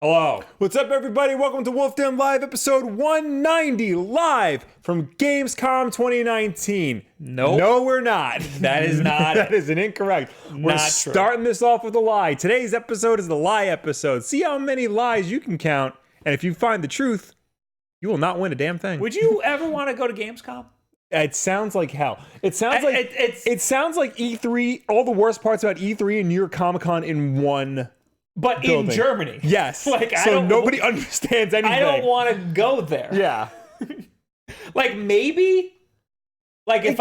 Hello. What's up, everybody? Welcome to Wulff Den Live, episode 190, live from Gamescom 2019. Nope. No, we're not. That is not. That is an incorrect. We're Not starting this off with a lie. Today's episode is the lie episode. See how many lies you can count, and if you find the truth, you will not win a damn thing. Would you ever want to go to Gamescom? It sounds like hell. It sounds like It sounds like E3. All the worst parts about E3 and New York Comic Con in one. But building. in Germany. Yes. Like, so nobody understands anything. I don't want to go there. Yeah. Like, maybe. Like, if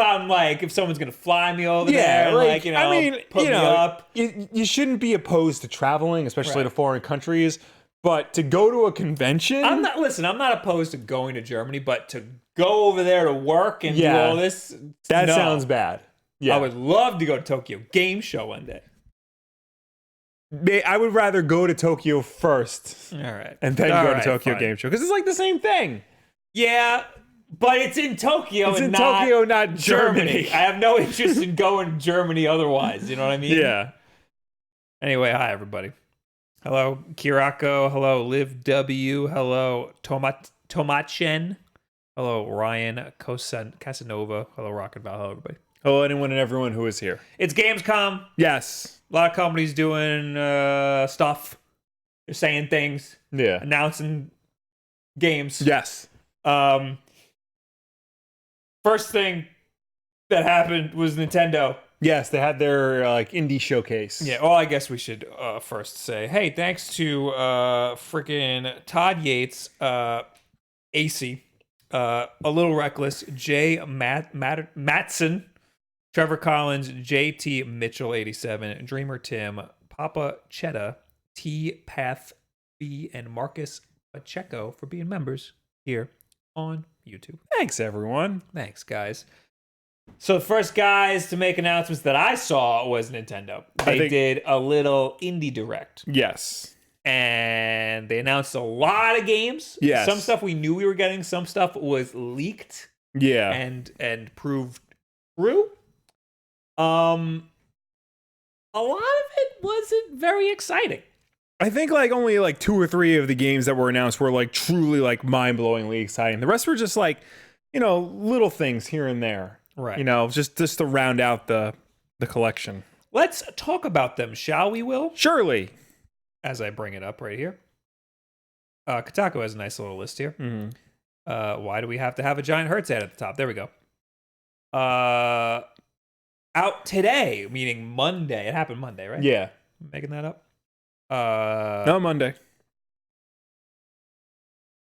someone's going to fly me over there and, put me up. You shouldn't be opposed to traveling, especially to foreign countries, but to go to a convention? I'm not opposed to going to Germany, but to go over there to work and do all this. That no. sounds bad. Yeah. I would love to go to Tokyo Game Show one day. I would rather go to Tokyo first. All right. And then go to Tokyo Game Show. Because it's like the same thing. Yeah, but it's in Tokyo. It's in Tokyo, not Germany. I have no interest in going to Germany otherwise. You know what I mean? Yeah. Anyway, hi, everybody. Hello, Kirako. Hello, Liv W. Hello, Tomachen. Hello, Ryan Casanova. Hello, Rocket Val. Hello, everybody. Hello, anyone and everyone who is here. It's Gamescom. Yes. A lot of companies doing stuff. They're saying things. Yeah. Announcing games. Yes. First thing that happened was Nintendo. Yes, they had their indie showcase. Yeah, well, I guess we should first say, hey, thanks to freaking Todd Yates, AC, A Little Reckless, Jay Matson, Trevor Collins, JT Mitchell 87, Dreamer Tim, Papa Chetta, T Path B, and Marcus Pacheco for being members here on YouTube. Thanks, everyone. Thanks, guys. So the first guys to make announcements that I saw was Nintendo. They did a little Indie Direct. Yes. And they announced a lot of games. Yes. Some stuff we knew we were getting. Some stuff was leaked. Yeah. And proved true. A lot of it wasn't very exciting. I think only 2 or 3 of the games that were announced were truly mind-blowingly exciting. The rest were just little things here and there. Right. Just to round out the collection. Let's talk about them, shall we, Will? Surely. As I bring it up right here. Kotaku has a nice little list here. Mm-hmm. Why do we have to have a giant Hertz ad at the top? There we go. Out today, meaning Monday. It happened Monday, right? Yeah. Making that up? No, Monday.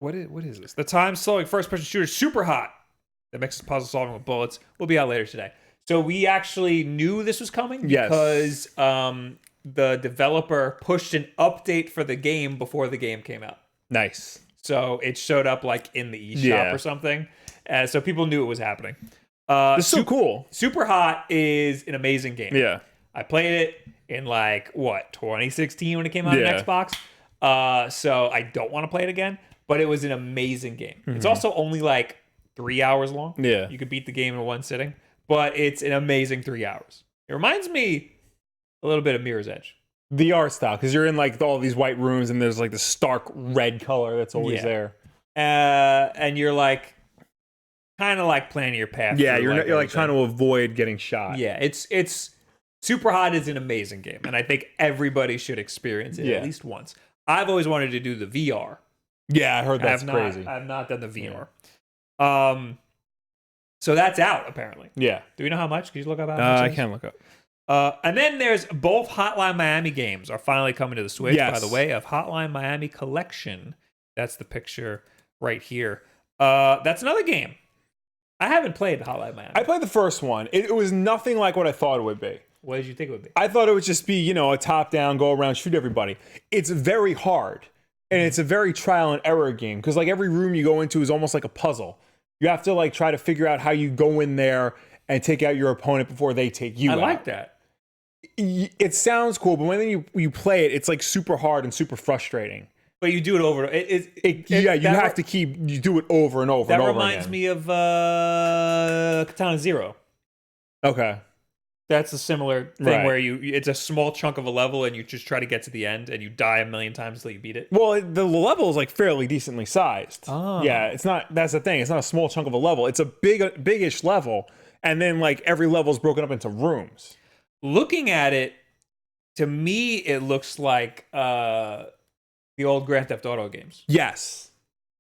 What is this? The time-slowing first-person shooter super hot that mixes puzzle solving with bullets will be out later today. So we actually knew this was coming because the developer pushed an update for the game before the game came out. Nice. So it showed up in the eShop or something. So people knew it was happening. This is so cool. Super Hot is an amazing game. Yeah. I played it in 2016 when it came out on Xbox. So I don't want to play it again, but it was an amazing game. Mm-hmm. It's also only 3 hours long. Yeah. You could beat the game in one sitting, but it's an amazing 3 hours. It reminds me a little bit of Mirror's Edge. The art style, because you're in all these white rooms and there's the stark red color that's always there. And you're kind of planning your path. Yeah, you're trying to avoid getting shot. Yeah, it's Super Hot is an amazing game, and I think everybody should experience it at least once. I've always wanted to do the VR. Yeah, I heard that's crazy. I have not done the VR. Yeah. So that's out apparently. Yeah. Do we know how much? Can you look up how much? I can look up. And then there's both Hotline Miami games are finally coming to the Switch. By the way, of Hotline Miami Collection. That's the picture right here. That's another game. I haven't played Hotline Miami. I played the first one. It was nothing like what I thought it would be. What did you think it would be? I thought it would just be, a top-down, go around, shoot everybody. It's very hard, and it's a very trial and error game, because every room you go into is almost like a puzzle. You have to try to figure out how you go in there and take out your opponent before they take you out. I like that. It sounds cool, but when you play it, it's super hard and super frustrating. But you do it over. You do it over and over and over again. That reminds me of Katana Zero. Okay. That's a similar thing Right. where it's a small chunk of a level and you just try to get to the end and you die a million times until you beat it. Well, the level is like fairly decently sized. Oh. Yeah, it's not. That's the thing. It's not a small chunk of a level. It's a big-ish level, and then like every level is broken up into rooms. Looking at it, to me, it looks like the old Grand Theft Auto games. Yes,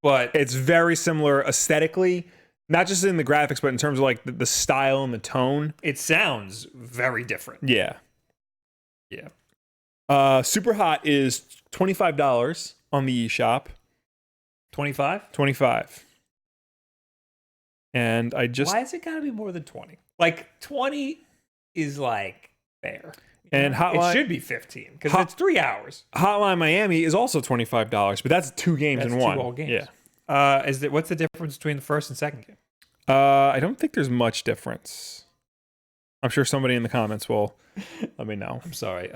But it's very similar aesthetically, not just in the graphics, but in terms of like the style and the tone. it sounds very different. Yeah. Yeah. Super Hot is $25 on the eShop. 25? 25. And I just Why is it got to be more than 20? Like 20 is like fair. and Hotline It should be 15 because it's 3 hours. Hotline Miami is also $25, but that's two games That's in two one. whole games. Yeah. What's the difference between the first and second game? I don't think there's much difference. I'm sure somebody in the comments will let me know. I'm sorry.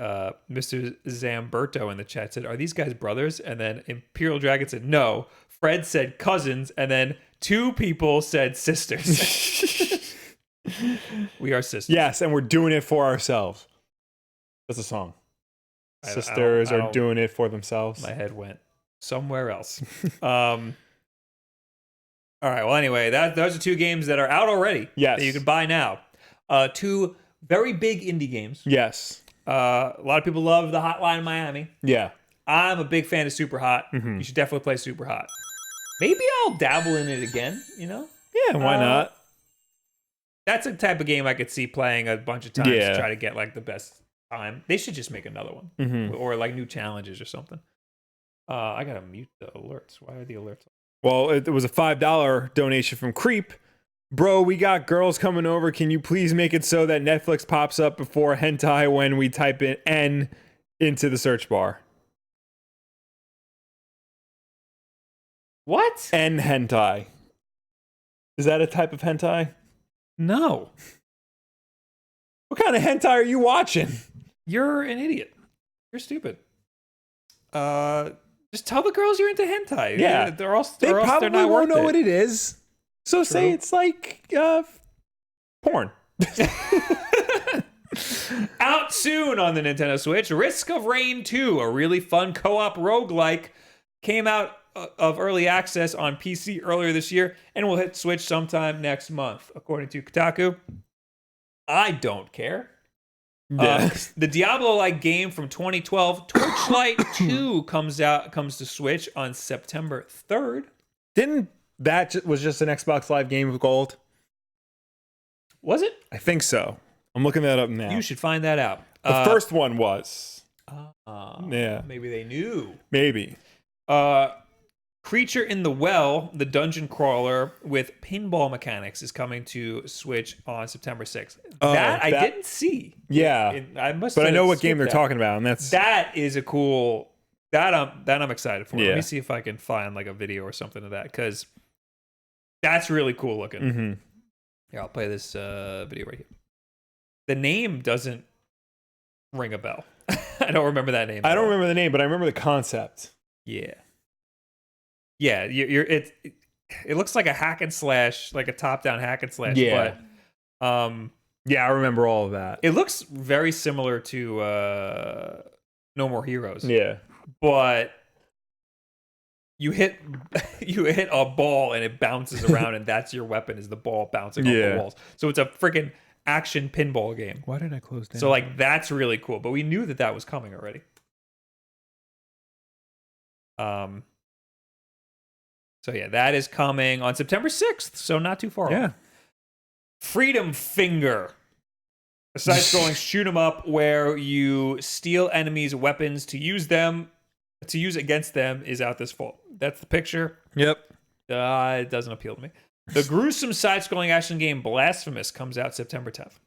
Mr. Zamberto in the chat said, "Are these guys brothers?" And then Imperial Dragon said, "No." Fred said cousins, and then 2 people said sisters. We are sisters. Yes, and we're doing it for ourselves. That's a song. Sisters I are don't- doing it for themselves. My head went somewhere else. All right. Well, anyway, those are 2 games that are out already. Yes. That you can buy now. 2 very big indie games. Yes. A lot of people love the Hotline Miami. Yeah. I'm a big fan of Super Hot. Mhm. You should definitely play Super Hot. Maybe I'll dabble in it again, you know? Yeah, why not? That's a type of game I could see playing a bunch of times Yeah. to try to get like the best time. They should just make another one. Mhm. Or like new challenges or something. I gotta mute the alerts. Why are the alerts? Well, it was a $5 donation from Creep. Bro, we got girls coming over. Can you please make it so that Netflix pops up before hentai when we type in N into the search bar? What? N hentai. Is that a type of hentai? No. What kind of hentai are you watching? You're an idiot. You're stupid. Just tell the girls you're into hentai. Yeah. They're all They or else probably they're not won't worth know it. what it is. So say it's like porn. Out soon on the Nintendo Switch, Risk of Rain 2, a really fun co-op roguelike, came out of early access on PC earlier this year and will hit Switch sometime next month, according to Kotaku. I don't care. The Diablo-like game from 2012, Torchlight 2, comes to Switch on September 3rd. Didn't that was just an Xbox Live game with gold? Was it? I think so. I'm looking that up now. You should find that out. The first one was. Yeah. Maybe they knew. Maybe. Creature in the Well, the dungeon crawler with pinball mechanics, is coming to Switch on September 6th. That I didn't see. Yeah. I must. But I know have what game skipped they're that. talking about, and that's That is a cool. That I'm excited for. Yeah. Let me see if I can find like a video or something of that, because that's really cool looking. mm-hmm. Here, I'll play this video right here. The name doesn't ring a bell. I don't remember that name. I at don't all. remember the name, but I remember the concept. Yeah. Yeah, it looks like a hack and slash, like a top-down hack and slash. Yeah. But Yeah, I remember all of that. it looks very similar to No More Heroes. Yeah. But you hit a ball and it bounces around, and that's your weapon, is the ball bouncing off the walls. So it's a freaking action pinball game. Why did I close down? So like that's really cool. But we knew that was coming already. So yeah, that is coming on September 6th, so not too far off. Freedom Finger. A side-scrolling shoot 'em up where you steal enemies' weapons to use against them is out this fall. That's the picture. Yep. It doesn't appeal to me. The gruesome side-scrolling action game Blasphemous comes out September 10th.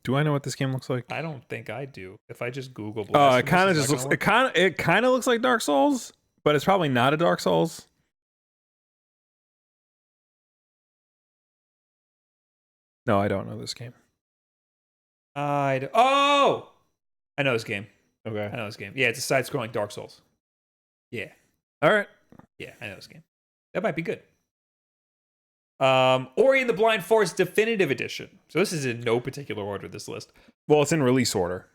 Do I know what this game looks like? I don't think I do. If I just Google Oh, Blasphemous, it kind of is just that looks. gonna work? It kind of looks like Dark Souls, but it's probably not a Dark Souls. No, I don't know this game. Oh! I know this game. Okay. I know this game. Yeah, it's a side-scrolling Dark Souls. Yeah. All right. Yeah, I know this game. That might be good. Ori and the Blind Forest Definitive Edition. So this is in no particular order, this list. Well, it's in release order.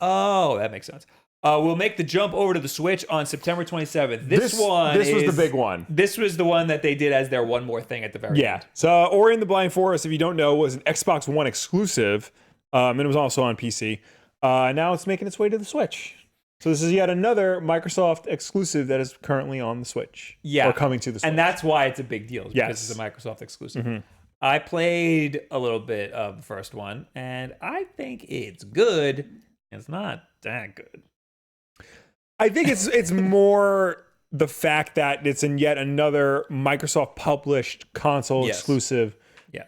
Oh, that makes sense. We'll make the jump over to the Switch on September 27th. This was the big one. This was the one that they did as their one more thing at the very end. So Ori and the Blind Forest, if you don't know, was an Xbox One exclusive, and it was also on PC. Now it's making its way to the Switch. So this is yet another Microsoft exclusive that is currently on the Switch. Yeah. Or coming to the Switch. And that's why it's a big deal, because Yes. it's a Microsoft exclusive. I played a little bit of the first one, and I think it's good. It's not that good. I think it's more the fact that it's in yet another Microsoft published console exclusive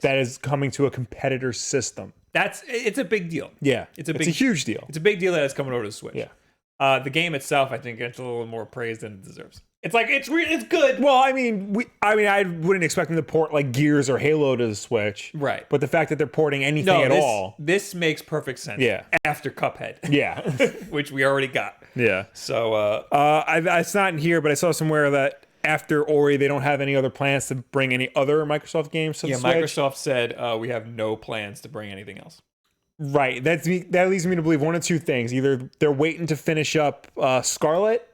that is coming to a competitor's system. It's a big deal. Yeah. It's a huge deal. It's a big deal that it's coming over to the Switch. Yeah. The game itself, I think, gets a little more praise than it deserves. It's like it's good. Well, I wouldn't expect them to port like Gears or Halo to the Switch. Right. But the fact that they're porting anything at all. This makes perfect sense. Yeah. After Cuphead. Yeah. Which we already got. Yeah. So it's not in here, but I saw somewhere that after Ori, they don't have any other plans to bring any other Microsoft games to the Switch. Microsoft said we have no plans to bring anything else. Right. That leads me to believe one of two things. Either they're waiting to finish up Scarlet,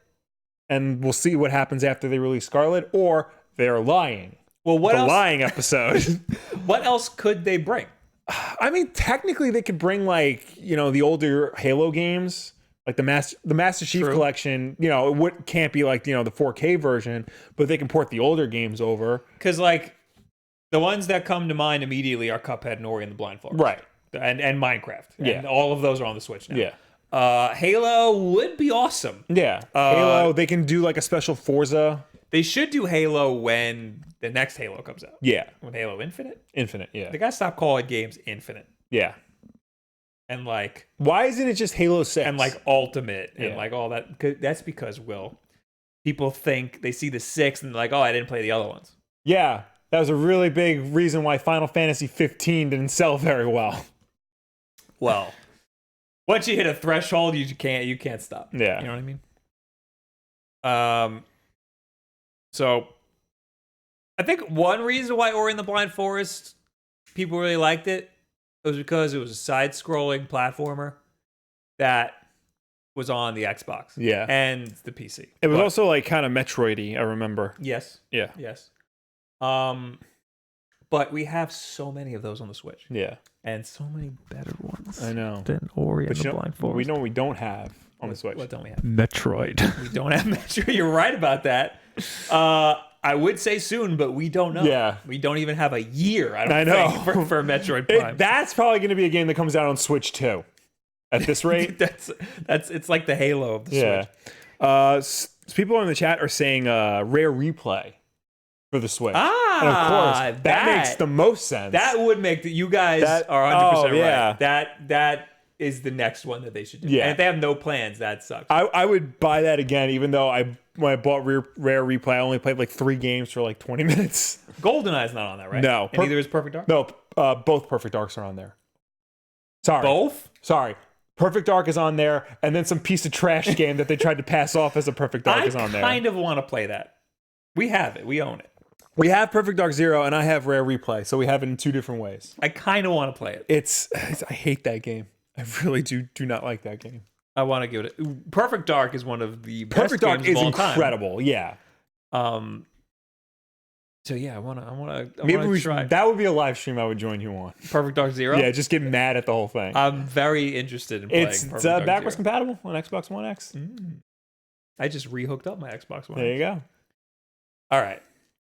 and we'll see what happens after they release Scarlet, or they're lying. Well, what else? Lying episode. What else could they bring? I mean, technically, they could bring the older Halo games, like the Master Chief Collection. Can't be like the 4K version, but they can port the older games over. Because the ones that come to mind immediately are Cuphead and Ori and the Blind Forest. Right. And Minecraft. Yeah. And all of those are on the Switch now. Yeah. Halo would be awesome. Yeah. Halo, they can do like a special Forza. They should do Halo when the next Halo comes out. Yeah. When Halo Infinite. Yeah. They gotta stop calling games Infinite. Yeah. And why isn't it just Halo 6? And Ultimate and all that. That's because, people think they see the 6 and they're like, oh, I didn't play the other ones. Yeah. That was a really big reason why Final Fantasy 15 didn't sell very well. Well, once you hit a threshold, you can't stop. Yeah. You know what I mean? So I think one reason why Ori and the Blind Forest people really liked it was because it was a side-scrolling platformer that was on the Xbox. Yeah. And the PC. It was also kind of Metroid-y, I remember. Yes. Yeah. Yes. But we have so many of those on the Switch. Yeah. And so many better ones. I know. Than Ori and the Blind Forest. We know we don't have on the Switch. What don't we have? Metroid. We don't have Metroid. You're right about that. I would say soon, but we don't know. Yeah. We don't even have a year, I don't think, for Metroid Prime. That's probably going to be a game that comes out on Switch too. At this rate. It's like the Halo of the Switch. People in the chat are saying Rare Replay for the Switch. Ah, and of course, that makes the most sense. That would make you guys are 100% right. That is the next one that they should do. Yeah. And if they have no plans, that sucks. I would buy that again, even though when I bought Rare Replay, I only played 3 games for 20 minutes. GoldenEye's not on that, right? No. And neither is Perfect Dark? No, both Perfect Darks are on there. Sorry. Both? Sorry. Perfect Dark is on there, and then some piece of trash game that they tried to pass off as a Perfect Dark is on there. I kind of want to play that. We have it. We own it. We have Perfect Dark Zero, and I have Rare Replay, so we have it in 2 different ways. I kind of want to play it. I hate that game. I really do not like that game. I want to give it. Perfect Dark is one of the best Perfect Dark games is of all time. incredible. Yeah. So yeah, I want to. Maybe we should. That would be a live stream I would join you on. Perfect Dark Zero. Yeah, just get mad at the whole thing. I'm very interested in playing. It's Perfect Dark backwards Zero. compatible on Xbox One X. I just rehooked up my Xbox One. There you go. All right.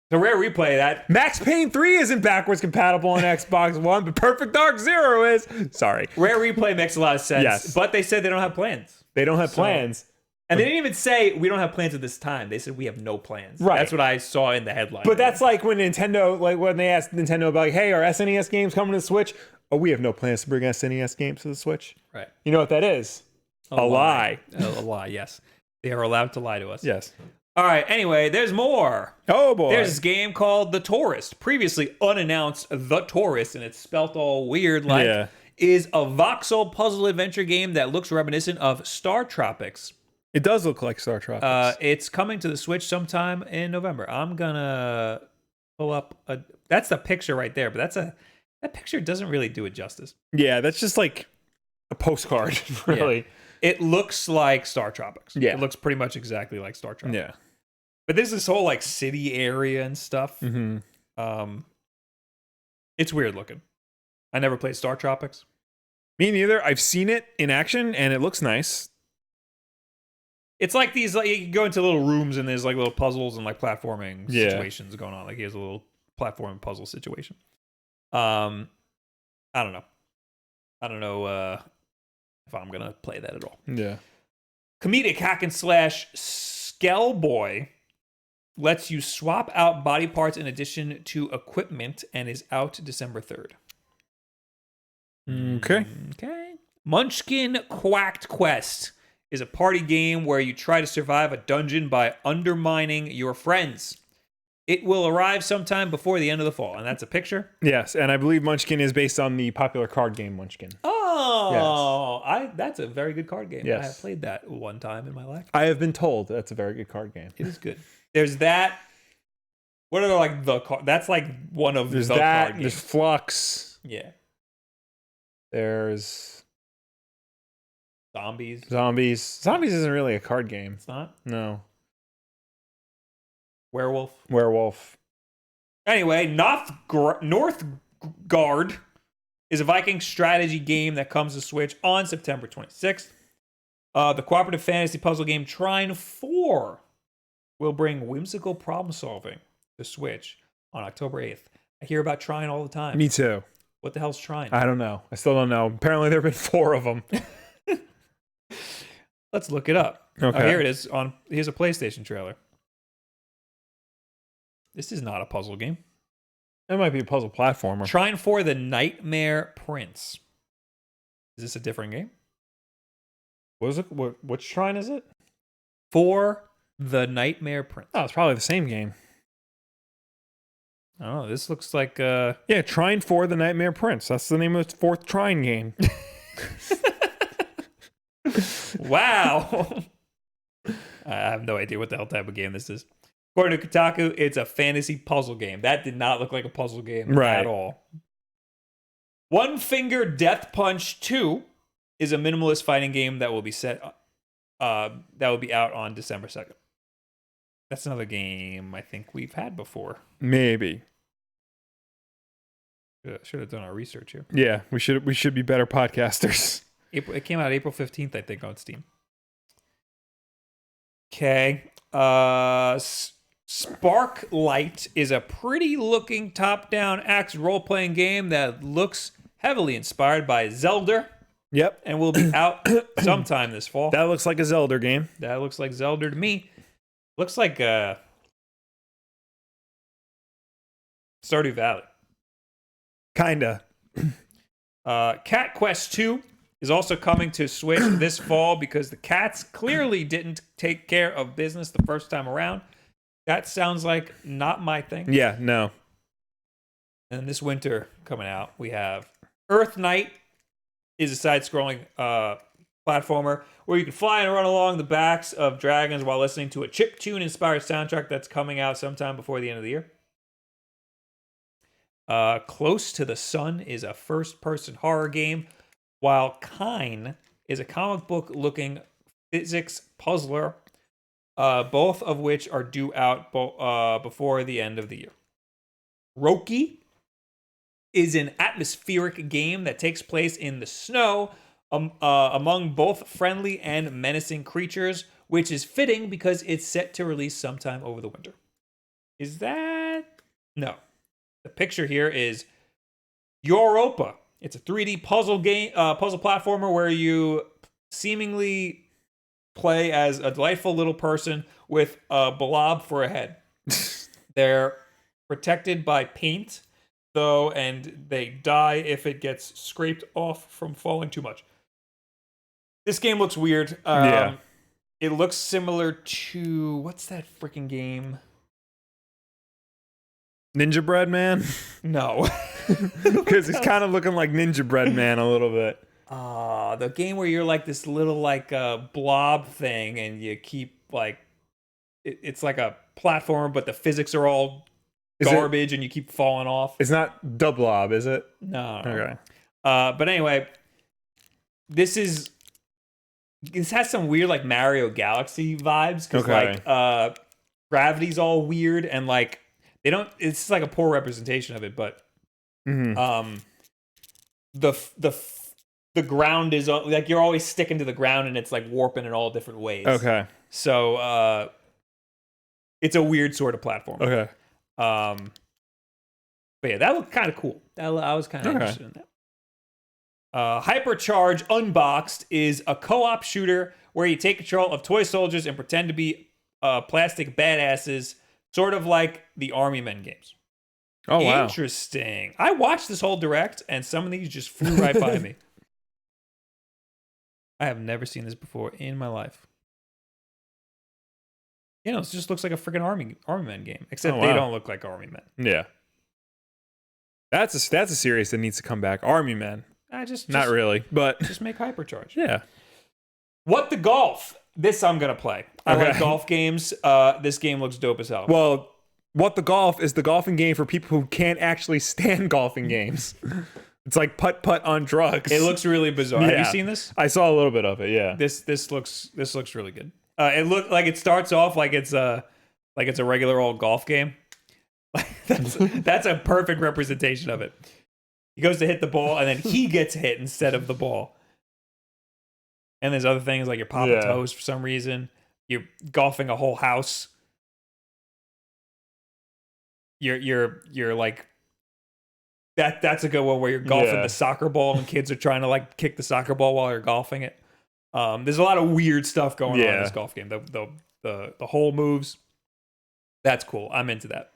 The Rare Replay that Max Payne 3 isn't backwards compatible on Xbox One, but Perfect Dark Zero is. Sorry. Rare Replay makes a lot of sense. Yes. But they said they don't have plans. They don't have plans. And they didn't even say we don't have plans at this time. They said we have no plans. Right. That's what I saw in the headline. But that's like when Nintendo, when they asked Nintendo about, hey, are SNES games coming to the Switch? Oh, we have no plans to bring SNES games to the Switch. Right. You know what that is? A lie. A lie, yes. They are allowed to lie to us. Yes. All right, anyway, there's more. Oh, boy. There's this game called The Tourist, previously unannounced The Tourist, and it's spelt all weird is a voxel puzzle adventure game that looks reminiscent of Star Tropics. It does look like Star Tropics. It's coming to the Switch sometime in November. I'm going to pull up that's the picture right there, but that picture doesn't really do it justice. Yeah, that's just like a postcard, really. Yeah. It looks like Star Tropics. Yeah. It looks pretty much exactly like Star Tropics. Yeah. But there's this whole like city area and stuff. Mm-hmm. It's weird looking. I never played Star Tropics. Me neither. I've seen it in action, and it looks nice. It's like these, like, you can go into little rooms and there's like little puzzles and like platforming situations going on. Like here's a little platform puzzle situation. I don't know. I don't know if I'm gonna play that at all. Yeah. Comedic hack and slash Skellboy lets you swap out body parts in addition to equipment and is out December 3rd. Okay. Okay. Munchkin Quacked Quest is a party game where you try to survive a dungeon by undermining your friends. It will arrive sometime before the end of the fall, and that's a picture. Yes, and I believe Munchkin is based on the popular card game Munchkin. Oh, yes. That's a very good card game. Yes. I have played that one time in my life. I have been told that's a very good card game. It is good. There's that. What are like the card? That's like one of There's the that. card games. There's Flux. Yeah. There's Zombies. Zombies isn't really a card game. It's not. No. Werewolf. Anyway, Northgard is a Viking strategy game that comes to Switch on September 26th. The cooperative fantasy puzzle game Trine 4 will bring whimsical problem solving to Switch on October 8th. I hear about Trine all the time. Me too. What the hell's Trine? I don't know. I still don't know. Apparently there have been 4 of them. Let's look it up. Okay. Here it is. Here's a PlayStation trailer. This is not a puzzle game. That might be a puzzle platformer. Trine 4 The Nightmare Prince. Is this a different game? What is it? Which shrine is it? For The Nightmare Prince. Oh, it's probably the same game. I don't know. This looks like Yeah, Trine 4 The Nightmare Prince. That's the name of the 4th Trine game. Wow. I have no idea what the hell type of game this is. According to Kotaku, it's a fantasy puzzle game. That did not look like a puzzle game at all. One Finger Death Punch 2 is a minimalist fighting game that will be that will be out on December 2nd. That's another game I think we've had before. Maybe. Should have done our research here. Yeah, we should be better podcasters. It came out April 15th, I think, on Steam. Okay. Sparklight is a pretty looking top-down action role-playing game that looks heavily inspired by Zelda. Yep. And will be out sometime this fall. That looks like a Zelda game. That looks like Zelda to me. Looks like Stardew Valley. Kinda. Cat Quest 2 is also coming to Switch this fall because the cats clearly didn't take care of business the first time around. That sounds like not my thing. Yeah, no. And this winter coming out, we have Earth Knight is a side-scrolling platformer where you can fly and run along the backs of dragons while listening to a chiptune-inspired soundtrack that's coming out sometime before the end of the year. Close to the Sun is a first-person horror game, while Kine is a comic book-looking physics puzzler, both of which are due out before the end of the year. Roki is an atmospheric game that takes place in the snow among both friendly and menacing creatures, which is fitting because it's set to release sometime over the winter. Is that? No. The picture here is Europa. It's a 3D puzzle game, puzzle platformer where you seemingly play as a delightful little person with a blob for a head. They're protected by paint, though, and they die if it gets scraped off from falling too much. This game looks weird. Yeah. It looks similar to... What's that freaking game? Ninja Bread Man? No. Because he's kind of looking like Ninja Bread Man a little bit. The game where you're like this little like blob thing and you keep like... It's like a platform, but the physics are all garbage and you keep falling off. It's not Dublob, is it? No. Okay. But anyway, this has some weird like Mario Galaxy vibes because like gravity's all weird and like it's like a poor representation of it, but the ground is like you're always sticking to the ground and it's like warping in all different ways. Okay. So it's a weird sort of platform. Okay. But yeah, that looked kind of cool. I was kind of interested in that. Hypercharge Unboxed is a co-op shooter where you take control of toy soldiers and pretend to be plastic badasses, sort of like the Army Men games. Oh, wow. Interesting. I watched this whole direct, and some of these just flew right by me. I have never seen this before in my life. You know, it just looks like a freaking Army Men game, except they don't look like Army Men. Yeah. That's a series that needs to come back. Army Men. Not really, but just make Hypercharge. Yeah. What the Golf? This I'm gonna play. I like golf games. This game looks dope as hell. Well, What the Golf is the golfing game for people who can't actually stand golfing games. It's like putt-putt on drugs. It looks really bizarre. Have you seen this? I saw a little bit of it, yeah. This looks really good. It looked like it starts off like it's a regular old golf game. That's a perfect representation of it. He goes to hit the ball, and then he gets hit instead of the ball. And there's other things like you're popping toes for some reason. You're golfing a whole house. You're like that's a good one where you're golfing the soccer ball and kids are trying to like kick the soccer ball while you're golfing it. There's a lot of weird stuff going on in this golf game. The hole moves. That's cool. I'm into that.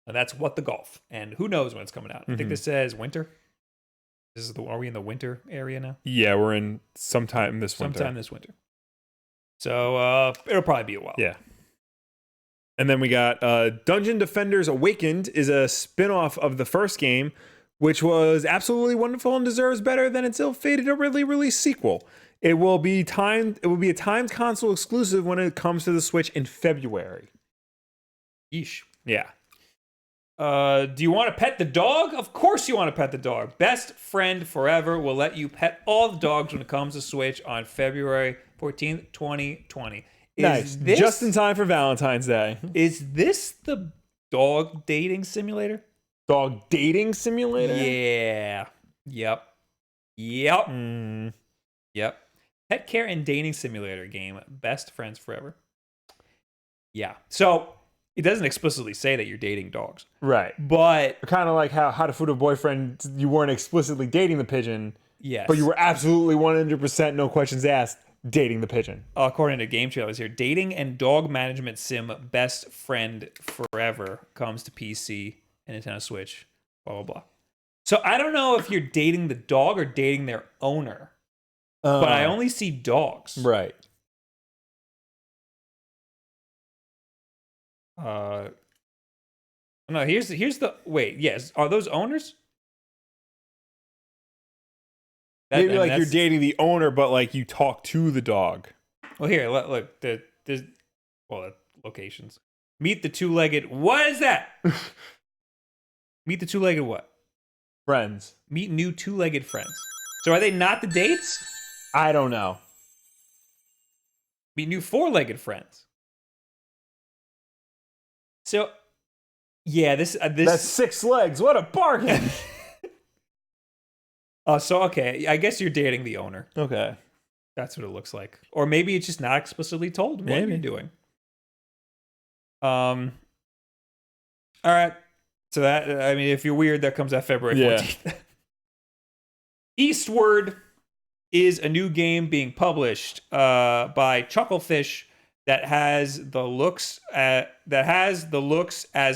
And that's What the Golf. And who knows when it's coming out. I think this says winter. Are we in the winter area now? Yeah, we're in sometime this winter. So it'll probably be a while. Yeah. And then we got Dungeon Defenders Awakened is a spin-off of the first game, which was absolutely wonderful and deserves better than its ill-fated originally released sequel. It will be a timed console exclusive when it comes to the Switch in February. Yeesh. Yeah. Do you want to pet the dog? Of course you want to pet the dog. Best Friend Forever will let you pet all the dogs when it comes to Switch on February 14th, 2020. Nice. Just in time for Valentine's Day. Is this the dog dating simulator? Dog dating simulator? Yeah. Yep. Yep. Pet care and dating simulator game. Best Friends Forever. Yeah. So it doesn't explicitly say that you're dating dogs. Right. But kind of like how to Food a Boyfriend, you weren't explicitly dating the pigeon. Yes. But you were absolutely 100%, no questions asked, dating the pigeon. According to Game Trailers here, dating and dog management sim Best Friend Forever comes to PC and Nintendo Switch, blah, blah, blah. So I don't know if you're dating the dog or dating their owner, but I only see dogs. Right. No, here's the wait, yes. Are those owners? Maybe like you're dating the owner, but like you talk to the dog. Well, here, look, there's locations. Meet the two-legged. What is that? Meet the two-legged what? Friends. Meet new two-legged friends. So are they not the dates? I don't know. Meet new four-legged friends. So, yeah, this that's 6 legs. What a bargain. So okay, I guess you're dating the owner. Okay. That's what it looks like. Or maybe it's just not explicitly told what you're doing. All right. So that, I mean, if you're weird, that comes out February 14th. Eastward is a new game being published by Chucklefish that has the looks as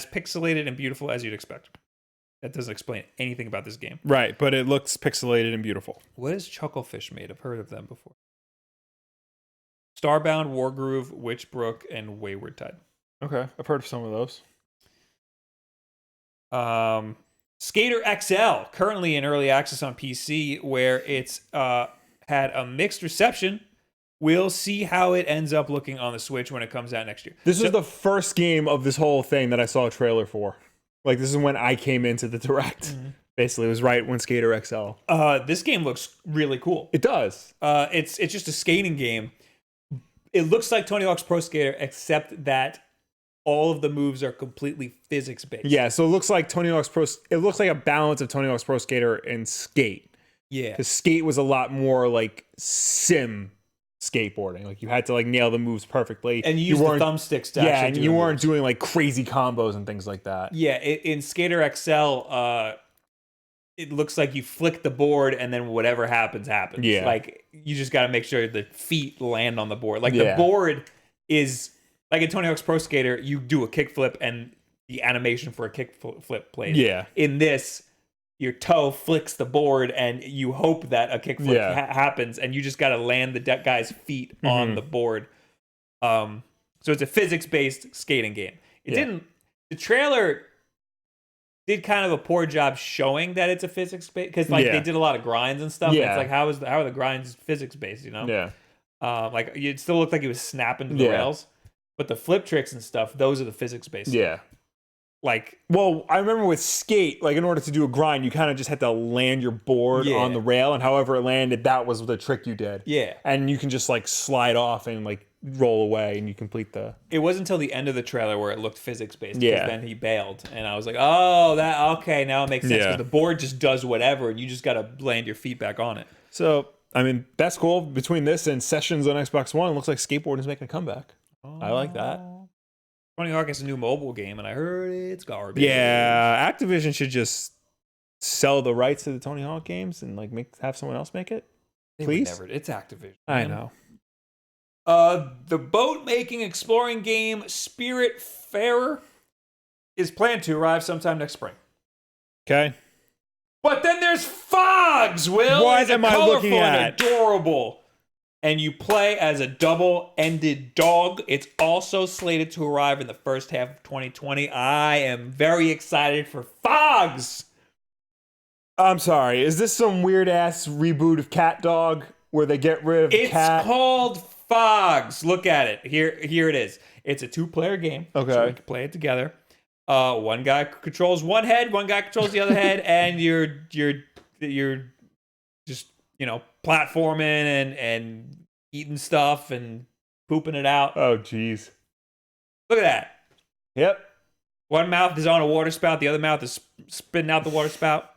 pixelated and beautiful as you'd expect. That doesn't explain anything about this game. Right, but it looks pixelated and beautiful. What is Chucklefish made? I've heard of them before. Starbound, Wargroove, Witchbrook, and Wayward Tide. Okay, I've heard of some of those. Skater XL, currently in early access on PC, where it's had a mixed reception. We'll see how it ends up looking on the Switch when it comes out next year. This was the first game of this whole thing that I saw a trailer for. Like, this is when I came into the Direct. Basically, it was right when Skater XL. This game looks really cool. It does. It's just a skating game. It looks like Tony Hawk's Pro Skater, except that all of the moves are completely physics based. Yeah, so it looks like Tony Hawk's Pro. It looks like a balance of Tony Hawk's Pro Skater and Skate. Yeah, because Skate was a lot more like sim skateboarding. Like, you had to like nail the moves perfectly, and you used the thumbsticks to actually and do you the weren't moves. doing like crazy combos and things like that. Yeah, in Skater XL, it looks like you flick the board and then whatever happens. Yeah. Like, you just got to make sure the feet land on the board. Like, the board is, like in Tony Hawk's Pro Skater, you do a kickflip and the animation for a kickflip plays. Yeah. In this, your toe flicks the board and you hope that a kickflip happens, and you just got to land the guy's feet on the board. So it's a physics-based skating game. The trailer did kind of a poor job showing that it's a physics-based, because like they did a lot of grinds and stuff. Yeah. And it's like, how are the grinds physics-based, you know? Yeah. Like, it still looked like he was snapping to the rails, but the flip tricks and stuff, those are the physics-based. Yeah. Like, well, I remember with Skate, like, in order to do a grind, you kind of just had to land your board on the rail, and however it landed, that was the trick you did. Yeah. And you can just like slide off and like roll away, and you complete the. It wasn't until the end of the trailer where it looked physics based. Yeah. Then he bailed, and I was like, "Oh, okay, now it makes sense." Because the board just does whatever, and you just gotta land your feet back on it. So, I mean, that's cool. Between this and Sessions on Xbox One, it looks like skateboarding is making a comeback. I like that. Tony Hawk is a new mobile game, and I heard it's garbage. Yeah, Activision should just sell the rights to the Tony Hawk games and like have someone else make it. Please. It's Activision. I know. The boat-making exploring game Spiritfarer is planned to arrive sometime next spring. Okay. But then there's Fogs, Will. What am I looking at? Adorable. And you play as a double-ended dog. It's also slated to arrive in the first half of 2020. I am very excited for Fogs. I'm sorry. Is this some weird-ass reboot of Cat Dog where they get rid of the cat? It's called Fogs. Look at it. Here it is. It's a 2-player game. Okay. So we can play it together. One guy controls one head, one guy controls the other head, and you're just, you know, platforming and eating stuff and pooping it out. Oh, jeez. Look at that. Yep. One mouth is on a water spout, the other mouth is spitting out the water spout.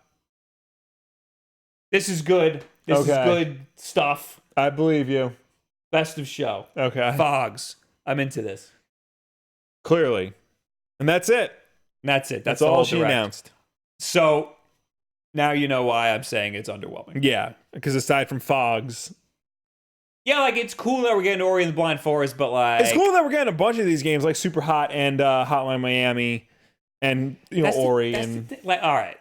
This is good. This is good stuff. I believe you. Best of show. Okay. Fogs. I'm into this. Clearly. And that's it. That's it. That's the all whole she direct. announced. So now you know why I'm saying it's underwhelming. Yeah, because aside from Fogs. Yeah, like, it's cool that we're getting Ori and the Blind Forest, but like, it's cool that we're getting a bunch of these games like Super Hot and Hotline Miami and, you know, Ori. Like, all right.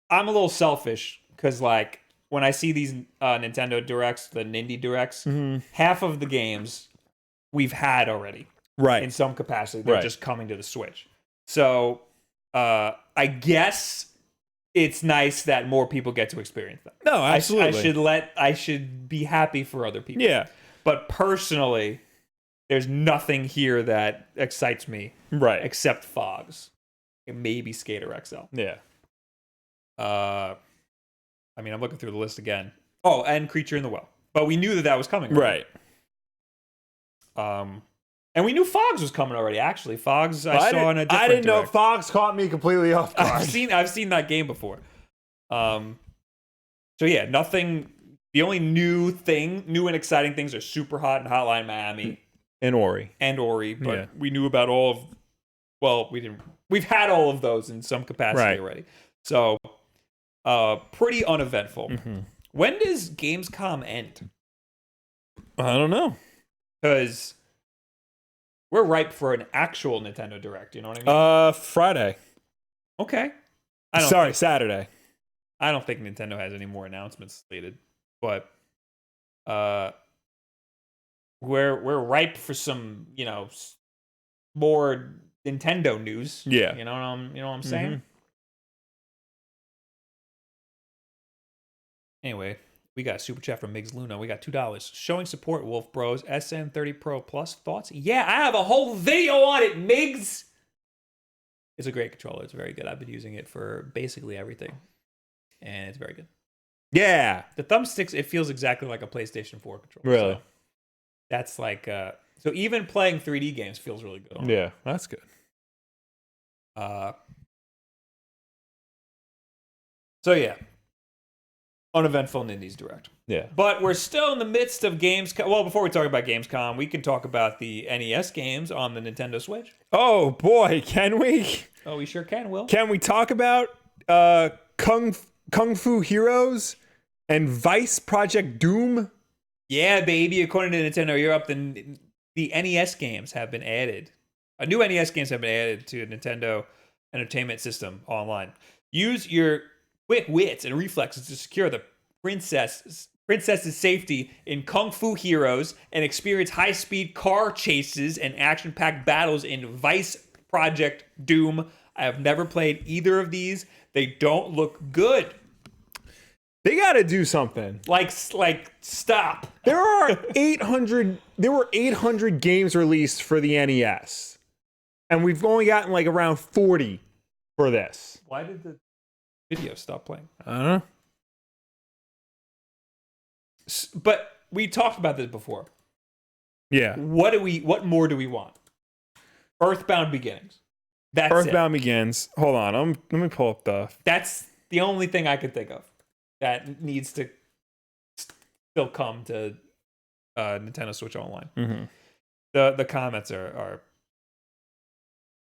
I'm a little selfish because, like, when I see these Nintendo Directs, the Indie Directs, half of the games we've had already. Right. In some capacity. They're just coming to the Switch. So, I guess it's nice that more people get to experience them. No, absolutely. I should be happy for other people. Yeah. But personally, there's nothing here that excites me. Right. Except Fogs. And maybe Skater XL. Yeah. I mean, I'm looking through the list again. Oh, and Creature in the Well. But we knew that was coming. Right. And we knew Fogs was coming already, actually. Fogs, I saw in a different I didn't know direct. Fogs caught me completely off guard. I've seen that game before. So yeah, nothing. The only new and exciting things are Super Hot and Hotline Miami. And Ori. But we knew about all of, well, we didn't. We've had all of those in some capacity already. So, pretty uneventful. When does Gamescom end? I don't know. Because we're ripe for an actual Nintendo Direct, you know what I mean? Friday. Okay. Saturday. I don't think Nintendo has any more announcements slated, but we're ripe for some, you know, more Nintendo news. Yeah. You know what I'm saying? Anyway, we got a super chat from Migs Luna. We got $2. Showing support, Wolf Bros. SN30 Pro Plus. Thoughts? Yeah, I have a whole video on it, Migs. It's a great controller. It's very good. I've been using it for basically everything, and it's very good. Yeah. The thumbsticks, it feels exactly like a PlayStation 4 controller. Really? So that's like, so even playing 3D games feels really good on it. Yeah, that's good. So yeah, uneventful Indies Direct. Yeah. But we're still in the midst of Gamescom. Well, before we talk about Gamescom, we can talk about the NES games on the Nintendo Switch. Oh boy, can we? Oh, we sure can, Will. Can we talk about Kung Fu Heroes and Vice Project Doom? Yeah, baby. According to Nintendo Europe, the NES games have been added. New NES games have been added to Nintendo Entertainment System online. Use your quick wits and reflexes to secure the princess's safety in Kung Fu Heroes and experience high-speed car chases and action-packed battles in Vice Project Doom. I have never played either of these. They don't look good. They got to do something. Like stop. There were 800 games released for the NES. And we've only gotten like around 40 for this. Why did the video stop playing? I don't know. But we talked about this before. Yeah. What more do we want? Earthbound Beginnings. That's Earthbound Begins. Hold on. Let me pull up the... That's the only thing I could think of that needs to still come to Nintendo Switch Online. Mm-hmm. The comments are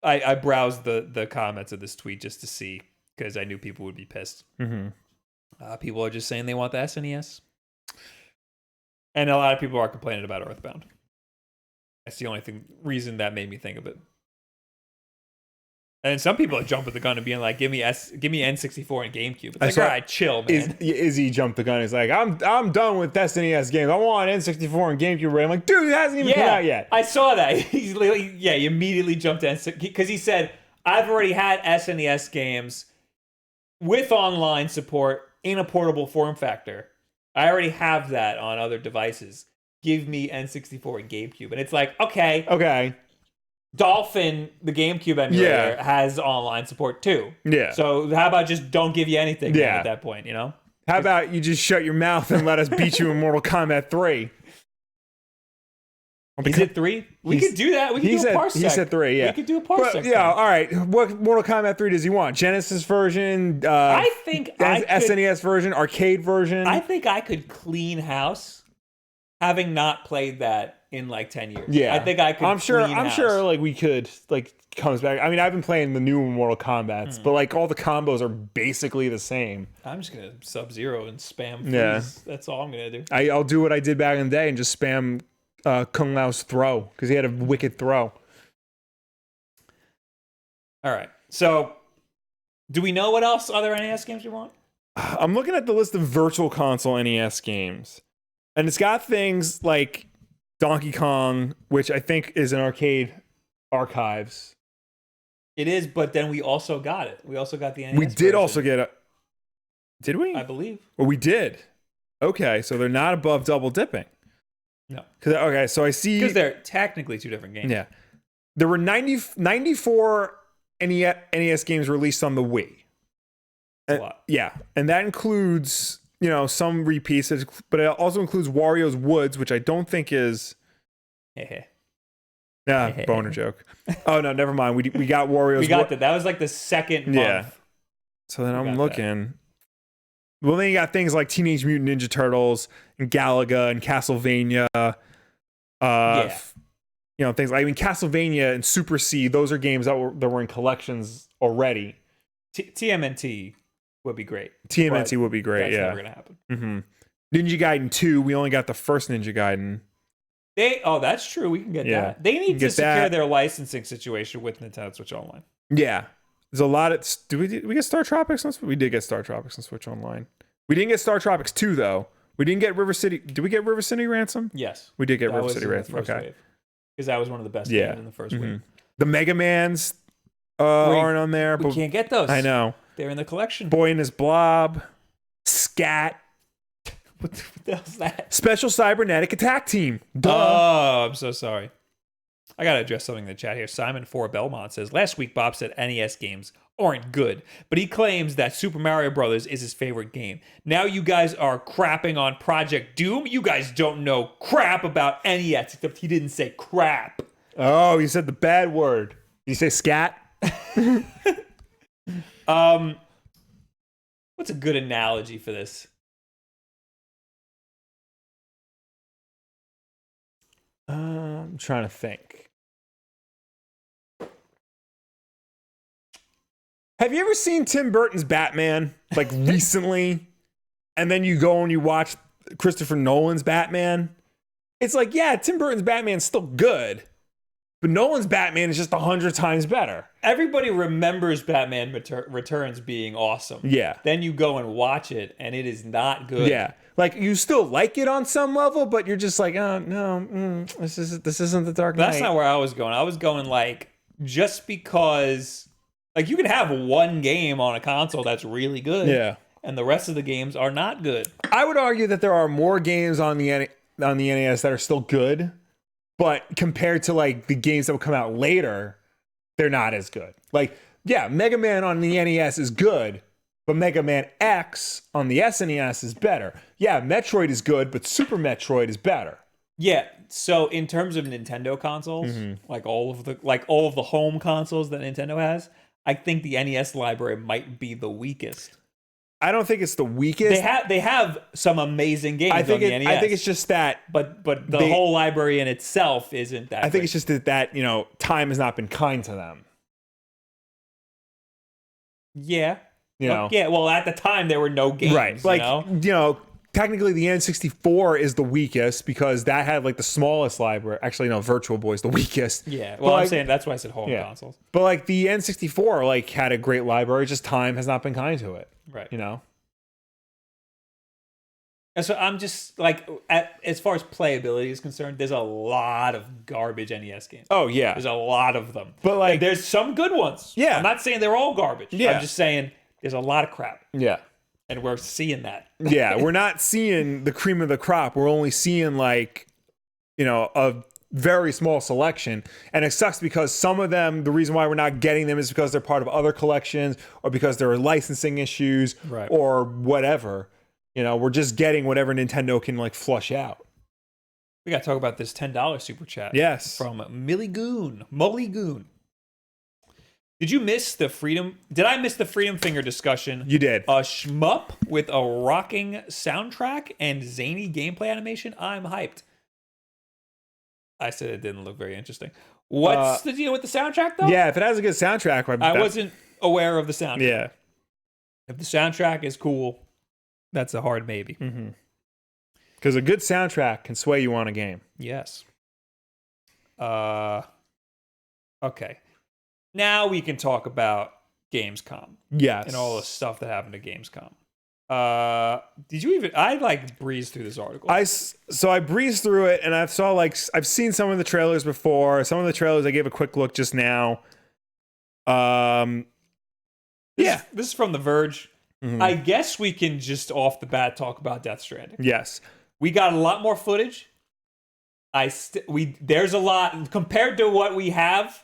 I browsed the comments of this tweet just to see, because I knew people would be pissed. Mm-hmm. People are just saying they want the SNES. And a lot of people are complaining about Earthbound. That's the only reason that made me think of it. And some people are jumping the gun and being like, "Give me N64 and GameCube." It's like, all right, chill, man. Izzy jumped the gun. He's like, "I'm done with SNES games. I want N64 and GameCube." Right? I'm like, "Dude, it hasn't even come out yet." I saw that. He immediately jumped to N64 because he said, "I've already had SNES games with online support in a portable form factor. I already have that on other devices. Give me N64 and GameCube." And it's like, okay. Dolphin, the GameCube emulator, has online support too. Yeah. So how about just don't give you anything at that point, you know? How about you just shut your mouth and let us beat you in Mortal Kombat 3? Is it 3? We could do that. We could do a parsec. He said 3, yeah. We could do a parsec. Yeah, all right. What Mortal Kombat 3 does he want? Genesis version? I think SNES version? Arcade version? I think I could clean house, having not played that in like 10 years. Yeah. I think I could. I'm sure like we could, like, comes back. I mean, I've been playing the new Mortal Kombats, but like all the combos are basically the same. I'm just gonna Sub-Zero and spam freeze. Yeah. That's all I'm gonna do. I'll do what I did back in the day and just spam Kung Lao's throw, because he had a wicked throw. All right. So, do we know what else other NES games we want? I'm looking at the list of Virtual Console NES games, and it's got things like Donkey Kong, which I think is in arcade archives. It is, but then we also got it. We also got the NES. We did version. also get it. Did we? I believe. Well, we did. Okay, so they're not above double dipping. No. Okay, so I see... Because they're technically two different games. Yeah. There were 94 NES games released on the Wii. That's a lot. Yeah, and that includes... some repeats, but it also includes Wario's Woods, which I don't think is... boner joke. Oh, no, never mind. We got Wario's Woods. We got that. That was like the second month. Yeah. So then I'm looking. Well, then you got things like Teenage Mutant Ninja Turtles and Galaga and Castlevania. Things like, Castlevania and Super C, those are games that were in collections already. TMNT would be great. TMNT would be great, that's yeah. Never gonna happen. Mm-hmm. Ninja Gaiden 2, we only got the first Ninja Gaiden. That's true. We can get that. They need to secure their licensing situation with Nintendo Switch Online. Yeah. There's a lot of... Did we get Star Tropics on Switch? We did get Star Tropics on Switch Online. We didn't get Star Tropics 2, though. We didn't get River City... Did we get River City Ransom? Yes. We did get River City Ransom. Okay. Because that was one of the best games in the first wave. The Mega Mans aren't on there. We can't get those. I know. They're in the collection. Boy and His Blob. Scat. What the hell's that? Special Cybernetic Attack Team. Duh. Oh, I'm so sorry. I gotta address something in the chat here. Simon 4 Belmont says, last week Bob said NES games aren't good, but he claims that Super Mario Brothers is his favorite game. Now you guys are crapping on Project Doom. You guys don't know crap about NES, except he didn't say crap. Oh, you said the bad word. Did you say scat? What's a good analogy for this? I'm trying to think. Have you ever seen Tim Burton's Batman, like recently? And then you go and you watch Christopher Nolan's Batman? It's like, yeah, Tim Burton's Batman's still good, but Nolan's Batman is just 100 times better. Everybody remembers Batman Returns being awesome. Yeah. Then you go and watch it, and it is not good. Yeah. Like, you still like it on some level, but you're just like, oh, no, this isn't the Dark Knight. That's not where I was going. I was going, like, just because... Like, you can have one game on a console that's really good. Yeah. And the rest of the games are not good. I would argue that there are more games on the NES that are still good, but compared to, like, the games that will come out later, they're not as good. Like, yeah, Mega Man on the NES is good, but Mega Man X on the SNES is better. Yeah, Metroid is good, but Super Metroid is better. Yeah, so in terms of Nintendo consoles, like all of the home consoles that Nintendo has, I think the NES library might be the weakest. I don't think it's the weakest. They have some amazing games on the NES. I think it's just that, but the whole library in itself isn't that. I think it's just that time has not been kind to them. Yeah. Yeah. Well, at the time there were no games. Right. Like, technically the N64 is the weakest because that had like the smallest library. Actually, no, Virtual Boy is the weakest. Yeah. Well, I'm saying that's why I said home consoles. But like the N64 like had a great library. Just time has not been kind to it. Right. And so I'm just like, as far as playability is concerned, there's a lot of garbage NES games. Oh yeah. There's a lot of them. But like there's some good ones. Yeah. I'm not saying they're all garbage. Yeah. I'm just saying there's a lot of crap. Yeah. And we're seeing that. Yeah, we're not seeing the cream of the crop. We're only seeing like, a very small selection. And it sucks because some of them, the reason why we're not getting them is because they're part of other collections or because there are licensing issues or whatever. We're just getting whatever Nintendo can like flush out. We got to talk about this $10 super chat. Yes. From Molly Goon. Did you miss the Freedom? Did I miss the Freedom Finger discussion? You did. A shmup with a rocking soundtrack and zany gameplay animation? I'm hyped. I said it didn't look very interesting. What's the deal with the soundtrack, though? Yeah, if it has a good soundtrack. I wasn't aware of the soundtrack. Yeah. If the soundtrack is cool, that's a hard maybe. Because a good soundtrack can sway you on a game. Yes. Okay. Now we can talk about Gamescom. Yes. And all the stuff that happened at Gamescom. Did you even... I breezed through this article. So I breezed through it and I've seen some of the trailers before. Some of the trailers I gave a quick look just now. This is from The Verge. I guess we can just off the bat talk about Death Stranding. Yes. We got a lot more footage. There's a lot compared to what we have.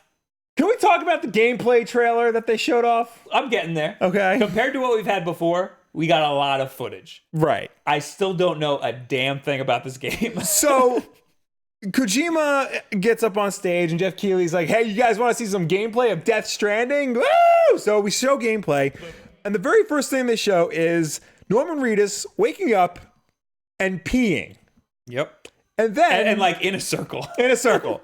Can we talk about the gameplay trailer that they showed off? I'm getting there. Okay. Compared to what we've had before, we got a lot of footage. Right. I still don't know a damn thing about this game. So Kojima gets up on stage and Jeff Keighley's like, hey, you guys want to see some gameplay of Death Stranding? Woo! So we show gameplay. And the very first thing they show is Norman Reedus waking up and peeing. Yep. And then... And like in a circle. In a circle.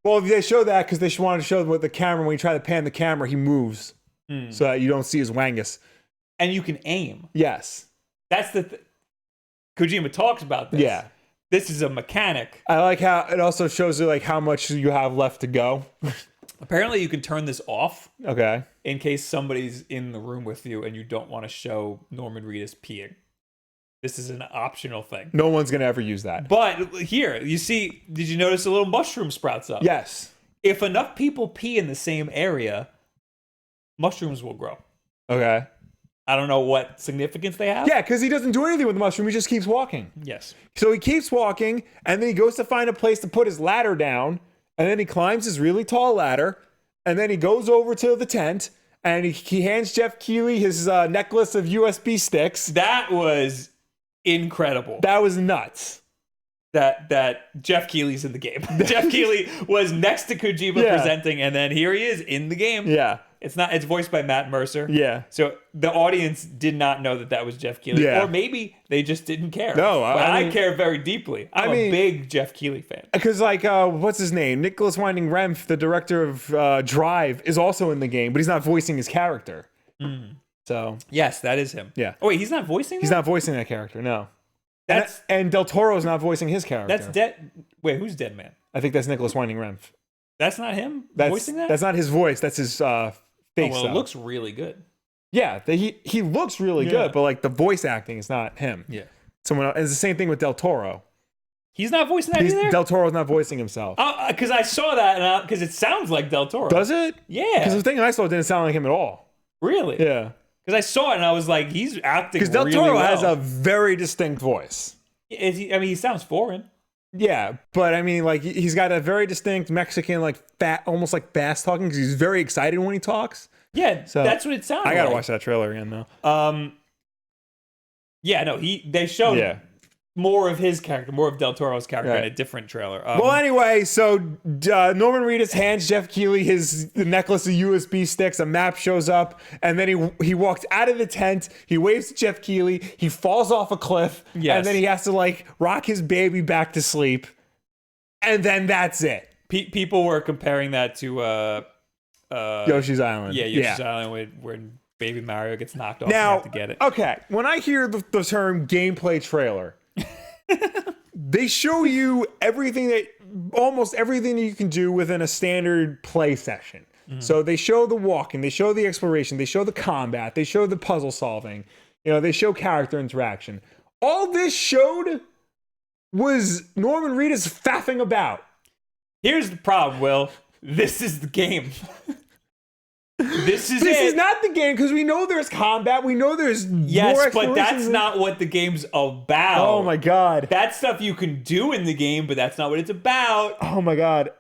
Well, they show that because they wanted to show with the camera. When you try to pan the camera, he moves so that you don't see his wangus. And you can aim. Yes. That's the... Kojima talks about this. Yeah. This is a mechanic. I like how it also shows you like how much you have left to go. Apparently, you can turn this off. Okay. In case somebody's in the room with you and you don't want to show Norman Reedus peeing. This is an optional thing. No one's going to ever use that. But here, you see, did you notice a little mushroom sprouts up? Yes. If enough people pee in the same area, mushrooms will grow. Okay. I don't know what significance they have. Yeah, because he doesn't do anything with the mushroom. He just keeps walking. Yes. So he keeps walking, and then he goes to find a place to put his ladder down, And then he climbs this really tall ladder, and then he goes over to the tent, and he hands Jeff Keighley his necklace of USB sticks. That was incredible. That was nuts. That Jeff Keighley's in the game. Jeff Keighley was next to Kojima presenting, and then here he is in the game. Yeah. It's voiced by Matt Mercer. Yeah. So the audience did not know that was Jeff Keighley. Yeah. Or maybe they just didn't care. No, but I mean, I care very deeply. I'm a big Jeff Keighley fan. Because, like, what's his name? Nicholas Winding Refn, the director of Drive, is also in the game, but he's not voicing his character. So. Yes, that is him. Yeah. Oh, wait, he's not voicing that? He's not voicing that character, no. And Del Toro's not voicing his character. That's Dead. Wait, who's Dead Man? I think that's Nicholas Winding Refn. That's not him voicing that? That's not his voice. That's his face. Well, it looks really good. Yeah, he looks really good, but like the voice acting is not him. Yeah. Someone else. It's the same thing with Del Toro. He's not voicing that either? Del Toro's not voicing himself. Because I saw that, because it sounds like Del Toro. Does it? Yeah. Because the thing I saw didn't sound like him at all. Really? Yeah. Because I saw it and I was like, he's acting Because Del Toro really well. has a very distinct voice. He sounds foreign. Yeah, but I mean, like, he's got a very distinct Mexican, like, almost like fast talking, because he's very excited when he talks. Yeah, so that's what it sounds like. I gotta watch that trailer again, though. Yeah, no, they showed more of his character, more of Del Toro's character in a different trailer. Well, anyway, so Norman Reedus hands Jeff Keighley the necklace of USB sticks. A map shows up, and then he walks out of the tent. He waves to Jeff Keighley. He falls off a cliff, and then he has to like rock his baby back to sleep, and then that's it. People were comparing that to Yoshi's Island. Yeah, Yoshi's Island, where Baby Mario gets knocked off. Now, you have to get it. Okay, when I hear the term gameplay trailer. They show you almost everything that you can do within a standard play session. So they show the walking, they show the exploration, they show the combat, they show the puzzle solving, they show character interaction. All this showed was Norman Reedus faffing about. Here's the problem, Will. This is the game. This is not the game, because we know there's combat, we know there's more but that's not what the game's about. Oh my god. That's stuff you can do in the game, but that's not what it's about. Oh my god.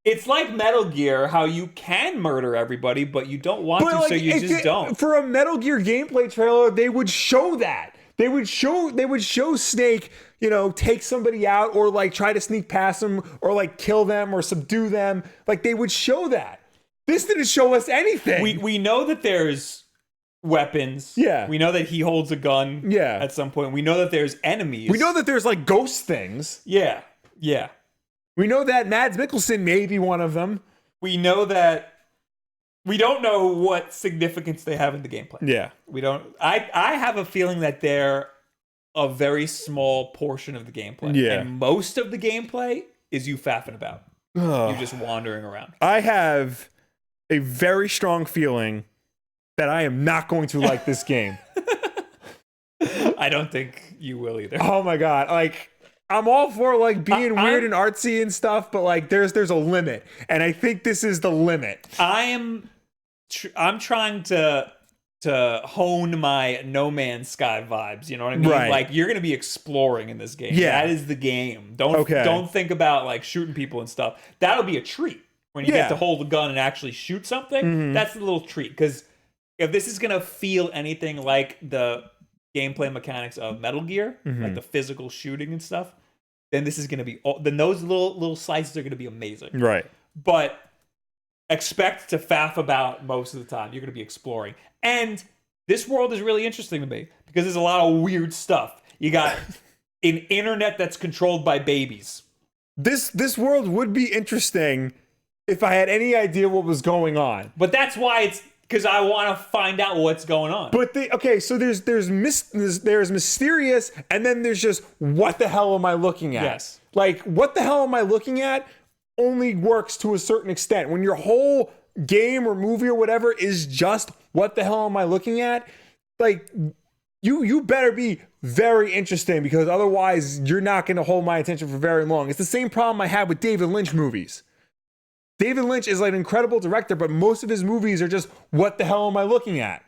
It's like Metal Gear, how you can murder everybody, but you don't want to, so you just don't. For a Metal Gear gameplay trailer, they would show that. They would show Snake, take somebody out, or like try to sneak past them, or like kill them or subdue them. Like, they would show that. This didn't show us anything. We know that there's weapons. Yeah. We know that he holds a gun. Yeah. At some point. We know that there's enemies. We know that there's like ghost things. Yeah. Yeah. We know that Mads Mikkelsen may be one of them. We know that we don't know what significance they have in the gameplay. Yeah. We don't. I have a feeling that they're a very small portion of the gameplay. Yeah. And most of the gameplay is you faffing about. You're just wandering around. I have a very strong feeling that I am not going to like this game. I don't think you will either. Oh my god. Like, I'm all for like being weird and artsy and stuff, but like there's a limit. And I think this is the limit. I'm trying to hone my No Man's Sky vibes, you know what I mean? Right. Like, you're going to be exploring in this game. Yeah. That is the game. Don't think about like shooting people and stuff. That'll be a treat. When you get to hold a gun and actually shoot something, that's a little treat. Because if this is going to feel anything like the gameplay mechanics of Metal Gear, like the physical shooting and stuff, then this is going to be... Then those little slices are going to be amazing. Right. But expect to faff about most of the time. You're going to be exploring. And this world is really interesting to me because there's a lot of weird stuff. You got an internet that's controlled by babies. This world would be interesting if I had any idea what was going on. But that's why it's because I want to find out what's going on. But so there's mysterious, and then there's just what the hell am I looking at? Yes. Like, what the hell am I looking at only works to a certain extent. When your whole game or movie or whatever is just what the hell am I looking at? Like, you better be very interesting, because otherwise you're not going to hold my attention for very long. It's the same problem I have with David Lynch movies. David Lynch is like an incredible director, but most of his movies are just, what the hell am I looking at?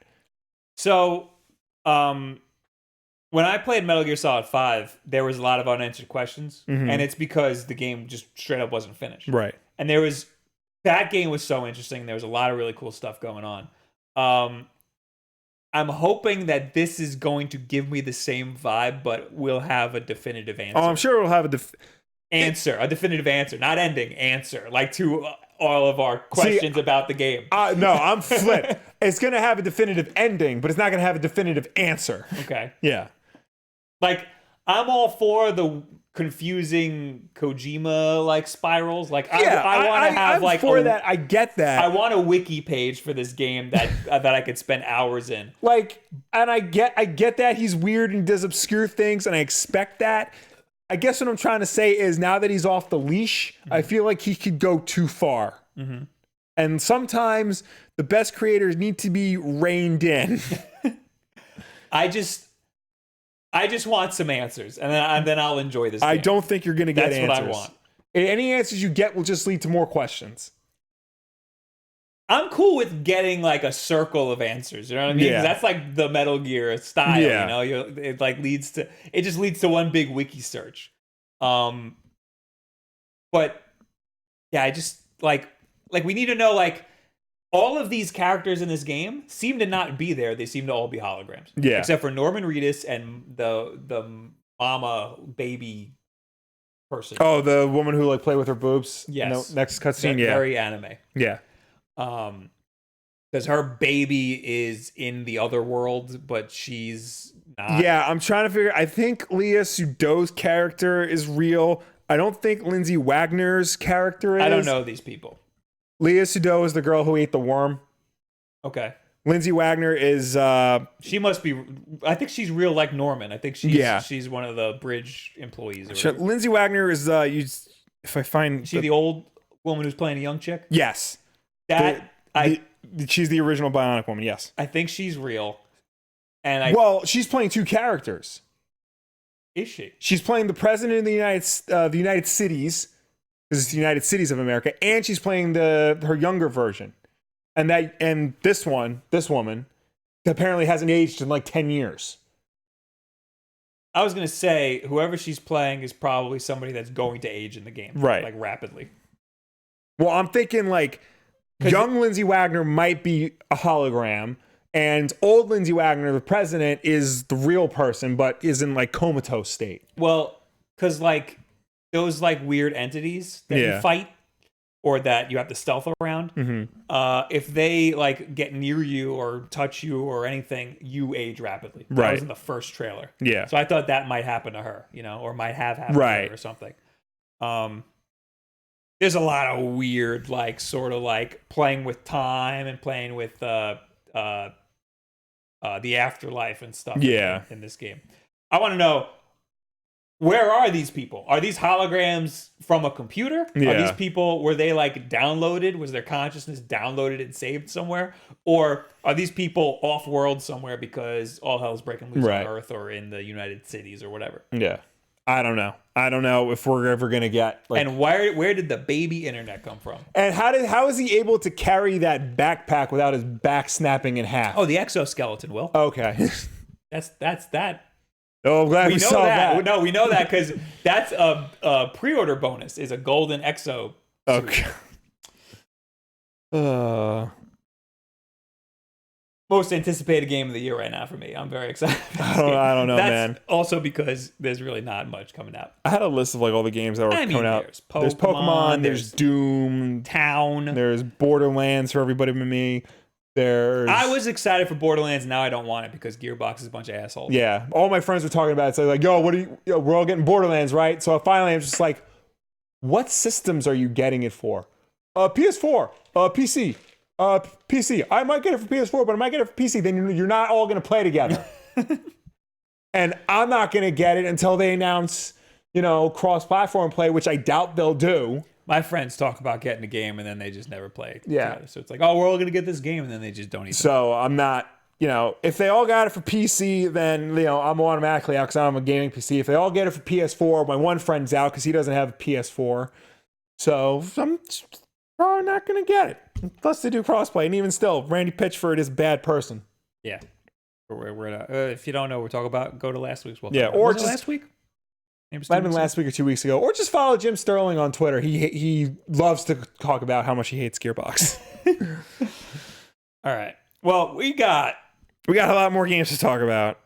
So, when I played Metal Gear Solid 5, there was a lot of unanswered questions, and it's because the game just straight up wasn't finished. Right. And that game was so interesting. There was a lot of really cool stuff going on. I'm hoping that this is going to give me the same vibe, but we'll have a definitive answer. Oh, I'm sure it'll have a definitive answer, not ending, answer, like to all of our questions about the game. No, I'm flipped. It's going to have a definitive ending, but it's not going to have a definitive answer. Okay. Yeah. Like, I'm all for the confusing Kojima like spirals. Like, I want to have like that. I get that. I want a wiki page for this game that that I could spend hours in. Like, and I get that he's weird and does obscure things, and I expect that. I guess what I'm trying to say is now that he's off the leash, I feel like he could go too far. Mm-hmm. And sometimes the best creators need to be reined in. I just want some answers, and then I'll enjoy this game. I don't think you're going to get answers. That's what I want. Any answers you get will just lead to more questions. I'm cool with getting like a circle of answers. You know what I mean? Yeah. That's like the Metal Gear style. Yeah. You know, it just leads to one big wiki search. But yeah, I just like we need to know like all of these characters in this game seem to not be there. They seem to all be holograms. Yeah. Except for Norman Reedus and the mama baby person. Oh, the woman who like played with her boobs. Yes. No, next cutscene. Yeah. Very anime. Yeah. Because her baby is in the other world, but she's not. Yeah, I'm trying to figure. I think Leah Sudow's character is real. I don't think Lindsay Wagner's character is. I don't know these people. Leah Sudol is the girl who ate the worm. Okay. Lindsay Wagner is. She must be. I think she's real, like Norman. I think she's one of the bridge employees. Lindsay Wagner is. If I find. She the old woman who's playing a young chick. Yes. She's the original Bionic Woman. Yes. I think she's real. And well, she's playing two characters. Is she? She's playing the president of the United Cities, because it's the United Cities of America, and she's playing her younger version. And this woman apparently hasn't aged in like 10 years. I was gonna say whoever she's playing is probably somebody that's going to age in the game, right? Like rapidly. Well, I'm thinking like young Lindsay Wagner might be a hologram, and old Lindsay Wagner, the president, is the real person, but is in like comatose state. Well, because like those like weird entities that you fight or that you have to stealth around, if they like get near you or touch you or anything, you age rapidly. Right. That was in the first trailer. Yeah. So I thought that might happen to her, or might have happened to her or something. There's a lot of weird, like, sort of like playing with time and playing with the afterlife and stuff. Yeah. In this game, I want to know, where are these people? Are these holograms from a computer? Yeah. Are these people, were they like downloaded? Was their consciousness downloaded and saved somewhere? Or are these people off world somewhere because all hell's breaking loose on Earth or in the United Cities or whatever? Yeah. I don't know if we're ever gonna get like, and where did the baby internet come from? And how is he able to carry that backpack without his back snapping in half? Oh, the exoskeleton, Will. Okay. That's that. Oh, I'm glad we saw that. No, we know that because that's a pre-order bonus. Is a golden exo. Okay. Most anticipated game of the year right now for me. I'm very excited. I don't know, man. Also because there's really not much coming out. I had a list of like all the games that were coming out. There's Pokemon, there's Doom, Town, there's Borderlands for everybody but me. I was excited for Borderlands. Now I don't want it because Gearbox is a bunch of assholes. Yeah, all my friends were talking about it. So like, we're all getting Borderlands, right? So finally, I'm just like, what systems are you getting it for? PS4, PC. PC. I might get it for PS4, but I might get it for PC. Then you're not all going to play together. And I'm not going to get it until they announce, cross-platform play, which I doubt they'll do. My friends talk about getting a game and then they just never play together. So it's like, oh, we're all going to get this game, and then they just don't even. So I'm not, if they all got it for PC, then, I'm automatically out because I'm a gaming PC. If they all get it for PS4, my one friend's out because he doesn't have a PS4. So I'm probably not going to get it. Plus they do crossplay, and even still, Randy Pitchford is a bad person. Yeah. We're if you don't know, we're talking about, go to last week's. Yeah, or just last week. Maybe Might have been last week or 2 weeks ago. Or just follow Jim Sterling on Twitter. He loves to talk about how much he hates Gearbox. All right. Well, we got We got a lot more games to talk about.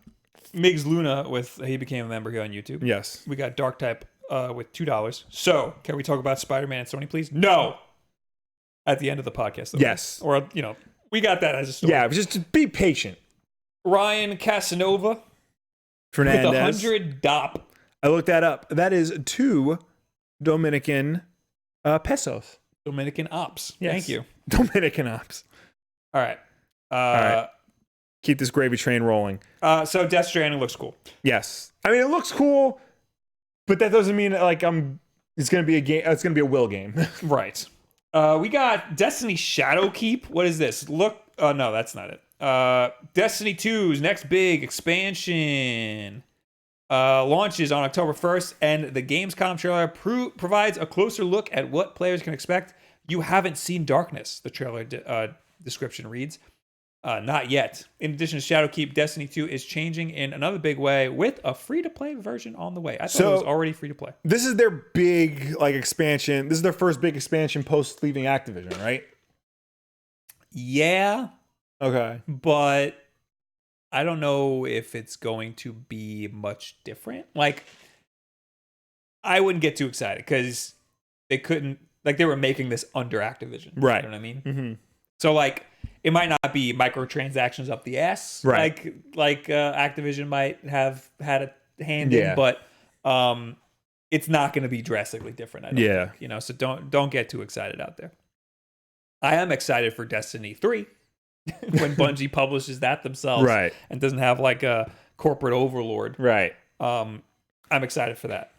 Migs Luna with He Became a Member here on YouTube. Yes. We got Dark Type with $2. So, can we talk about Spider-Man and Sony, please? No. At the end of the podcast, though. Yes. Or, we got that as a story. Yeah, just be patient. Ryan Casanova Fernandez. with 100 DOP. I looked that up. That is 2 Dominican pesos. Dominican Ops. Yes. Thank you. Dominican ops. All right. All right. Keep this gravy train rolling. So Death Stranding looks cool. Yes. I mean, it looks cool, but that doesn't mean like it's going to be a game. It's going to be a will game. Right. We got Destiny Shadowkeep. What is this? Look. No, that's not it. Destiny 2's next big expansion launches on October 1st, and the Gamescom trailer provides a closer look at what players can expect. You haven't seen Darkness, the trailer description reads. Not yet. In addition to Shadowkeep, Destiny 2 is changing in another big way with a free-to-play version on the way. I thought it was already free-to-play. This is their big expansion. This is their first big expansion post leaving Activision, right? Yeah. Okay. But I don't know if it's going to be much different. Like, I wouldn't get too excited because they couldn't, they were making this under Activision. Right. You know what I mean? Mm-hmm. So, it might not be microtransactions up the ass, right? Like Activision might have had a hand in, but it's not going to be drastically different. I don't think, so don't get too excited out there. I am excited for Destiny 3 when Bungie publishes that themselves, right? And doesn't have a corporate overlord, right? I'm excited for that.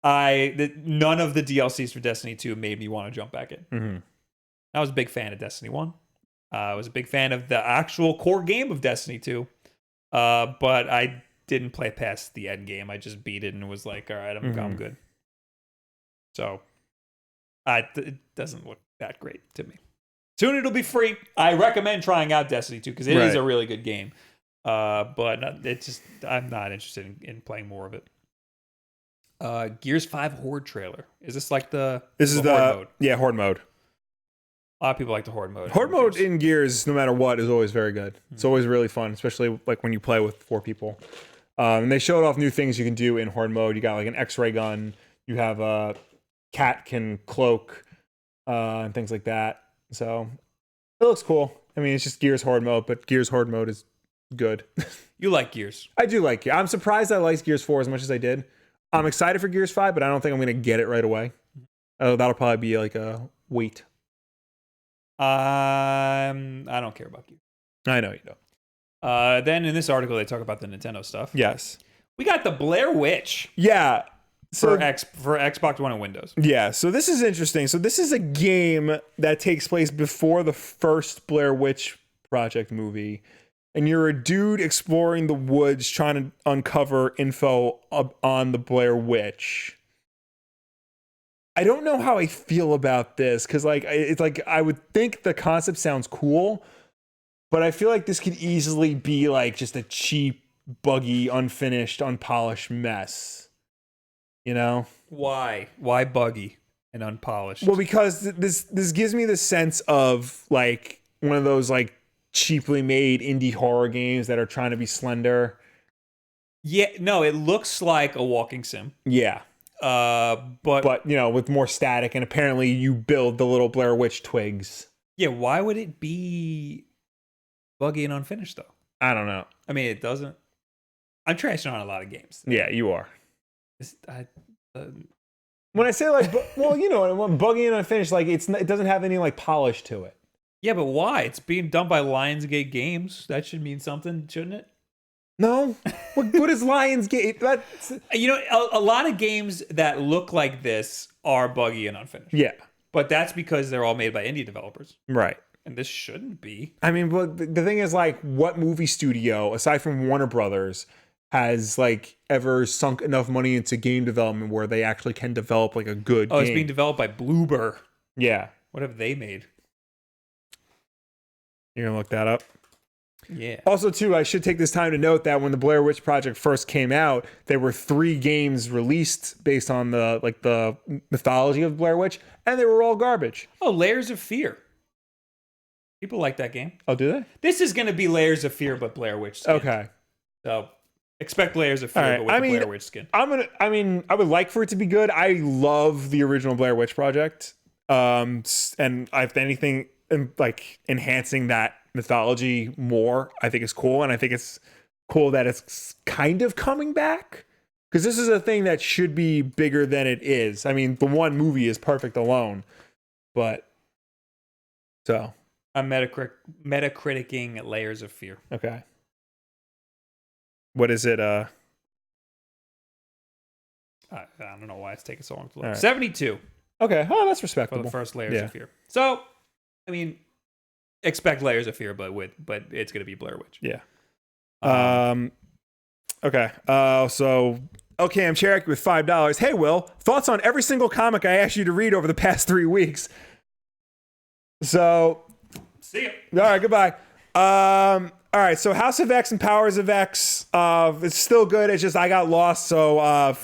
None of the DLCs for Destiny 2 made me want to jump back in. Mm-hmm. I was a big fan of Destiny 1. I was a big fan of the actual core game of Destiny 2. But I didn't play past the end game. I just beat it and was like, all right, I'm good. So it doesn't look that great to me. Soon it'll be free. I recommend trying out Destiny 2 because it is a really good game. But I'm not interested in playing more of it. Gears 5 Horde trailer. Is this Horde mode? Yeah, Horde mode. A lot of people like the Horde mode. Horde mode in Gears, no matter what, is always very good. It's always really fun, especially when you play with 4 people. And they showed off new things you can do in Horde mode. You got an X-ray gun. You have a cat can cloak and things like that. So it looks cool. I mean, it's just Gears Horde mode, but Gears Horde mode is good. You like Gears? I do like Gears. I'm surprised I liked Gears 4 as much as I did. I'm excited for Gears 5, but I don't think I'm going to get it right away. That'll probably be a wait. I don't care about Gears. I know you don't. Then in this article, they talk about the Nintendo stuff. Yes. We got the Blair Witch. Yeah. For Xbox One and Windows. Yeah, so this is interesting. So this is a game that takes place before the first Blair Witch Project movie. And you're a dude exploring the woods trying to uncover info on the Blair Witch. I don't know how I feel about this because it's I would think the concept sounds cool, but I feel like this could easily be just a cheap, buggy, unfinished, unpolished mess. You know? Why buggy and unpolished? Well, because this gives me the sense of one of those cheaply made indie horror games that are trying to be slender. Yeah, no, it looks like a walking sim. Yeah. But with more static, and apparently you build the little Blair Witch twigs. Yeah, why would it be buggy and unfinished though? I don't know. I mean, it doesn't. I'm trashing on a lot of games. Yeah, you are. When I say buggy and unfinished, it doesn't have any polish to it. Yeah, but why? It's being done by Lionsgate Games. That should mean something, shouldn't it? No. What is Lionsgate? That's... a lot of games that look like this are buggy and unfinished. Yeah. But that's because they're all made by indie developers. Right. And this shouldn't be. I mean, but the thing is, what movie studio, aside from Warner Brothers, has ever sunk enough money into game development where they actually can develop a good game? It's being developed by Bloober. Yeah. What have they made? You're gonna look that up? Yeah. Also, too, I should take this time to note that when the Blair Witch Project first came out, there were 3 games released based on the mythology of Blair Witch, and they were all garbage. Oh, Layers of Fear. People like that game. Oh, do they? This is going to be Layers of Fear, but Blair Witch skin. Okay. So expect Layers of Fear, Right. but with the Blair Witch skin. I would like for it to be good. I love the original Blair Witch Project. And if anything, like enhancing that mythology more, I think is cool. And I think it's cool that it's kind of coming back, because this is a thing that should be bigger than it is. I mean, the one movie is perfect alone, but so I'm metacriticing Layers of Fear. okay. What is it? I don't know why it's taking so long to look. Right. 72 Okay. Oh, that's for respectable. the first Layers of Fear. So, I mean, expect Layers of Fear, but it's going to be Blair Witch. Yeah. Okay. Okay, I'm Cherokee with $5. Hey, Will, thoughts on every single comic I asked you to read over the past 3 weeks? So, see ya. all right, goodbye. All right, so House of X and Powers of X, it's still good. It's just I got lost, so I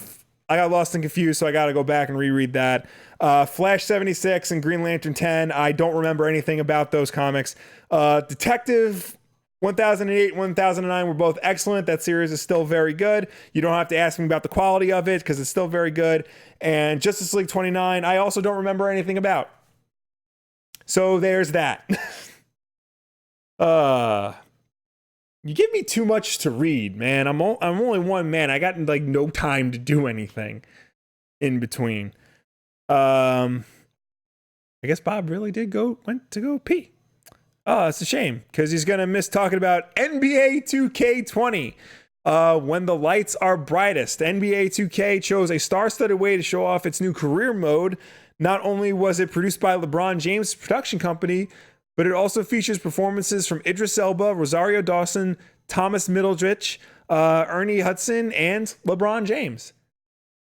got lost and confused, so I got to go back and reread that. Flash 76 and Green Lantern 10, I don't remember anything about those comics. Detective 1008 and 1009 were both excellent. That series is still very good. You don't have to ask me about the quality of it because it's still very good. And Justice League 29, I also don't remember anything about. So there's that. You give me too much to read, man. I'm only one man. I got like no time to do anything in between. I guess Bob really went to go pee. Oh, it's a shame because he's gonna miss talking about NBA 2K20. When the lights are brightest, NBA 2K chose a star-studded way to show off its new career mode. Not only was it produced by LeBron James' production company, but it also features performances from Idris Elba, Rosario Dawson, Thomas Middleditch, Ernie Hudson, and LeBron James.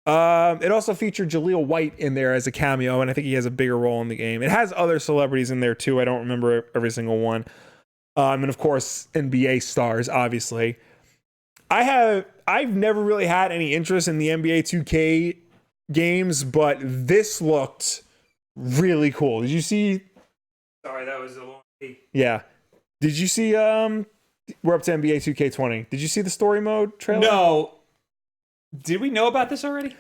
It also featured Jaleel White in there as a cameo, and I think he has a bigger role in the game. It has other celebrities in there too. I don't remember every single one. And of course, NBA stars, obviously. I've never really had any interest in the NBA 2K games, but this looked really cool. Did you see? Sorry, that was a long pee. Yeah. Did you see? We're up to NBA 2K20. Did you see the story mode trailer? No. Did we know about this already?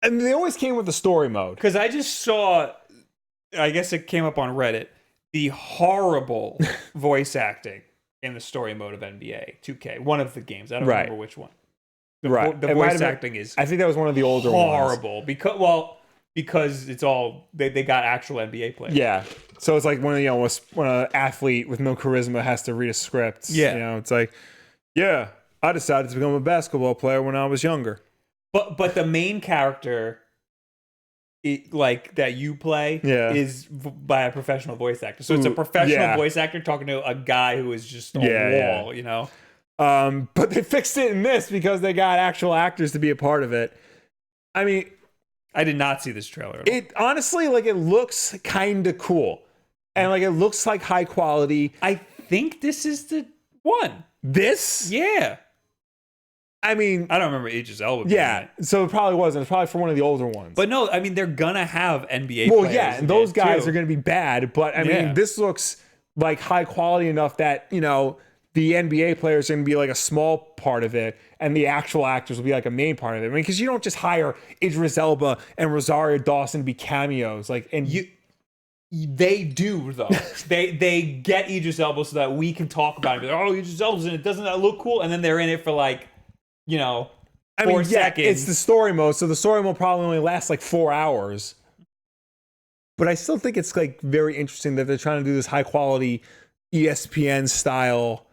And they always came with the story mode. Because I just saw, I guess it came up on Reddit, the horrible voice acting in the story mode of NBA 2K. One of the games. I don't remember which one. The voice acting is I think that was one of the older ones. horrible. Because it's all, they got actual NBA players. Yeah. So it's like when an athlete with no charisma has to read a script. Yeah. It's like, yeah, I decided to become a basketball player when I was younger. But the main character, that you play, is by a professional voice actor. So it's a professional voice actor talking to a guy who is just a wall, you know? But they fixed it in this because they got actual actors to be a part of it. I mean, I did not see this trailer at all. It honestly, it looks kind of cool. And it looks like high quality. I think this is the one. This? Yeah. I mean, I don't remember Idris Elba. Yeah, so it probably wasn't. It's probably for one of the older ones. But no, I mean, they're gonna have NBA well, players. yeah, and those guys too. are gonna be bad. But I mean, this looks like high quality enough that, the NBA players are gonna be like a small part of it, and the actual actors will be like a main part of it. I mean, because you don't just hire Idris Elba and Rosario Dawson to be cameos. They do though. they get Idris Elba so that we can talk about it. Like, oh, Idris Elba's in it. Doesn't that look cool? And then they're in it for 4 seconds. It's the story mode, so the story mode probably only lasts 4 hours. But I still think it's very interesting that they're trying to do this high quality ESPN style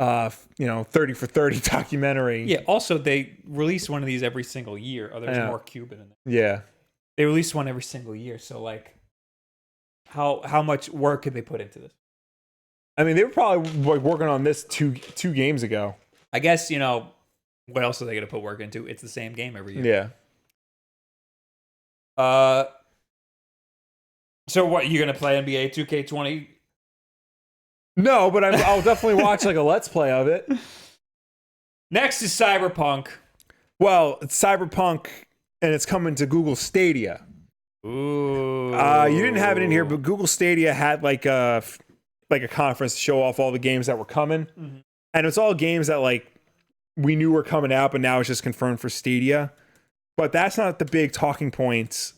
30 for 30 documentary. Yeah, also they release one of these every single year. Oh, there's more Cuban in it. Yeah. They release one every single year. So how much work could they put into this? I mean, they were probably working on this two games ago. I guess, what else are they going to put work into? It's the same game every year. Yeah. So what, you're going to play NBA 2K20 No, but I'll definitely watch like a Let's Play of it. Next is Cyberpunk. Well, it's Cyberpunk, and it's coming to Google Stadia. Ooh. You didn't have it in here, but Google Stadia had like a conference to show off all the games that were coming, and it's all games that like we knew were coming out, but now it's just confirmed for Stadia. But that's not the big talking points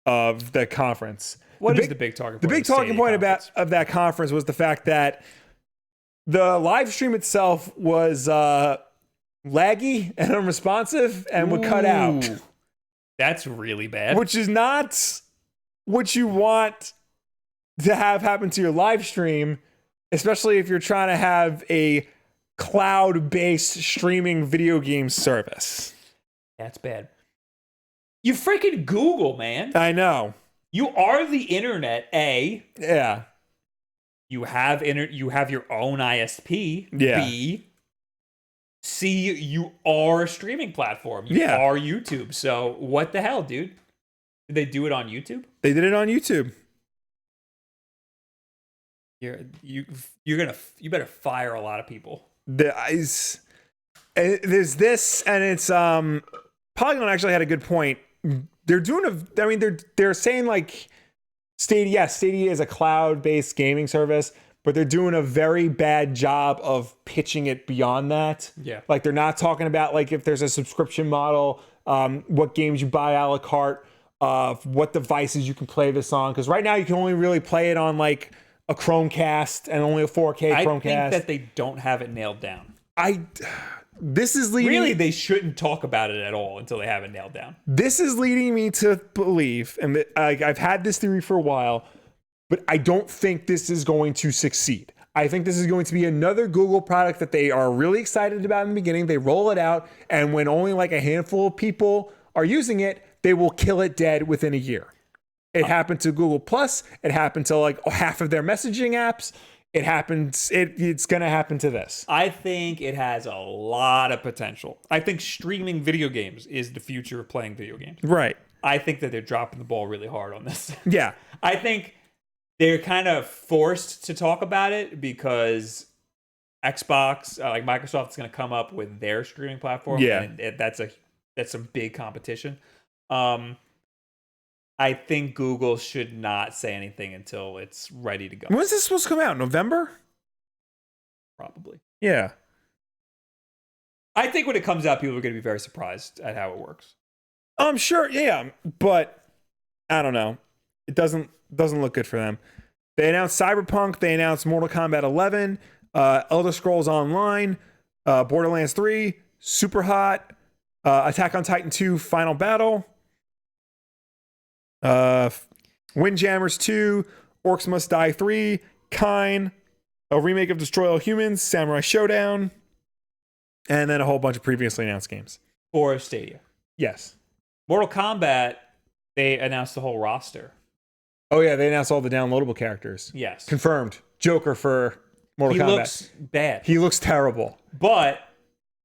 of the conference. What is the big talking point? The big talking point of that conference was the fact that the live stream itself was laggy and unresponsive and would cut out. That's really bad. Which is not what you want to have happen to your live stream, especially if you're trying to have a cloud-based streaming video game service. That's bad. You freaking Google, man. I know. You are the internet, A. Yeah. You have your own ISP. Yeah. B. C, you are a streaming platform. You are YouTube. So what the hell, dude? Did they do it on YouTube? They did it on YouTube. You better fire a lot of people. There's this, and it's Polygon actually had a good point. They're saying like Stadia is a cloud-based gaming service, but they're doing a very bad job of pitching it beyond that. Yeah. Like they're not talking about like if there's a subscription model, what games you buy a la carte, what devices you can play this on. Because right now you can only really play it on like a Chromecast and only a 4K Chromecast. I think that they don't have it nailed down. This is leading. Really, they shouldn't talk about it at all until they have it nailed down. This is leading me to believe, and I've had this theory for a while, but I don't think this is going to succeed. I think this is going to be another Google product that they are really excited about in the beginning. They roll it out, and when only like a handful of people are using it, they will kill it dead within a year. It happened to Google Plus. It happened to like half of their messaging apps. It happens. It's going to happen to this. I think it has a lot of potential. I think streaming video games is the future of playing video games. Right. I think that they're dropping the ball really hard on this. Yeah. I think they're kind of forced to talk about it because Xbox, like Microsoft, is going to come up with their streaming platform. Yeah. And that's some big competition. I think Google should not say anything until it's ready to go. When's this supposed to come out? November? Probably. Yeah. I think when it comes out, people are going to be very surprised at how it works. I'm sure, yeah, but I don't know. It doesn't look good for them. They announced Cyberpunk. They announced Mortal Kombat 11, Elder Scrolls Online, Borderlands 3, Superhot, Attack on Titan 2, Final Battle, Windjammers 2, Orcs Must Die 3, Kine, a remake of Destroy All Humans, Samurai Showdown, and then a whole bunch of previously announced games. For Stadia. Yes. Mortal Kombat, they announced the whole roster. Oh yeah, they announced all the downloadable characters. Yes. Confirmed. Joker for Mortal Kombat. He looks bad. He looks terrible. But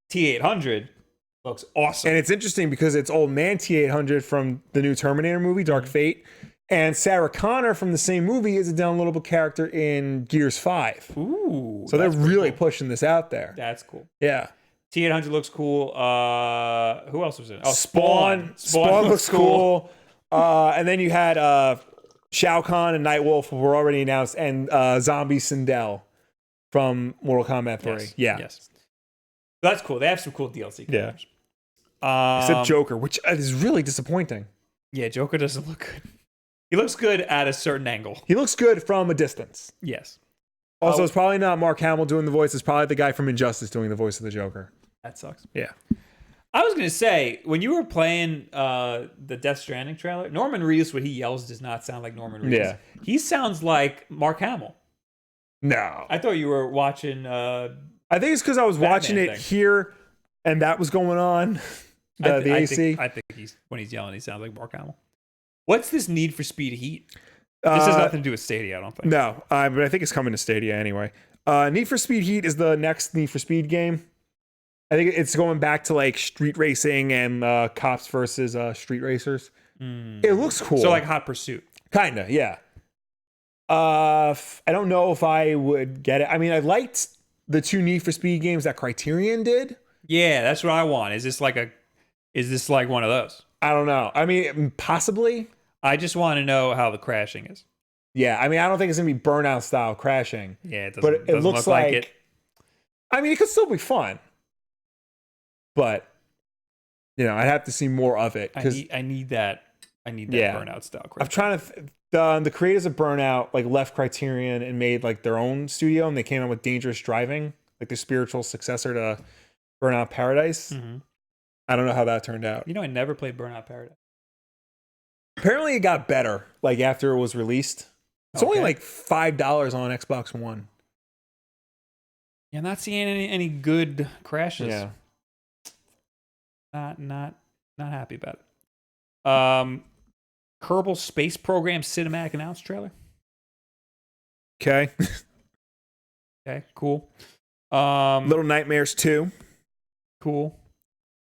T-800 looks awesome. And it's interesting because it's old man T-800 from the new Terminator movie, Dark Fate. And Sarah Connor from the same movie is a downloadable character in Gears 5. Ooh. So they're really pushing this out there. That's cool. Yeah. T-800 looks cool. Who else was in it? Oh, Spawn. Spawn looks cool. And then you had Shao Kahn and Nightwolf were already announced, and Zombie Sindel from Mortal Kombat 3. Yes. Yeah. Yes. That's cool. They have some cool DLC characters. Except Joker, which is really disappointing. Yeah, Joker doesn't look good. He looks good at a certain angle. He looks good from a distance. Yes. Also, it's probably not Mark Hamill doing the voice. It's probably the guy from Injustice doing the voice of the Joker. That sucks. Yeah. I was going to say, when you were playing the Death Stranding trailer, Norman Reedus, when he yells, does not sound like Norman Reedus. Yeah. He sounds like Mark Hamill. No. I thought you were watching... I think it's because I was watching it here, and that was going on. The AC. I think when he's yelling, he sounds like Mark Hamill. What's this Need for Speed Heat? This has nothing to do with Stadia, I don't think. No, but I think it's coming to Stadia anyway. Need for Speed Heat is the next Need for Speed game. I think it's going back to like street racing and cops versus street racers. It looks cool. So like Hot Pursuit. Kinda, yeah. I don't know if I would get it. I mean, I liked the 2 Need for Speed games that Criterion did. Yeah, that's what I want. Is this like one of those? I don't know. I mean, possibly. I just want to know how the crashing is. Yeah, I mean, I don't think it's gonna be Burnout style crashing. Yeah, it doesn't, but it doesn't looks look like it. I mean, it could still be fun, but I'd have to see more of it because I need that. I need that Burnout style crashing. I'm trying to. The creators of Burnout like left Criterion and made like their own studio, and they came out with Dangerous Driving, like the spiritual successor to Burnout Paradise. Mm-hmm. I don't know how that turned out. I never played Burnout Paradise. Apparently, it got better like after it was released. It's only like $5 on Xbox One. Yeah, I'm not seeing any good crashes. Yeah, not happy about it. Kerbal Space Program cinematic announce trailer. Okay. Okay, cool. Little Nightmares 2. Cool.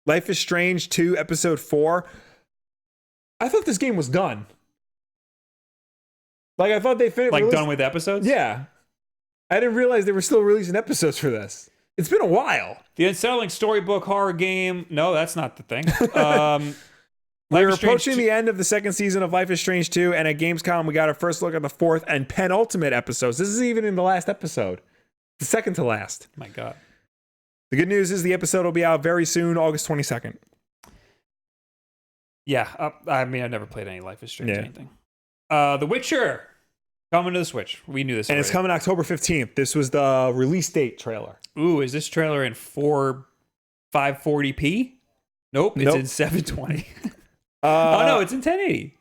Life is Strange 2, Episode 4. I thought this game was done. Like, I thought they finished. Like, done with episodes? Yeah. I didn't realize they were still releasing episodes for this. It's been a while. The unsettling storybook horror game. No, that's not the thing. We're approaching the end of the 2nd season of Life is Strange 2, and at Gamescom, we got our first look at the 4th and penultimate episodes. This is even in the last episode. The second to last. My God. The good news is the episode will be out very soon, August 22nd. Yeah, I mean, I've never played any Life is Strange anything. The Witcher coming to the Switch. We knew this. And it's coming October 15th. This was the release date trailer. Ooh, is this trailer in 540p? Nope, it's in 720. Oh no, it's in 1080.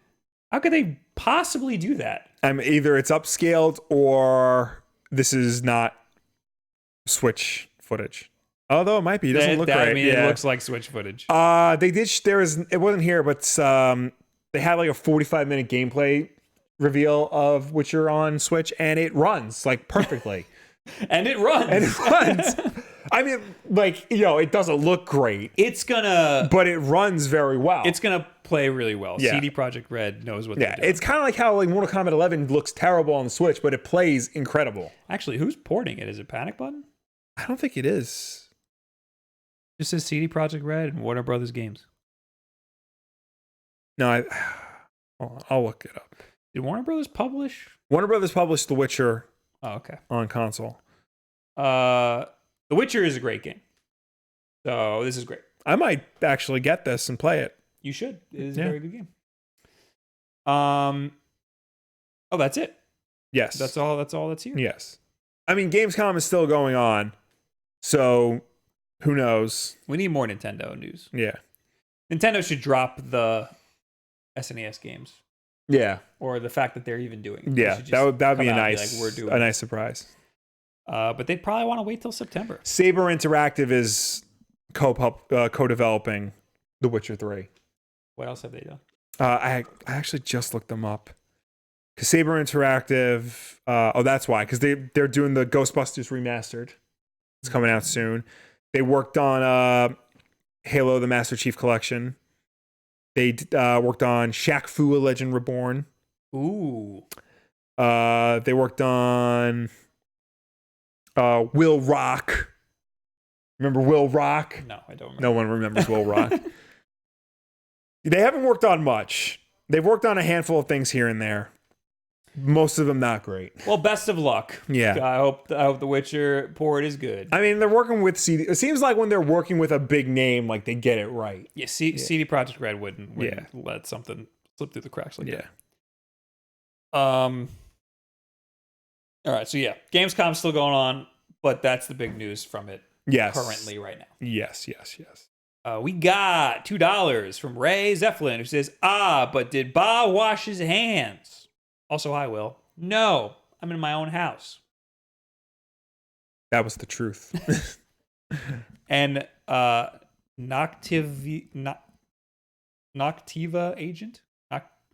How could they possibly do that? Either it's upscaled or this is not Switch footage. Although it might be. It doesn't look right. I mean, it looks like Switch footage. They did. It wasn't here, but they had like a 45-minute gameplay reveal of Witcher on Switch, and it runs like perfectly. And it runs. I mean, like, it doesn't look great. But it runs very well. It's gonna play really well. Yeah. CD Projekt Red knows what they're doing. It's kind of like how like Mortal Kombat 11 looks terrible on the Switch, but it plays incredible. Actually, who's porting it? Is it Panic Button? I don't think it is. It just says CD Projekt Red and Warner Brothers Games. No, I'll look it up. Did Warner Brothers publish? Warner Brothers published The Witcher. Oh, okay. On console. The Witcher is a great game. So this is great. I might actually get this and play it. You should. It is a very good game. Oh, that's it. Yes. That's all that's here. Yes. I mean, Gamescom is still going on. So who knows? We need more Nintendo news. Yeah. Nintendo should drop the SNES games. Yeah. Or the fact that they're even doing it. Yeah. That would be a nice surprise. But they'd probably want to wait till September. Saber Interactive is co-developing The Witcher 3. What else have they done? I actually just looked them up. Because Saber Interactive, that's why. Because they're doing the Ghostbusters Remastered. It's coming out soon. They worked on Halo: The Master Chief Collection. They worked on Shaq Fu: A Legend Reborn. Ooh. They worked on Will Rock. Remember Will Rock? No, I don't remember. No one remembers Will Rock. They haven't worked on much. They've worked on a handful of things here and there. Most of them not great. Well, best of luck. Yeah. I hope The Witcher port is good. I mean, they're working with CD. It seems like when they're working with a big name, like they get it right. Yeah, CD Projekt Red wouldn't let something slip through the cracks like that. All right, so Gamescom's still going on, but that's the big news from it currently right now. Yes. We got $2 from Ray Zeppelin, who says, but did Ba wash his hands? Also, I will. No, I'm in my own house. That was the truth. And Noctiva agent?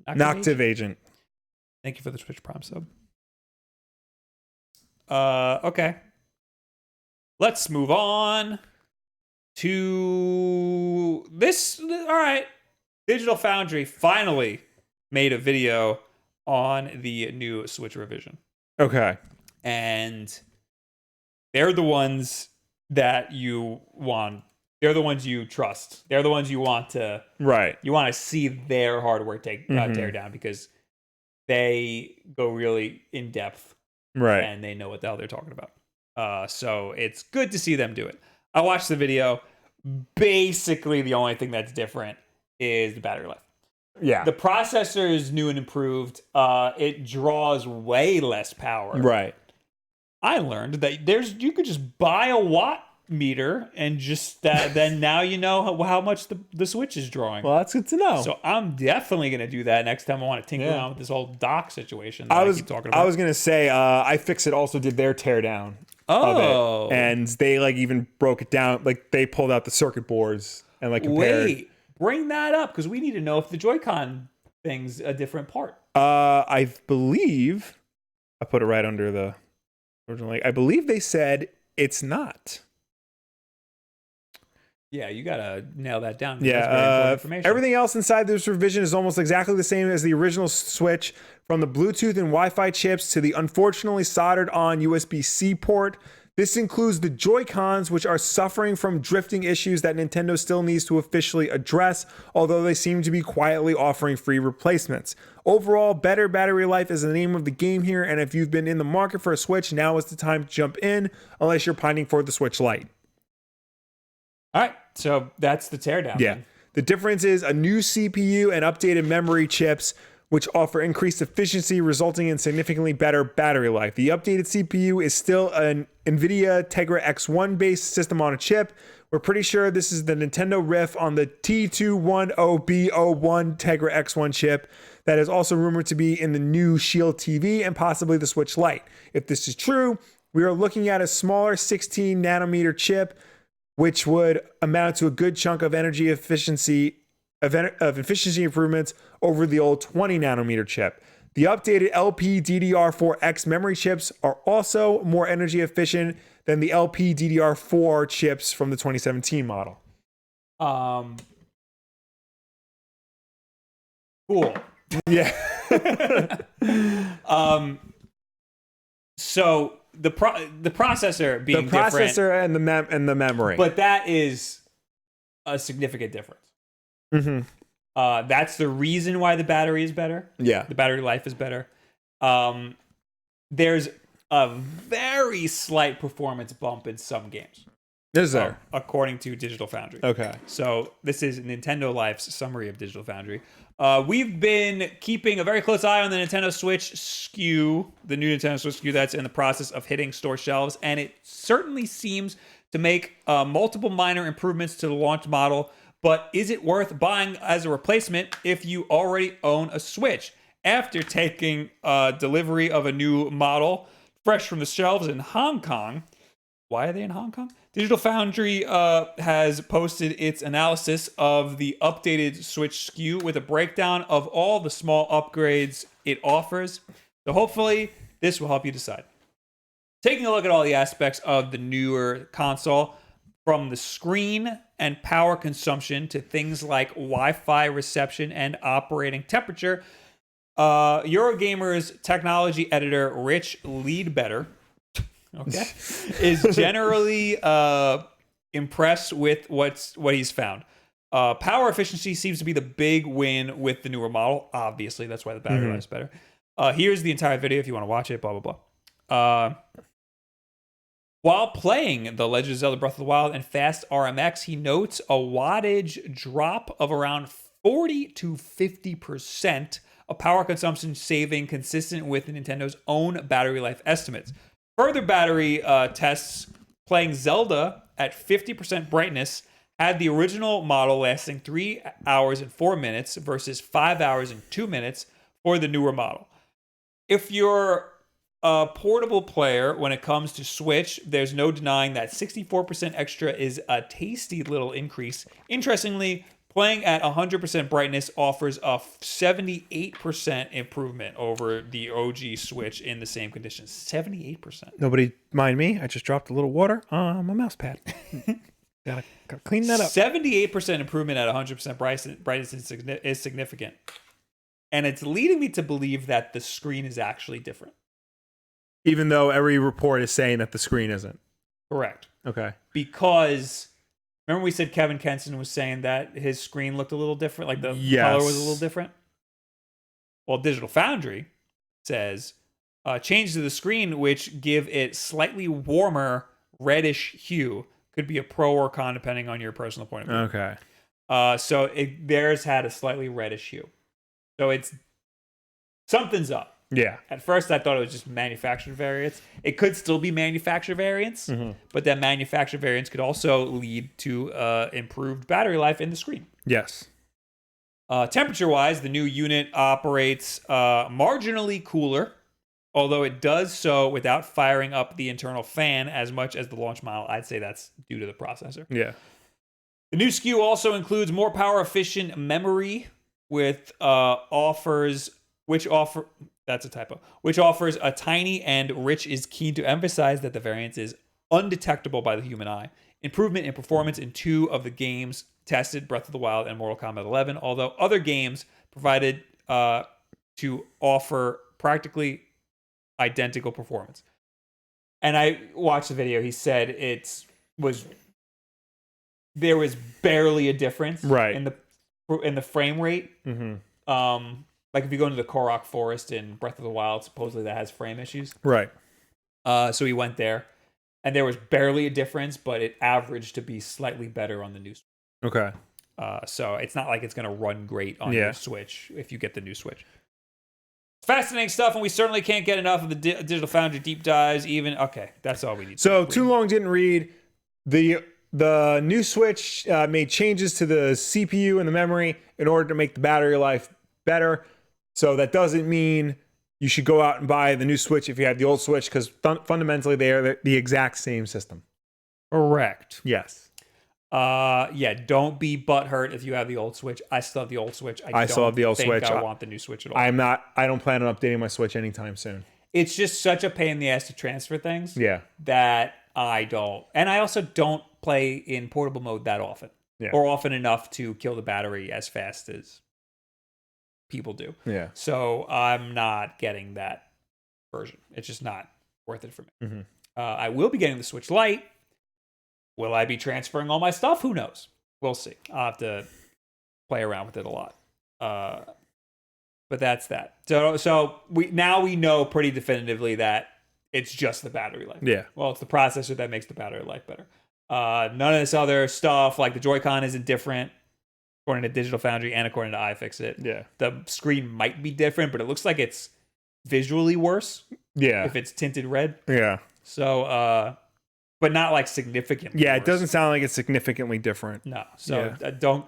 Noctive agent. Thank you for the Twitch Prime sub. Okay. Let's move on to this. All right. Digital Foundry finally made a video on the new Switch revision. Okay. And they're the ones that you want. They're the ones you trust. They're the ones you want to see their hardware tear down, because they go really in depth, and they know what the hell they're talking about. So it's good to see them do it. I watched the video. Basically, the only thing that's different is the battery life. Yeah. The processor is new and improved. It draws way less power. Right. I learned that you could just buy a watt meter and just then now you know how much the Switch is drawing. Well, that's good to know. So I'm definitely going to do that next time I want to tinker around with this whole dock situation that I keep talking about. I was going to say, iFixit also did their teardown of it. And they even broke it down. They pulled out the circuit boards and compared. Wait, bring that up, because we need to know if the Joy-Con thing's a different part. I believe I put it right under the original. I believe they said it's not. Yeah, you gotta nail that down. Yeah, that's very important information. Everything else inside this revision is almost exactly the same as the original Switch, from the Bluetooth and Wi-Fi chips to the unfortunately soldered-on USB-C port. This includes the Joy-Cons, which are suffering from drifting issues that Nintendo still needs to officially address, although they seem to be quietly offering free replacements. Overall, better battery life is the name of the game here, and if you've been in the market for a Switch, now is the time to jump in, unless you're pining for the Switch Lite. All right, so that's the teardown. Yeah. Then. The difference is a new CPU and updated memory chips, which offer increased efficiency, resulting in significantly better battery life. The updated CPU is still an NVIDIA Tegra X1 based system on a chip. We're pretty sure this is the Nintendo riff on the T210B01 Tegra X1 chip that is also rumored to be in the new Shield TV and possibly the Switch Lite. If this is true, we are looking at a smaller 16 nanometer chip, which would amount to a good chunk of energy efficiency improvements over the old 20 nanometer chip. The updated LPDDR4X memory chips are also more energy efficient than the LPDDR4 chips from the 2017 model. Cool. Yeah. So the processor being the processor different, and the memory, but that is a significant difference. Mm-hmm. That's the reason why the battery is better. Yeah, the battery life is better. There's a very slight performance bump in some games. Is there? According to Digital Foundry. Okay. So this is Nintendo Life's summary of Digital Foundry. We've been keeping a very close eye on the Nintendo Switch SKU, the new Nintendo Switch SKU that's in the process of hitting store shelves, and it certainly seems to make multiple minor improvements to the launch model. But is it worth buying as a replacement if you already own a Switch? After taking delivery of a new model fresh from the shelves in Hong Kong. Why are they in Hong Kong? Digital Foundry has posted its analysis of the updated Switch SKU with a breakdown of all the small upgrades it offers. So hopefully this will help you decide. Taking a look at all the aspects of the newer console, from the screen and power consumption to things like Wi-Fi reception and operating temperature, Eurogamer's technology editor Rich Leadbetter is generally impressed with what he's found. Power efficiency seems to be the big win with the newer model. Obviously, that's why the battery life is better. Here's the entire video if you want to watch it, blah, blah, blah. While playing The Legend of Zelda Breath of the Wild and Fast RMX, he notes a wattage drop of around 40 to 50% of power consumption saving, consistent with Nintendo's own battery life estimates. Further battery tests playing Zelda at 50% brightness had the original model lasting 3 hours and 4 minutes versus 5 hours and 2 minutes for the newer model. If you're a portable player when it comes to Switch, there's no denying that 64% extra is a tasty little increase. Interestingly, playing at 100% brightness offers a 78% improvement over the OG Switch in the same conditions. 78%. Nobody mind me. I just dropped a little water on my mouse pad. Gotta clean that up. 78% improvement at 100% brightness is significant. And it's leading me to believe that the screen is actually different. Even though every report is saying that the screen isn't. Correct. Okay. Because remember we said Kevin Kenson was saying that his screen looked a little different, like the color was a little different? Well, Digital Foundry says changes to the screen which give it slightly warmer reddish hue. Could be a pro or con depending on your personal point of view. Okay. So theirs had a slightly reddish hue. So it's something's up. Yeah. At first, I thought it was just manufactured variants. It could still be manufactured variants, but that manufactured variants could also lead to improved battery life in the screen. Yes. Temperature-wise, the new unit operates marginally cooler, although it does so without firing up the internal fan as much as the launch model. I'd say that's due to the processor. Yeah. The new SKU also includes more power-efficient memory which offers a tiny, and Rich is keen to emphasize that the variance is undetectable by the human eye. Improvement in performance in 2 of the games tested, Breath of the Wild and Mortal Kombat 11, although other games provided to offer practically identical performance. And I watched the video. He said there was barely a difference in the frame rate. Like if you go into the Korok Forest in Breath of the Wild, supposedly that has frame issues. Right. So he went there, and there was barely a difference, but it averaged to be slightly better on the new Switch. Okay. So it's not like it's going to run great on your Switch if you get the new Switch. Fascinating stuff, and we certainly can't get enough of the Digital Foundry deep dives. Okay, that's all we need. So too long didn't read. The new Switch made changes to the CPU and the memory in order to make the battery life better. So that doesn't mean you should go out and buy the new Switch if you had the old Switch, because fundamentally they are the exact same system. Correct. Yes. Don't be butthurt if you have the old Switch. I still have the old Switch. I still have the old Switch. I want the new Switch at all. I don't plan on updating my Switch anytime soon. It's just such a pain in the ass to transfer things. Yeah. That I don't. And I also don't play in portable mode that often. Yeah. Or often enough to kill the battery as fast as people do. Yeah. So I'm not getting that version. It's just not worth it for me. I will be getting the Switch Lite. Will I be transferring all my stuff? Who knows? We'll see. I'll have to play around with it a lot. But that's that. So we know pretty definitively that it's just the battery life. Yeah. Well, it's the processor that makes the battery life better. None of this other stuff, like the Joy-Con isn't different, according to Digital Foundry and according to iFixit. Yeah. The screen might be different, but it looks like it's visually worse. Yeah. If it's tinted red. Yeah. So, but not like significantly Yeah, worse. it doesn't sound like it's significantly different. No. So don't.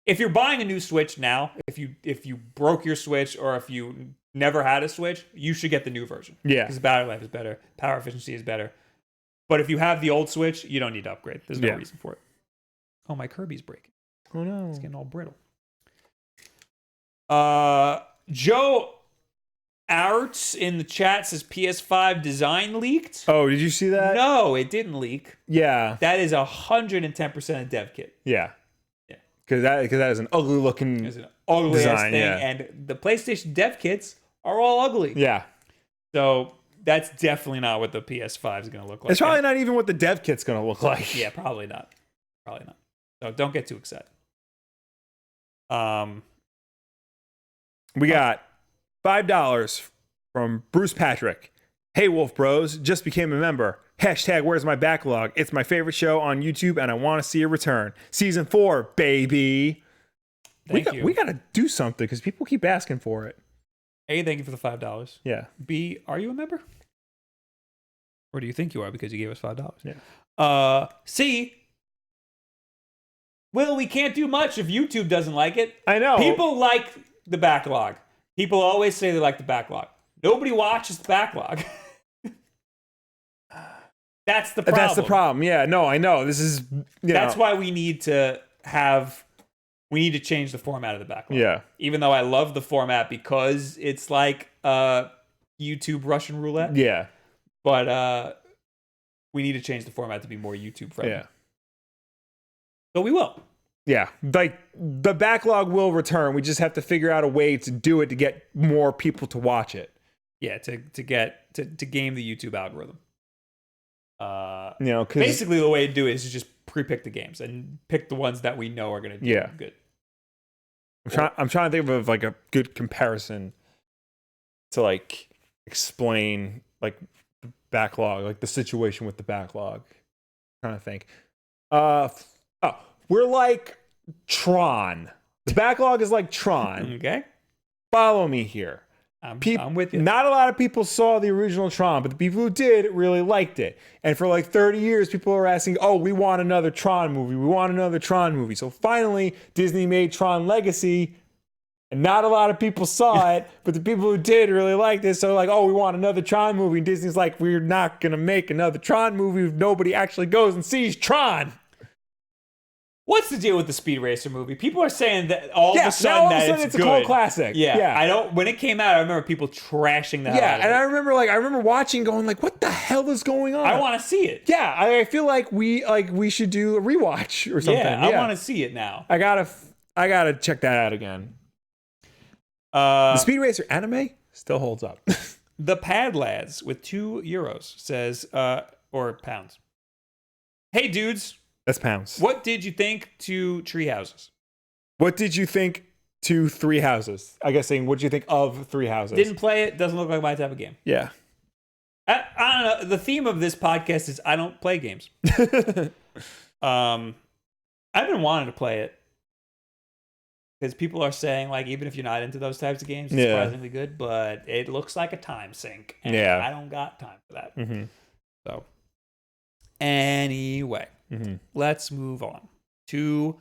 If you're buying a new Switch now, if you broke your Switch or if you never had a Switch, you should get the new version. Yeah. Because the battery life is better, power efficiency is better. But if you have the old Switch, you don't need to upgrade. There's no reason for it. Oh, my Kirby's breaking. Oh no. It's getting all brittle. Joe Arts in the chat says PS5 design leaked. Oh, did you see that? No, it didn't leak. Yeah. That is 110% a dev kit. Yeah. Because that is an ugly looking It's an ugly design, ass thing, yeah. and the PlayStation dev kits are all ugly. Yeah. So that's definitely not what the PS5 is going to look like. It's probably not even what the dev kit's going to look like. Yeah, probably not. Probably not. So don't get too excited. We got $5 from Bruce Patrick. Hey, Wolf Bros, just became a member. Hashtag where's my backlog? It's my favorite show on YouTube and I want to see a return. Season 4, baby. Thank you. We got to do something because people keep asking for it. A, thank you for the $5. Yeah. B, are you a member? Or do you think you are because you gave us $5? Yeah. C, well, we can't do much if YouTube doesn't like it. I know. People like the backlog. People always say they like the backlog. Nobody watches the backlog. That's the problem. That's the problem. Yeah, no, I know. This is, That's why we need to change the format of the backlog. Yeah. Even though I love the format because it's like YouTube Russian roulette. Yeah. But we need to change the format to be more YouTube friendly. Yeah. So we will. Yeah, like the backlog will return. We just have to figure out a way to do it to get more people to watch it. Yeah, to game the YouTube algorithm. You know, because basically the way to do it is to just pre-pick the games and pick the ones that we know are going to do good. I'm trying to think of like a good comparison to like explain like the backlog, like the situation with the backlog. I'm trying to think. We're like Tron. The backlog is like Tron. Okay. Follow me here. I'm with you. Not a lot of people saw the original Tron, but the people who did really liked it. And for like 30 years, people were asking, oh, we want another Tron movie. We want another Tron movie. So finally, Disney made Tron Legacy. And not a lot of people saw it, but the people who did really liked it. So like, oh, we want another Tron movie. And Disney's like, we're not going to make another Tron movie if nobody actually goes and sees Tron. What's the deal with the Speed Racer movie? People are saying that all of a sudden it's a cult classic. Yeah. When it came out, I remember people trashing that. Yeah, and I remember watching, going like, "What the hell is going on?" I want to see it. Yeah, I feel like we should do a rewatch or something. Yeah, I want to see it now. I gotta check that out again. The Speed Racer anime still holds up. The Pad Lads with €2 says, or pounds. Hey dudes. That's pounds. What did you think to Tree Houses? What did you think to Three Houses? I guess saying, what did you think of Three Houses? Didn't play it. Doesn't look like my type of game. Yeah. I don't know. The theme of this podcast is I don't play games. I've been wanting to play it because people are saying like even if you're not into those types of games, it's surprisingly good. But it looks like a time sink, and I don't got time for that. Mm-hmm. So anyway. Mm-hmm. Let's move on to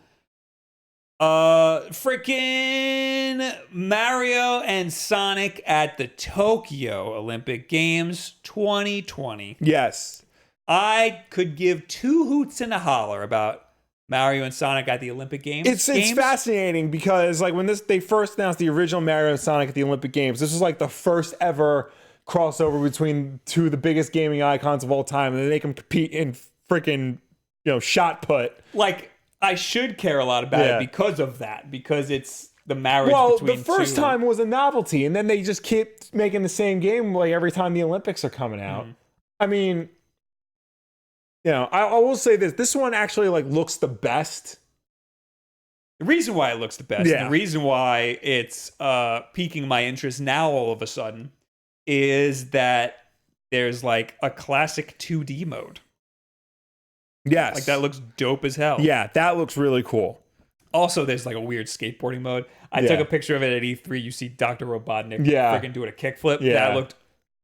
freaking Mario and Sonic at the Tokyo Olympic Games 2020. Yes. I could give two hoots and a holler about Mario and Sonic at the Olympic Games. It's fascinating because like when they first announced the original Mario and Sonic at the Olympic Games, this was like the first ever crossover between two of the biggest gaming icons of all time, and they make them compete in freaking shot put. Like, I should care a lot about it because of that, because it's the marriage between the first time was a novelty, and then they just keep making the same game like every time the Olympics are coming out. Mm-hmm. I mean, I will say this one actually like looks the best. The reason why it looks the best, the reason why it's piquing my interest now all of a sudden, is that there's like a classic 2D mode. Yes. Like, that looks dope as hell. Yeah, that looks really cool. Also, there's like a weird skateboarding mode. I took a picture of it at E3. You see Dr. Robotnik freaking doing a kickflip. Yeah. That looked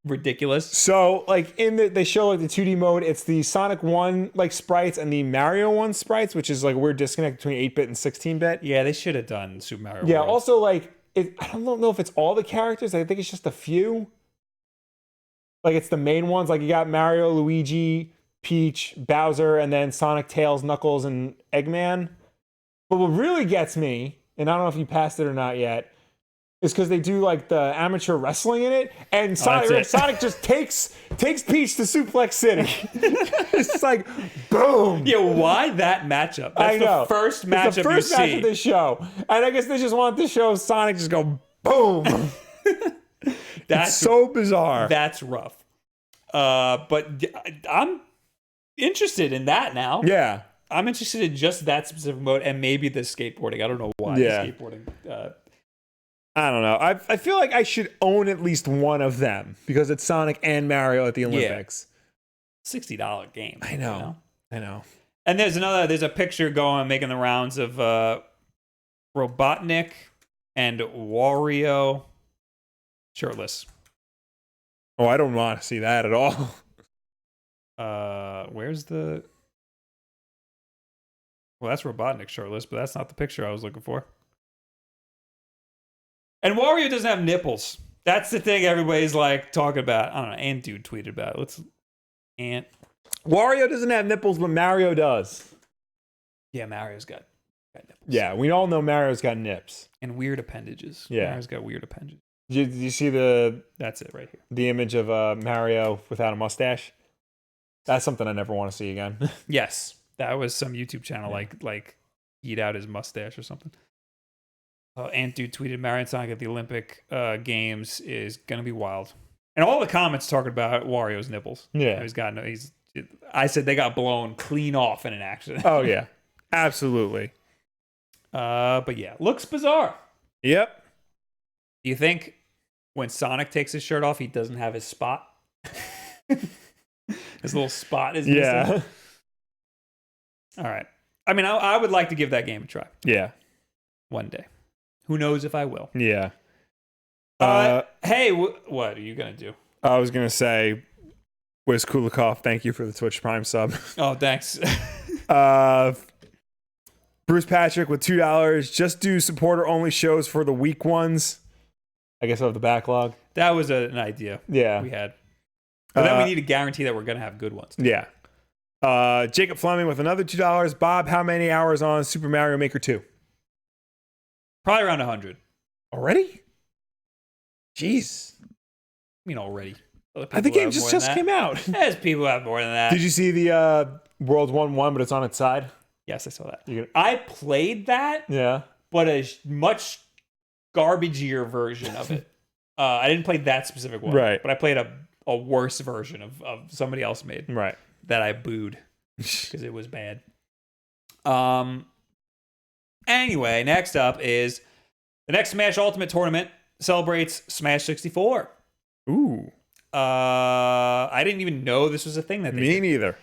ridiculous. So, like, they show like the 2D mode. It's the Sonic 1 like sprites and the Mario 1 sprites, which is like a weird disconnect between 8-bit and 16-bit. Yeah, they should have done Super Mario Yeah, World. also, like, I don't know if it's all the characters. I think it's just a few. Like, it's the main ones. Like, you got Mario, Luigi, Peach, Bowser, and then Sonic, Tails, Knuckles, and Eggman. But what really gets me, and I don't know if you passed it or not yet, is because they do like the amateur wrestling in it, and Sonic just takes Peach to Suplex City. It's like boom. Yeah, why that matchup? That's the first matchup it's the first match of this show, and I guess they just want to show Sonic just go boom. That's so bizarre. That's rough. But I'm interested in that now. Yeah. I'm interested in just that specific mode and maybe the skateboarding. I don't know why the skateboarding. I don't know. I feel like I should own at least one of them because it's Sonic and Mario at the Olympics. $60 game. I know. And there's a picture making the rounds of Robotnik and Wario shirtless. Oh, I don't want to see that at all. Where's the... Well, that's Robotnik shirtless, but that's not the picture I was looking for. And Wario doesn't have nipples. That's the thing everybody's like talking about. I don't know. Ant Dude tweeted about it. Wario doesn't have nipples, but Mario does. Yeah, Mario's got nipples. Yeah, we all know Mario's got nips. And weird appendages. Yeah. Mario's got weird appendages. Did you see That's it right here. The image of Mario without a mustache? That's something I never want to see again. Yes. That was some YouTube channel like eat out his mustache or something. Ant Dude tweeted, Marion Sonic at the Olympic Games is gonna be wild, and all the comments talking about Wario's nipples. Yeah, I said they got blown clean off in an accident. Oh yeah, absolutely. But yeah, looks bizarre. Yep. Do you think when Sonic takes his shirt off, he doesn't have his spot? His little spot is missing. Yeah. All right. I mean, I would like to give that game a try. Yeah. One day. Who knows if I will? Yeah. Hey, what are you gonna do? I was gonna say, Wiz Kulikov, thank you for the Twitch Prime sub. Oh, thanks. Bruce Patrick with $2. Just do supporter only shows for the weak ones. I guess I have the backlog. That was an idea. Yeah. We had. But then we need to guarantee that we're gonna have good ones. Yeah. Jacob Fleming with another $2. Bob, how many hours on Super Mario Maker 2? Probably around 100. Already? Jeez. I mean, already. The game just came out. There's people who have more than that. Did you see the World 1-1, but it's on its side? Yes, I saw that. I played that, Yeah. but a much garbagier version of it. I didn't play that specific one. Right. But I played a worse version of somebody else made. Right. That I booed because it was bad. Anyway, next up is the next Smash Ultimate Tournament celebrates Smash 64. Ooh. I didn't even know this was a thing that they did. Neither.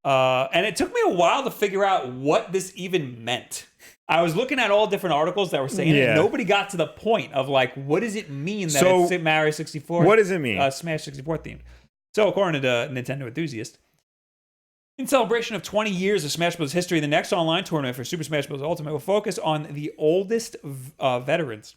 And it took me a while to figure out what this even meant. I was looking at all different articles that were saying it, and nobody got to the point of like, what does it mean that it's Mario 64? What does it mean? Smash 64 themed. So according to Nintendo Enthusiast, in celebration of 20 years of Smash Bros. History, the next online tournament for Super Smash Bros. Ultimate will focus on the oldest veterans.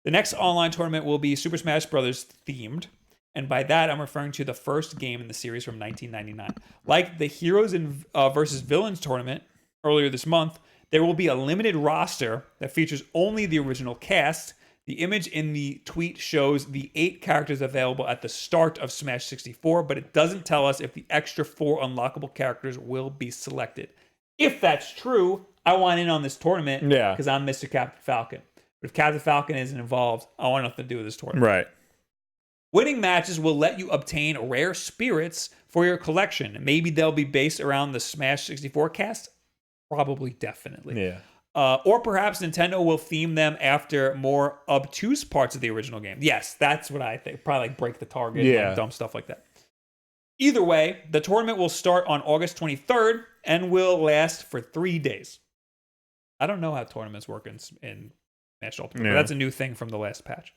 The next online tournament will be Super Smash Bros. Themed, and by that I'm referring to the first game in the series from 1999. Like the Heroes versus Villains tournament earlier this month, there will be a limited roster that features only the original cast. The image in the tweet shows the 8 characters available at the start of Smash 64, but it doesn't tell us if the extra 4 unlockable characters will be selected. If that's true, I want in on this tournament because I'm Mr. Captain Falcon. But if Captain Falcon isn't involved, I want nothing to do with this tournament. Right. Winning matches will let you obtain rare spirits for your collection. Maybe they'll be based around the Smash 64 cast. Probably, definitely. Yeah. Or perhaps Nintendo will theme them after more obtuse parts of the original game. Yes, that's what I think. Probably like Break the Target and dumb stuff like that. Either way, the tournament will start on August 23rd and will last for 3 days. I don't know how tournaments work in Smash Ultimate, but that's a new thing from the last patch.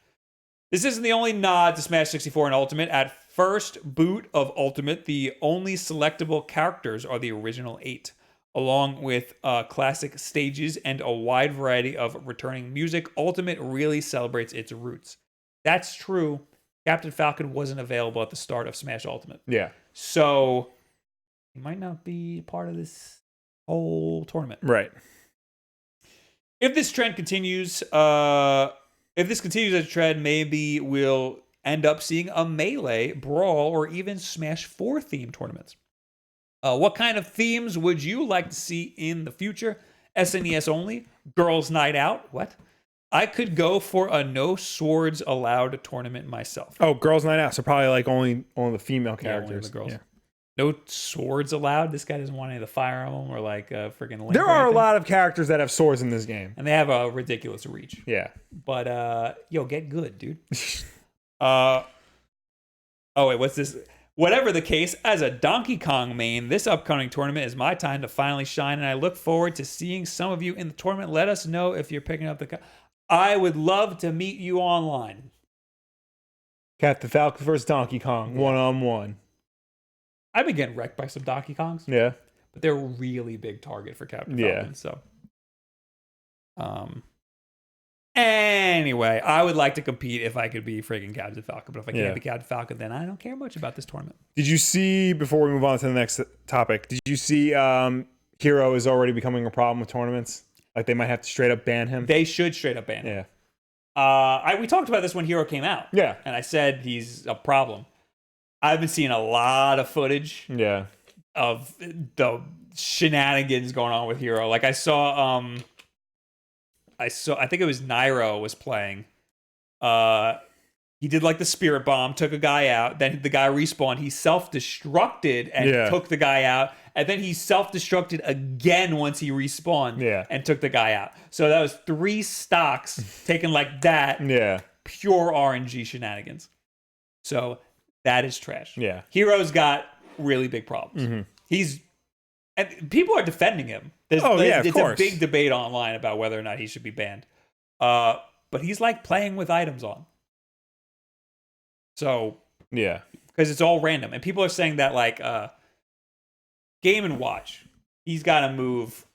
This isn't the only nod to Smash 64 and Ultimate. At first boot of Ultimate, the only selectable characters are the original 8. Along with classic stages and a wide variety of returning music, Ultimate really celebrates its roots. That's true. Captain Falcon wasn't available at the start of Smash Ultimate. Yeah. So he might not be part of this whole tournament. Right. If this trend continues, as a trend, maybe we'll end up seeing a Melee, Brawl, or even Smash 4 themed tournaments. What kind of themes would you like to see in the future? SNES only? Girls' night out? What? I could go for a no swords allowed tournament myself. Oh, girls' night out. So probably like only the female characters. Only the girls. Yeah. No swords allowed? This guy doesn't want any of the Fire Emblem or like freaking Link. There are a lot of characters that have swords in this game. And they have a ridiculous reach. Yeah. But, get good, dude. Oh, wait, what's this? Whatever the case, as a Donkey Kong main, this upcoming tournament is my time to finally shine, and I look forward to seeing some of you in the tournament. Let us know if you're picking up the... I would love to meet you online. Captain Falcon versus Donkey Kong, one-on-one. I've been getting wrecked by some Donkey Kongs. Yeah. But they're a really big target for Captain Falcon, so... Anyway, I would like to compete if I could be friggin' Captain Falcon, but if I can't be Captain Falcon, then I don't care much about this tournament. Did you see, before we move on to the next topic, did you see Hero is already becoming a problem with tournaments? Like they might have to straight up ban him? They should straight up ban him. Yeah. We talked about this when Hero came out. Yeah. And I said he's a problem. I've been seeing a lot of footage of the shenanigans going on with Hero. Like I saw I think it was Nairo was playing. He did like the spirit bomb, took a guy out. Then the guy respawned. He self-destructed and took the guy out. And then he self-destructed again once he respawned and took the guy out. So that was 3 stocks taken like that. Yeah. Pure RNG shenanigans. So that is trash. Yeah. Hero's got really big problems. And people are defending him. Of course. It's a big debate online about whether or not he should be banned. But he's like playing with items on. So yeah, because it's all random, and people are saying that like Game & Watch, he's got to move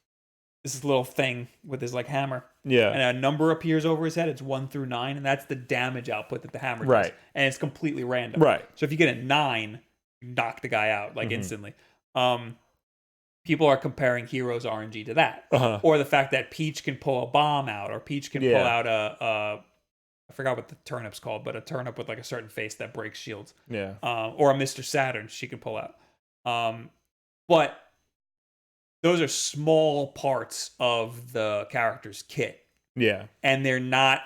this little thing with his like hammer, and a number appears over his head. It's 1 through 9, and that's the damage output that the hammer does, and it's completely random. Right. So if you get a 9, you knock the guy out like instantly. People are comparing Hero's RNG to that, or the fact that Peach can pull a bomb out, or Peach can pull out I forgot what the turnip's called, but a turnip with like a certain face that breaks shields. Yeah. Or a Mr. Saturn she can pull out. But those are small parts of the character's kit. Yeah. And they're not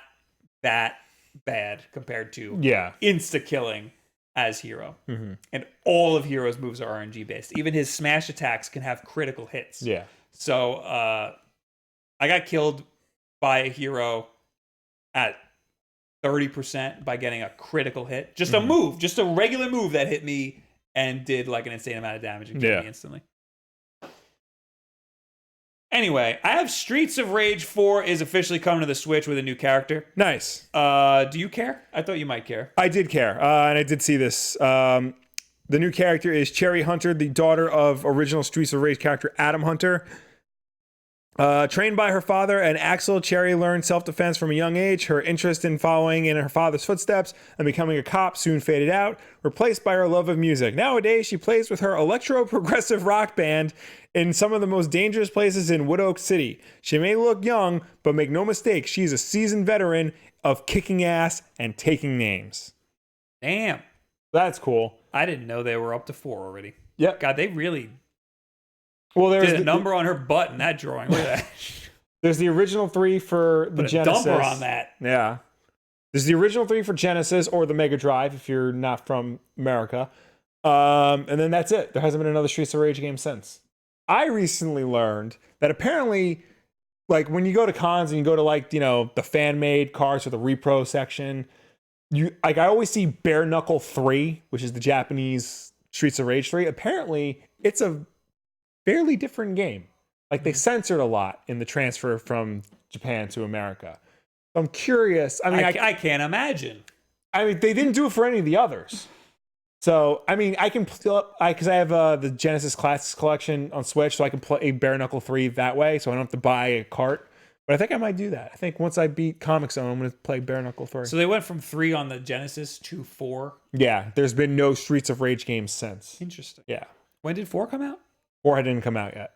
that bad compared to insta-killing as Hero. And all of Hero's moves are RNG based. Even his smash attacks can have critical hits. Yeah. So I got killed by a Hero at 30% by getting a critical hit. Just a move, just a regular move that hit me and did like an insane amount of damage and killed me instantly. Anyway, I have Streets of Rage 4 is officially coming to the Switch with a new character. Nice. Do you care? I thought you might care. I did care, and I did see this. The new character is Cherry Hunter, the daughter of original Streets of Rage character Adam Hunter. Trained by her father and Axel, Cherry learned self-defense from a young age. Her interest in following in her father's footsteps and becoming a cop soon faded out, replaced by her love of music. Nowadays, she plays with her electro-progressive rock band in some of the most dangerous places in Wood Oak City. She may look young, but make no mistake, she's a seasoned veteran of kicking ass and taking names. Damn. That's cool. I didn't know they were up to 4 already. Yep. God, they really... Well, there's a number on her butt in that drawing. Look at that. There's the original 3 for the Genesis. Put a dumper on that. Yeah. There's the original 3 for Genesis or the Mega Drive if you're not from America. And then that's it. There hasn't been another Streets of Rage game since. I recently learned that apparently, like when you go to cons and you go to like, you know, the fan-made cards or the repro section, I always see Bare Knuckle 3, which is the Japanese Streets of Rage 3. Apparently, it's a fairly different game. Like they censored a lot in the transfer from Japan to America. So I'm curious. I mean, I can't imagine. I mean, they didn't do it for any of the others. So, I mean, I can because I have the Genesis Classics collection on Switch, so I can play Bare Knuckle 3 that way, so I don't have to buy a cart. But I think I might do that. I think once I beat Comic Zone, I'm going to play Bare Knuckle 3. So they went from 3 on the Genesis to 4? Yeah, there's been no Streets of Rage games since. Interesting. Yeah. When did 4 come out? 4 didn't come out yet.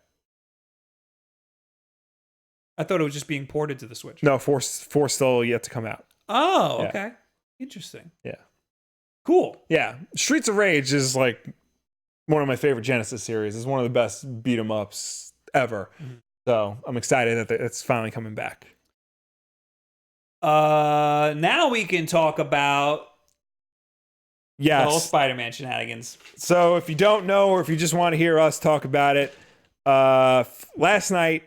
I thought it was just being ported to the Switch. No, 4 still yet to come out. Oh, okay. Yeah. Interesting. Yeah. Cool. Yeah. Streets of Rage is like one of my favorite Genesis series. It's one of the best beat 'em ups ever. So I'm excited that it's finally coming back. Now we can talk about all Spider-Man shenanigans. So if you don't know, or if you just want to hear us talk about it, last night,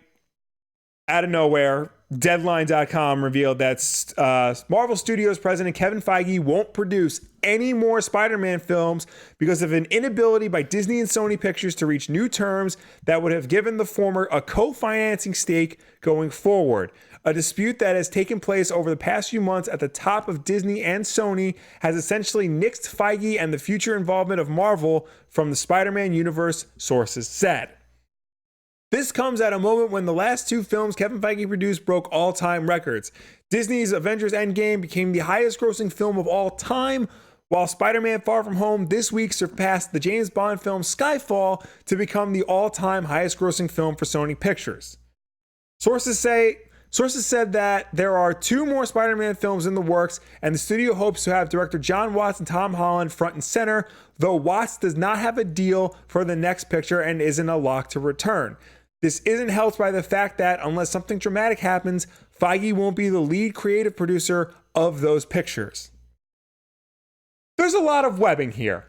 out of nowhere, Deadline.com revealed that Marvel Studios president Kevin Feige won't produce any more Spider-Man films because of an inability by Disney and Sony Pictures to reach new terms that would have given the former a co-financing stake going forward. A dispute that has taken place over the past few months at the top of Disney and Sony has essentially nixed Feige and the future involvement of Marvel from the Spider-Man universe, sources said. This comes at a moment when the last 2 films Kevin Feige produced broke all-time records. Disney's Avengers Endgame became the highest-grossing film of all time, while Spider-Man Far From Home this week surpassed the James Bond film Skyfall to become the all-time highest-grossing film for Sony Pictures. Sources said that there are 2 more Spider-Man films in the works, and the studio hopes to have director John Watts and Tom Holland front and center, though Watts does not have a deal for the next picture and isn't a lock to return. This isn't helped by the fact that, unless something dramatic happens, Feige won't be the lead creative producer of those pictures. There's a lot of webbing here.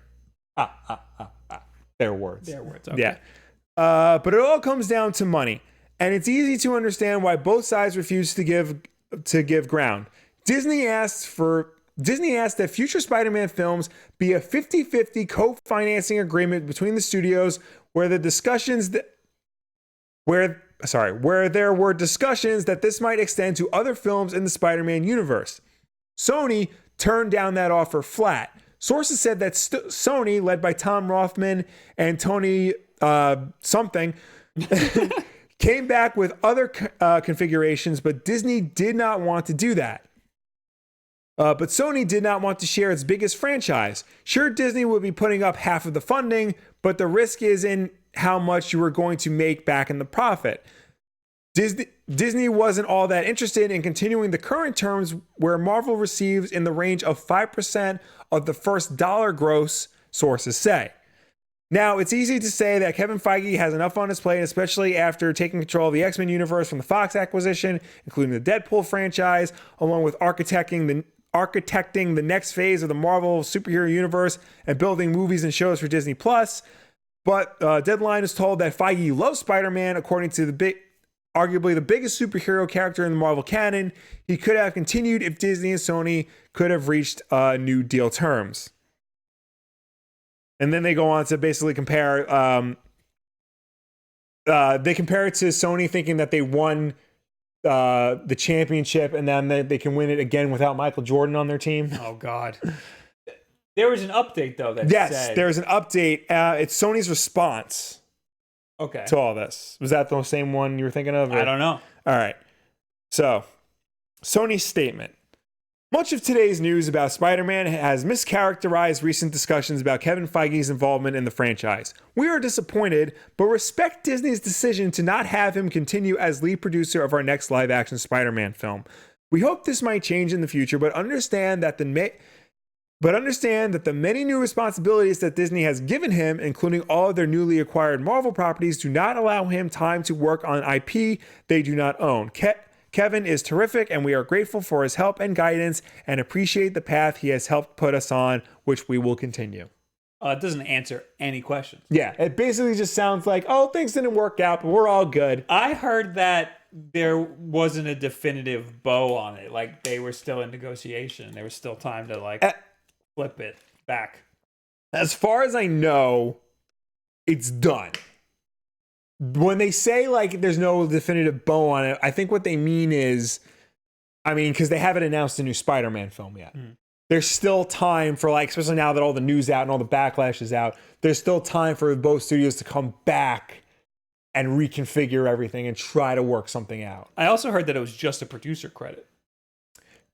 Their words. Okay. Yeah. But it all comes down to money. And it's easy to understand why both sides refuse to give ground. Disney asked that future Spider-Man films be a 50-50 co-financing agreement between the studios where there were discussions that this might extend to other films in the Spider-Man universe. Sony turned down that offer flat. Sources said that Sony, led by Tom Rothman and Tony something, came back with other configurations, but Disney did not want to do that. But Sony did not want to share its biggest franchise. Sure, Disney would be putting up half of the funding, but the risk is in how much you were going to make back in the profit. Disney wasn't all that interested in continuing the current terms where Marvel receives in the range of 5% of the first dollar gross, sources say. Now, it's easy to say that Kevin Feige has enough on his plate, especially after taking control of the X-Men universe from the Fox acquisition, including the Deadpool franchise, along with architecting the next phase of the Marvel superhero universe and building movies and shows for Disney+. But Deadline is told that Feige loves Spider-Man, according to arguably the biggest superhero character in the Marvel canon. He could have continued if Disney and Sony could have reached new deal terms. And then they go on to basically compare. They compare it to Sony thinking that they won the championship and then they can win it again without Michael Jordan on their team. Oh, God. There was an update, though, that said... there's an update. It's Sony's response to all this. Was that the same one you were thinking of? Or? I don't know. All right. So, Sony's statement. Much of today's news about Spider-Man has mischaracterized recent discussions about Kevin Feige's involvement in the franchise. We are disappointed, but respect Disney's decision to not have him continue as lead producer of our next live-action Spider-Man film. We hope this might change in the future, but understand that the many new responsibilities that Disney has given him, including all of their newly acquired Marvel properties, do not allow him time to work on IP they do not own. Kevin is terrific, and we are grateful for his help and guidance and appreciate the path he has helped put us on, which we will continue. It doesn't answer any questions. Yeah, it basically just sounds like, oh, things didn't work out, but we're all good. I heard that there wasn't a definitive bow on it. Like, they were still in negotiation. There was still time to, flip it back. As far as I know, it's done. When they say there's no definitive bow on it, I think what they mean is, because they haven't announced a new Spider-Man film yet. There's still time for especially now that all the news out and all the backlash is out, there's still time for both studios to come back and reconfigure everything and try to work something out. I also heard that it was just a producer credit.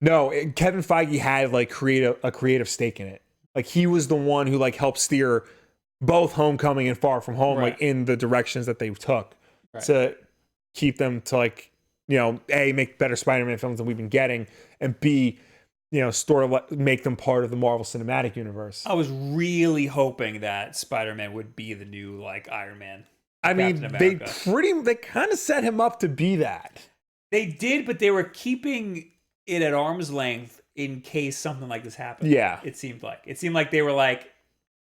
No, Kevin Feige had a creative stake in it. He was the one who helped steer both Homecoming and Far From Home in the directions that they took to keep them to A, make better Spider-Man films than we've been getting, and B, make them part of the Marvel Cinematic Universe. I was really hoping that Spider-Man would be the new Iron Man. They kind of set him up to be that. They did, but they were keeping it at arm's length in case something like this happened. Yeah. It seemed like they were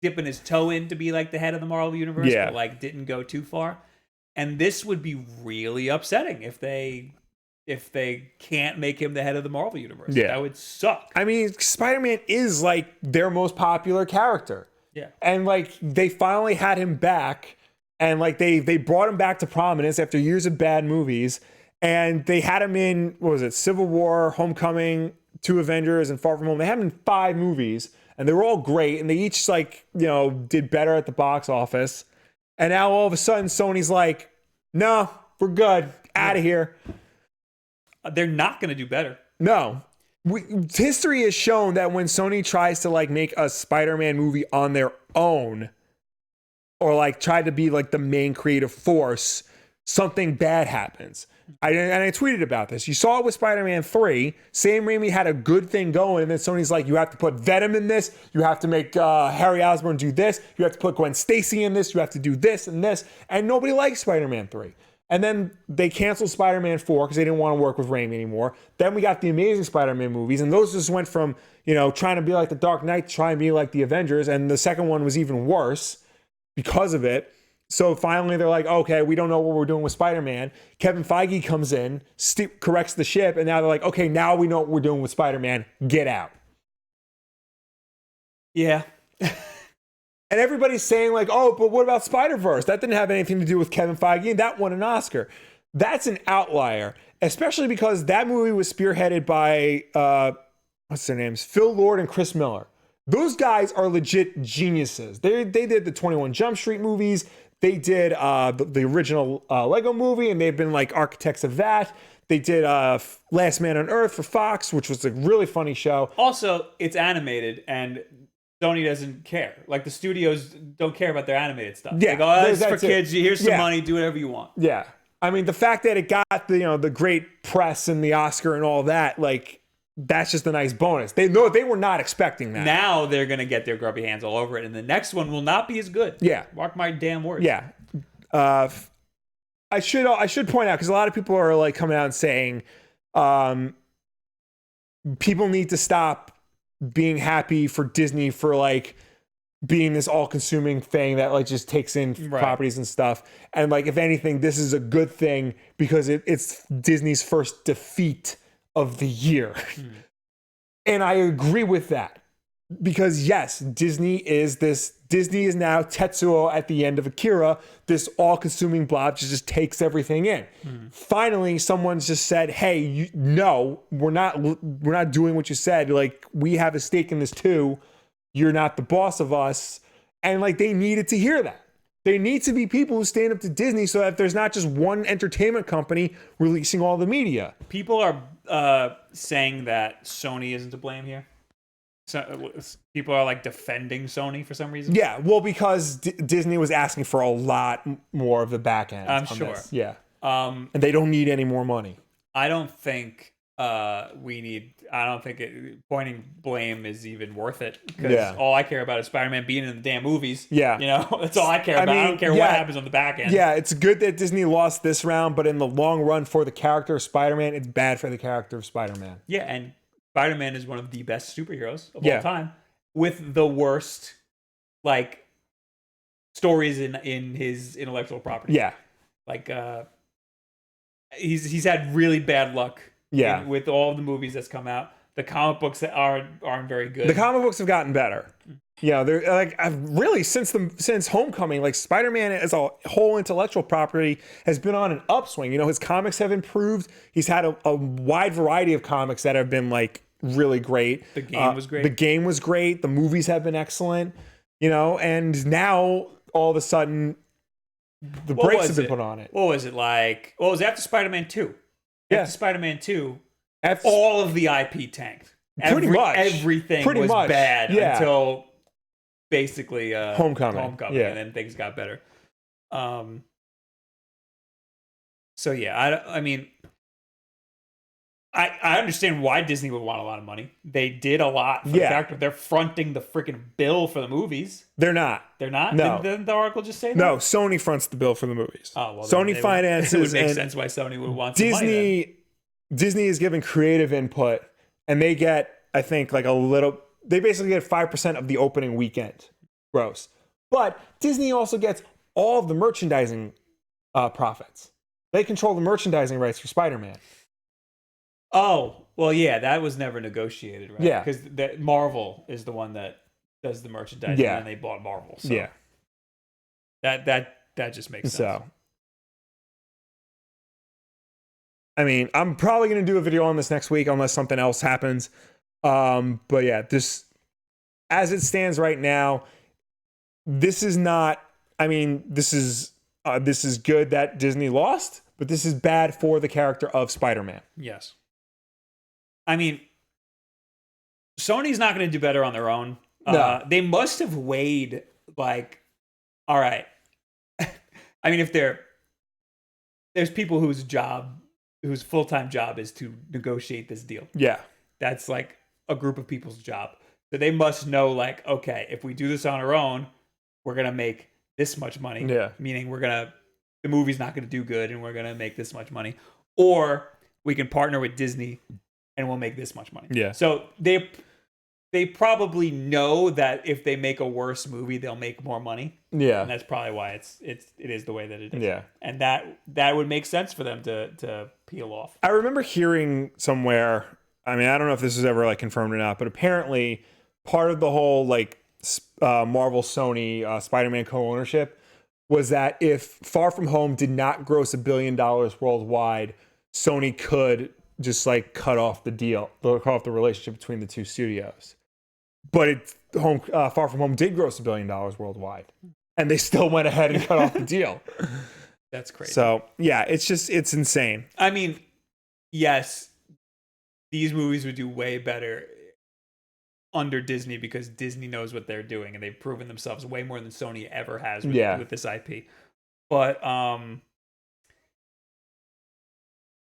dipping his toe in to be the head of the Marvel universe, but didn't go too far. And this would be really upsetting if they can't make him the head of the Marvel universe. Yeah. That would suck. Spider-Man is their most popular character. Yeah. And they finally had him back, and they brought him back to prominence after years of bad movies. And they had him in, Civil War, Homecoming, 2 Avengers, and Far From Home. They had him in 5 movies, and they were all great, and they each did better at the box office. And now all of a sudden Sony's no, we're good, out of here. They're not going to do better. No. History has shown that when Sony tries to make a Spider-Man movie on their own, or try to be the main creative force, something bad happens. I tweeted about this. You saw it with Spider-Man 3. Sam Raimi had a good thing going, and then Sony's you have to put Venom in this. You have to make Harry Osborn do this. You have to put Gwen Stacy in this. You have to do this and this. And nobody likes Spider-Man 3. And then they canceled Spider-Man 4 because they didn't want to work with Raimi anymore. Then we got the Amazing Spider-Man movies, and those just went from, trying to be like the Dark Knight to trying to be like the Avengers, and the second one was even worse because of it. So finally they're like, okay, we don't know what we're doing with Spider-Man. Kevin Feige comes in, corrects the ship, and now they're like, okay, now we know what we're doing with Spider-Man. Get out. Yeah. And everybody's saying like, oh, but what about Spider-Verse? That didn't have anything to do with Kevin Feige, and that won an Oscar. That's an outlier, especially because that movie was spearheaded by, what's their names? Phil Lord and Chris Miller. Those guys are legit geniuses. They did the 21 Jump Street movies. They did the original Lego movie, and they've been like architects of that. They did Last Man on Earth for Fox, which was a really funny show. Also, it's animated, and Sony doesn't care. Like, the studios don't care about their animated stuff. Yeah, they go, oh, this is for kids. Here's some money. Do whatever you want. Yeah. I mean, the fact that it got the great press and the Oscar and all that, like, that's just a nice bonus. They were not expecting that. Now they're going to get their grubby hands all over it, and the next one will not be as good. Yeah. Mark my damn words. Yeah. I should point out, because a lot of people are like coming out and saying people need to stop being happy for Disney for like being this all-consuming thing that like just takes in properties and stuff. And like, if anything, this is a good thing because it's Disney's first defeat of the year. And I agree with that. Because yes, Disney is now Tetsuo at the end of Akira, this all-consuming blob just takes everything in. Finally, someone's just said, hey, no, we're not doing what you said. Like, we have a stake in this too. You're not the boss of us. And like, they needed to hear that. There need to be people who stand up to Disney so that there's not just one entertainment company releasing all the media. People are saying that Sony isn't to blame here. So people are like defending Sony for some reason. Yeah, well, because Disney was asking for a lot more of the back end. I'm sure. This. Yeah. And they don't need any more money. I don't think pointing blame is even worth it, because all I care about is Spider-Man being in the damn movies. Yeah. That's all I care about. I don't care what happens on the back end. Yeah, it's good that Disney lost this round, but in the long run for the character of Spider-Man, it's bad for the character of Spider-Man. Yeah, and Spider-Man is one of the best superheroes of all time, with the worst like stories in his intellectual property. Yeah, like he's had really bad luck. Yeah, with all the movies that's come out, the comic books that aren't very good. The comic books have gotten better. Yeah, they're like, really since Homecoming, like Spider-Man as a whole intellectual property has been on an upswing. His comics have improved. He's had a wide variety of comics that have been like really great. The game was great. The game was great. The movies have been excellent. And now all of a sudden the brakes have been put on it. What was it like? Well, it was after Spider-Man 2. Yeah. After Spider-Man 2, all of the IP tanked. Pretty much. Everything was bad until basically Homecoming. Yeah. And then things got better. So yeah, I mean, I understand why Disney would want a lot of money. They did a lot for the fact they're fronting the freaking bill for the movies. They're not. They're not? No. Didn't the article just say that? No, Sony fronts the bill for the movies. Oh, well, Sony finances. It would make sense why Sony would want some money then. Disney is giving creative input, and they get, I think, like they basically get 5% of the opening weekend gross. But Disney also gets all of the merchandising profits. They control the merchandising rights for Spider-Man. Oh, well, yeah, that was never negotiated, right? Yeah. Because Marvel is the one that does the merchandising, and they bought Marvel. So yeah. That just makes sense. So, I mean, I'm probably going to do a video on this next week unless something else happens. But yeah, this, as it stands right now, this is not, I mean, this is good that Disney lost, but this is bad for the character of Spider-Man. Yes. I mean, Sony's not going to do better on their own. No. They must have weighed, like, all right. I mean, if there's people whose full-time job is to negotiate this deal. Yeah. That's like a group of people's job. So they must know, like, okay, if we do this on our own, we're going to make this much money. Yeah. Meaning we're going to the movie's not going to do good and we're going to make this much money, or we can partner with Disney and we'll make this much money. Yeah. So they probably know that if they make a worse movie, they'll make more money. Yeah. And that's probably why it is the way that it is. Yeah. And that would make sense for them to peel off. I remember hearing somewhere, I mean, I don't know if this was ever like confirmed or not, but apparently part of the whole like Marvel Sony Spider-Man co-ownership was that if Far From Home did not gross $1 billion worldwide, Sony could just like cut off the relationship between the two studios. But Far From Home did gross $1 billion worldwide, and they still went ahead and cut off the deal. That's crazy. So yeah, it's insane. I mean, yes, these movies would do way better under Disney because Disney knows what they're doing, and they've proven themselves way more than Sony ever has with this IP. But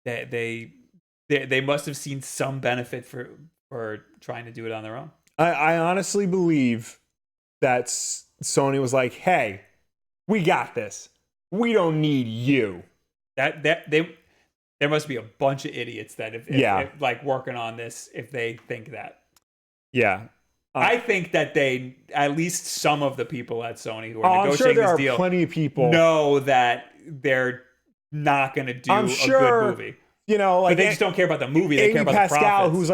they must have seen some benefit for trying to do it on their own. I honestly believe that Sony was like, "Hey, we got this. We don't need you." There must be a bunch of idiots that if like working on this if they think that. Yeah. I think that at least some of the people at Sony who are negotiating this deal, deal, plenty of people know that they're not going to do a good movie. You know, like but they just don't care about the movie. They care about Pascal, the profits. who's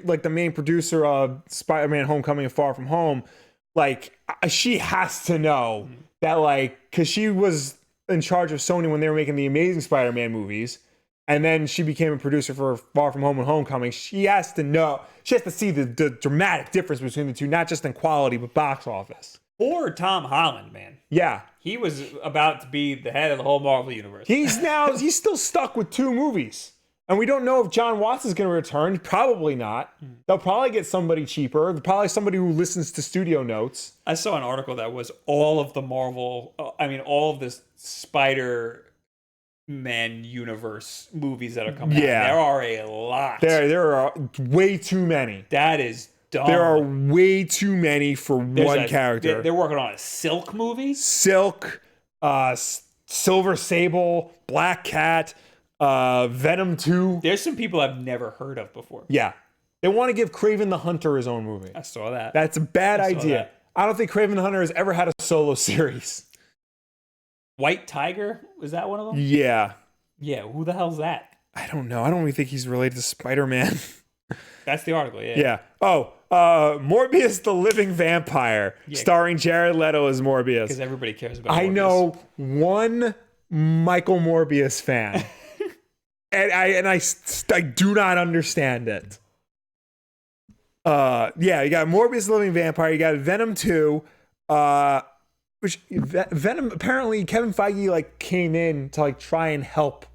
like the main producer of Spider-Man: Homecoming and Far From Home, like she has to know that, like, because she was in charge of Sony when they were making the Amazing Spider-Man movies, and then she became a producer for Far From Home and Homecoming. She has to know. She has to see the dramatic difference between the two, not just in quality but box office. Poor Tom Holland, man. Yeah. He was about to be the head of the whole Marvel universe. He's still stuck with 2 movies. And we don't know if John Watts is going to return. Probably not. They'll probably get somebody cheaper. Probably somebody who listens to studio notes. I saw an article that was all of the Marvel, all of this Spider-Man universe movies that are coming out. There are a lot. There are way too many. That is dumb. There are way too many for one character. They're working on a Silk movie. Silk, Silver Sable, Black Cat, Venom 2. There's some people I've never heard of before. Yeah. They want to give Kraven the Hunter his own movie. I saw that. That's a bad idea. I don't think Kraven the Hunter has ever had a solo series. White Tiger? Was that one of them? Yeah. Yeah, who the hell's that? I don't know. I don't even think he's related to Spider-Man. That's the article, yeah. Yeah. Oh, Morbius the Living Vampire, starring Jared Leto as Morbius. Because everybody cares about Morbius. I know one Michael Morbius fan. and I do not understand it. You got Morbius the Living Vampire, you got Venom 2, which Venom, apparently Kevin Feige like came in to like try and help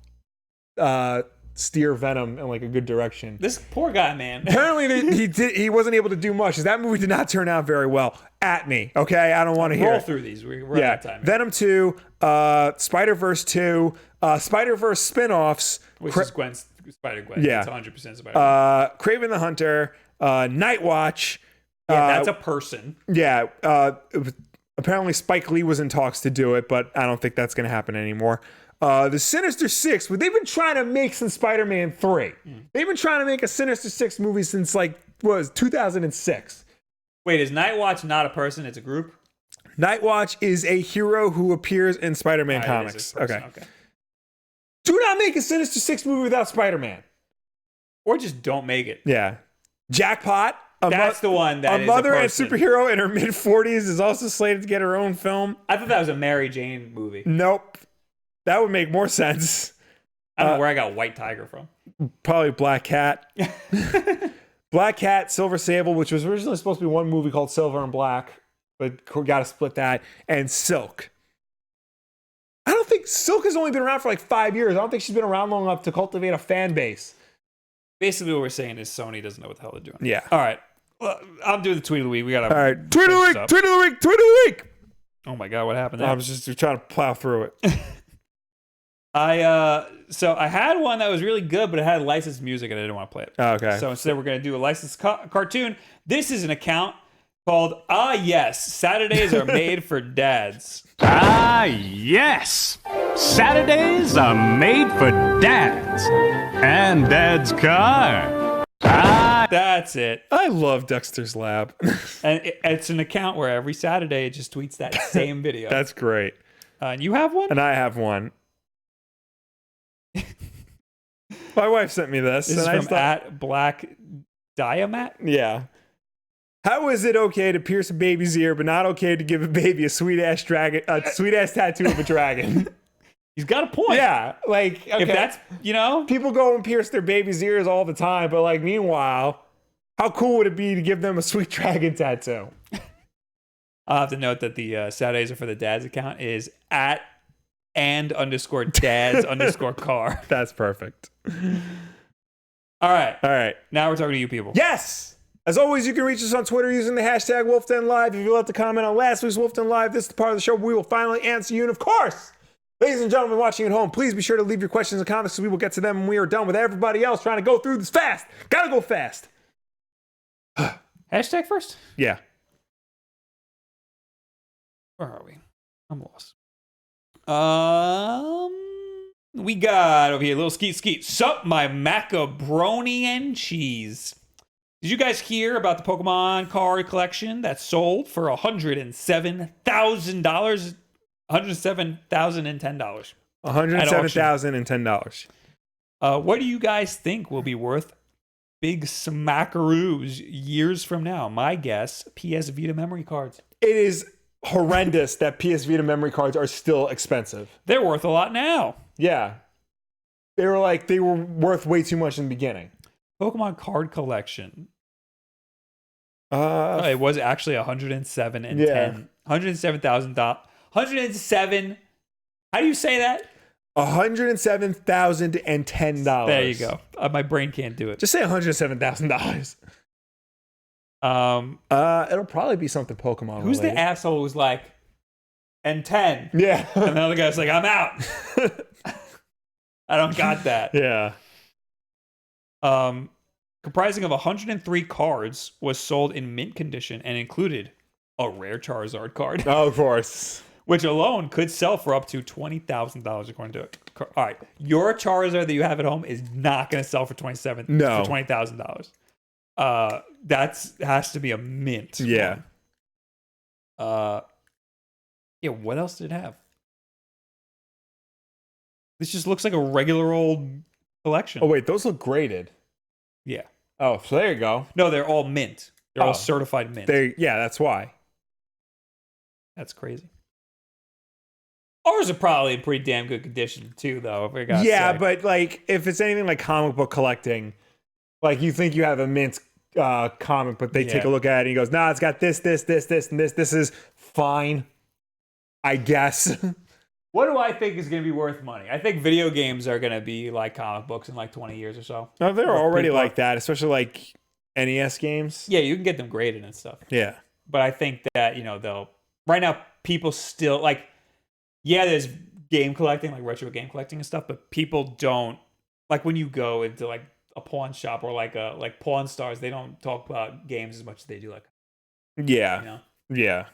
steer Venom in like a good direction. This poor guy, man. Apparently he wasn't able to do much. That movie did not turn out very well. At me, okay? I don't want to hear roll it. through these. We're out of time. Venom 2, Spider-Verse 2, Spider-Verse spin-offs. Which is Spider-Gwen. Yeah. It's 100% Spider-Gwen. Kraven the Hunter, Night Watch. That's a person. Yeah. Apparently Spike Lee was in talks to do it, but I don't think that's going to happen anymore. The Sinister Six, they've been trying to make since Spider-Man 3. They've been trying to make a Sinister Six movie since 2006. Wait, is Night Watch not a person? It's a group? Night Watch is a hero who appears in Spider-Man comics. Okay. Do not make a Sinister Six movie without Spider-Man. Or just don't make it. Yeah. Jackpot. That's the one that a is mother a and person. superhero in her mid-40s is also slated to get her own film. I thought that was a Mary Jane movie. Nope. That would make more sense. I don't know where I got White Tiger from. Probably Black Cat. Black Cat, Silver Sable, which was originally supposed to be one movie called Silver and Black, but got to split that, and Silk. I don't think Silk has only been around for like 5 years. I don't think she's been around long enough to cultivate a fan base. Basically, what we're saying is Sony doesn't know what the hell they're doing. Yeah. All right. Well, I'm doing the tweet of the week. We got to. All right. Tweet of the week. Tweet of the week. Tweet of the week. Oh my God, what happened there? I was just trying to plow through it. So I had one that was really good, but it had licensed music and I didn't want to play it. Oh, okay. So instead, we're going to do a licensed cartoon. This is an account called Yes, Saturdays Are Made for Dads. Ah, yes. Saturdays are made for dads and dad's car. That's it. I love Dexter's Lab. And it's an account where every Saturday it just tweets that same video. That's great. And you have one? And I have one. My wife sent me this. This is from at Black Diamat? Yeah. How is it okay to pierce a baby's ear, but not okay to give a baby a sweet ass tattoo of a dragon? He's got a point. Yeah, like okay. If that's, people go and pierce their baby's ears all the time, but like meanwhile, how cool would it be to give them a sweet dragon tattoo? I'll have to note that the Saturdays are for the dads account is at _dads_car. That's perfect. All right. Now we're talking to you people. Yes. As always, you can reach us on Twitter using the hashtag Wulff Den Live. If you'd like to comment on last week's Wulff Den Live, this is the part of the show where we will finally answer you. And of course, ladies and gentlemen watching at home, please be sure to leave your questions and comments so we will get to them when we are done with everybody else trying to go through this fast. Gotta go fast. Hashtag first? Yeah. Where are we? I'm lost. We got over here a little skeet. Sup, my macaroni and cheese. Did you guys hear about the Pokemon card collection that sold for $107,000? $107,010. $107,010. What do you guys think will be worth big smackaroos years from now? My guess, PS Vita memory cards. It is horrendous that PS Vita memory cards are still expensive. They're worth a lot now. Yeah. They were worth way too much in the beginning. Pokemon card collection. It was actually $107 and $10. $107,000. 107. How do you say that? $107,010. There you go. My brain can't do it. Just say $107,000. It'll probably be something Pokemon Who's related. the asshole who's like, and 10? Yeah. And the other guy's like, I'm out. I don't got that. Yeah. Comprising of 103 cards, was sold in mint condition and included a rare Charizard card. Oh, of course. Which alone could sell for up to $20,000 according to it. All right. Your Charizard that you have at home is not going to sell for $20,000. That has to be a mint. Yeah. Yeah, what else did it have? This just looks like a regular old collection. Oh, wait, those look graded. Yeah. Oh, so there you go. No, they're all mint. They're all certified mint. Yeah, that's why. That's crazy. Ours are probably in pretty damn good condition too, though. But like, if it's anything like comic book collecting, like you think you have a mint comic, but they take a look at it and he goes, "Nah, it's got this, and this. This is fine, I guess." What do I think is going to be worth money? I think video games are going to be like comic books in like 20 years or so. No, they're already like that, especially like NES games. Yeah, you can get them graded and stuff. Yeah. But I think that, they'll... Right now, people still... there's game collecting, like retro game collecting and stuff, but people don't... Like, when you go into, like, a pawn shop or, like Pawn Stars, they don't talk about games as much as they do, like... Yeah. Yeah.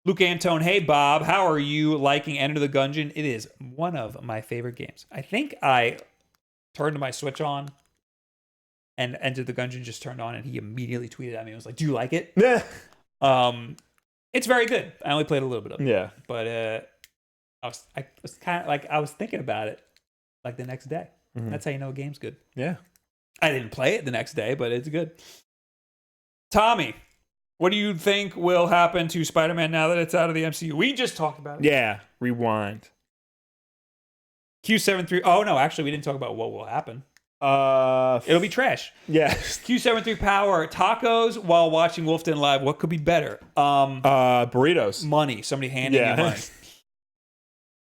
Luke Antone, hey Bob, how are you liking Enter the Gungeon? It is one of my favorite games. I think I turned my Switch on and Enter the Gungeon just turned on and he immediately tweeted at me and was like, do you like it? Yeah. It's very good. I only played a little bit of it. Yeah. But I was kind of like, I was thinking about it like the next day. Mm-hmm. That's how you know a game's good. Yeah. I didn't play it the next day, but it's good. Tommy. What do you think will happen to Spider-Man now that it's out of the MCU? We just talked about it. Yeah, rewind. Q73. Oh, no, actually, we didn't talk about what will happen. It'll be trash. Yeah. Q73 Power. Tacos while watching Wulff Den Live. What could be better? Burritos. Money. Somebody handing you money.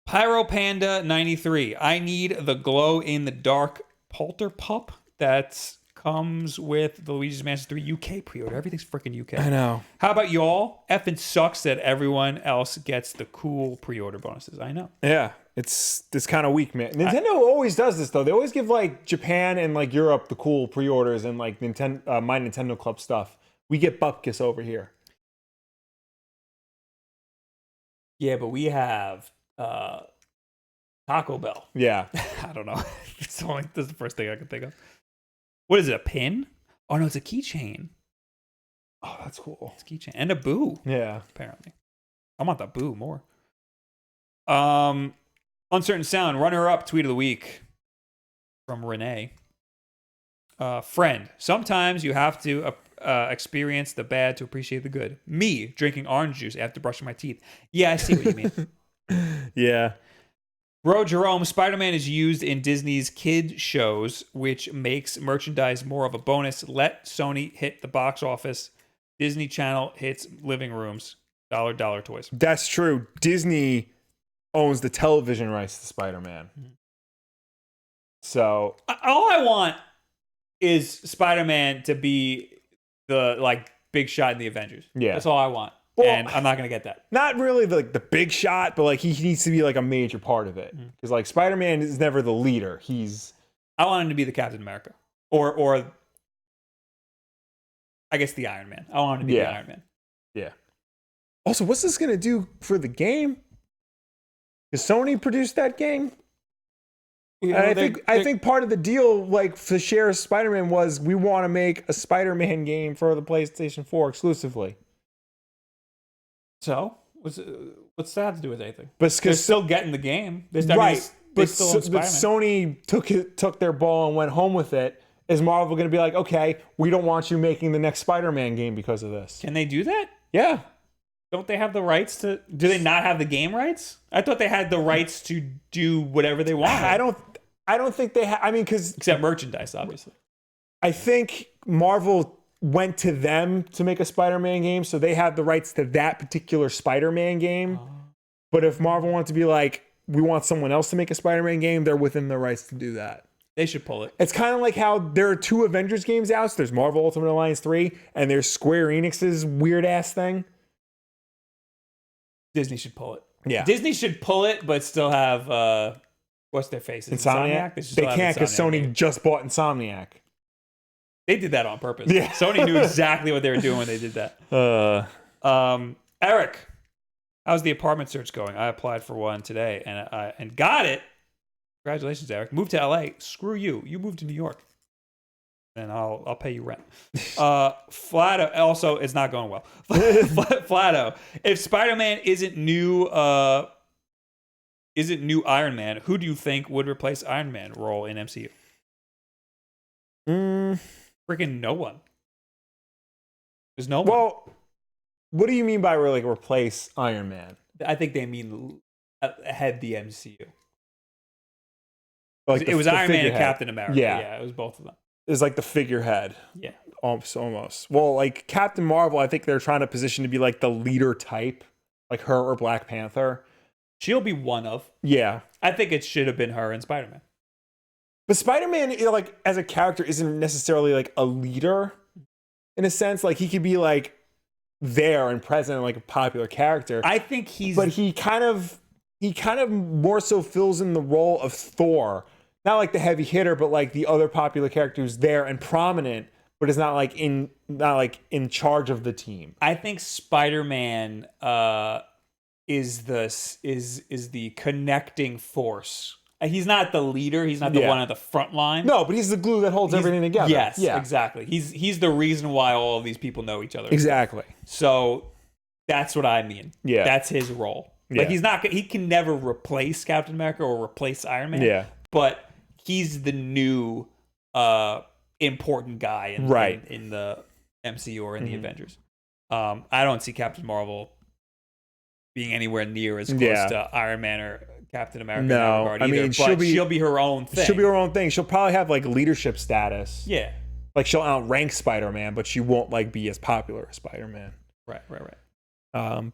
Pyro Panda 93. I need the glow-in-the-dark Polterpup that's... comes with the Luigi's Mansion 3 UK pre-order. Everything's freaking UK. I know. How about y'all? Effing sucks that everyone else gets the cool pre-order bonuses. I know. Yeah, it's kind of weak, man. Nintendo always does this though. They always give like Japan and like Europe the cool pre-orders and like Nintendo, my Nintendo Club stuff. We get bupkis over here. Yeah, but we have Taco Bell. Yeah. I don't know. That's the first thing I can think of. What is it? A pin? Oh no, it's a keychain. Oh, that's cool. It's a keychain and a boo. Yeah. Apparently, I want the boo more. Uncertain sound runner up tweet of the week from Renee. Friend, sometimes you have to experience the bad to appreciate the good. Me drinking orange juice after brushing my teeth. Yeah, I see what you mean. Yeah. Bro Jerome, Spider-Man is used in Disney's kid shows, which makes merchandise more of a bonus. Let Sony hit the box office. Disney Channel hits living rooms. Dollar toys. That's true. Disney owns the television rights to Spider-Man. So All I want is Spider-Man to be the big shot in the Avengers. Yeah. That's all I want. Well, and I'm not gonna get that. not really the big shot, but like he needs to be like a major part of it. Because like Spider-Man is never the leader. I want him to be the Captain America. Or I guess the Iron Man. I want him to be the Iron Man. Yeah. Also, what's this gonna do for the game? Because Sony produced that game. You know, And I think part of the deal, like to share Spider-Man, was we want to make a Spider-Man game for the PlayStation 4 exclusively. So what's that have to do with anything? But They're because still getting the game. right, but still own Spider-Man. Sony took their ball and went home with it. Is Marvel going to be like, okay, we don't want you making the next Spider-Man game because of this? Can they do that? Yeah. Don't they have the rights to? Do they not have the game rights? I thought they had the rights to do whatever they want. I don't think they have. I mean, because except merchandise, obviously. I think Marvel went to them to make a Spider-Man game, so they have the rights to that particular Spider-Man game. But if Marvel wants to be like, we want someone else to make a Spider-Man game, they're within their rights to do that. They should pull it. It's kind of like how there are 2 Avengers games out. So there's Marvel Ultimate Alliance 3, and there's Square Enix's weird-ass thing. Disney should pull it. Yeah. Disney should pull it, but still have, what's their faces? Insomniac? They can't because Sony just bought Insomniac. They did that on purpose. Yeah. Sony knew exactly what they were doing when they did that. Eric, how's the apartment search going? I applied for one today and got it. Congratulations, Eric. Moved to LA. Screw you. You moved to New York. And I'll pay you rent. Flatto, also, it's not going well. Flatto, if Spider-Man isn't new Iron Man, who do you think would replace Iron Man role in MCU? Freaking no one. There's no one. Well, what do you mean by like replace Iron Man? I think they mean head the MCU. Like It was Iron Man and figurehead. Captain America. Yeah. It was both of them. Is like the figurehead. Yeah. Almost. Well, like Captain Marvel, I think they're trying to position to be like the leader type, like her or Black Panther. She'll be one of. Yeah. I think it should have been her and Spider-Man. But Spider-Man, like as a character, isn't necessarily like a leader in a sense. Like he could be like there and present, like a popular character. I think he's. But he kind of more so fills in the role of Thor. Not like the heavy hitter, but like the other popular character who's there and prominent, but is not like in charge of the team. I think Spider-Man is the connecting force. He's not the leader. He's not the one at the front line. No, but he's the glue that holds everything together. Yes, yeah, exactly. He's the reason why all of these people know each other. Exactly. So that's what I mean. Yeah, that's his role. Like he can never replace Captain America or replace Iron Man. Yeah, but he's the new important guy in the MCU or in the Avengers. I don't see Captain Marvel being anywhere near as close to Iron Man or Captain America. No, I mean she'll be her own thing. She'll be her own thing. She'll probably have like leadership status. Yeah, like she'll outrank Spider-Man, but she won't like be as popular as Spider-Man. Right.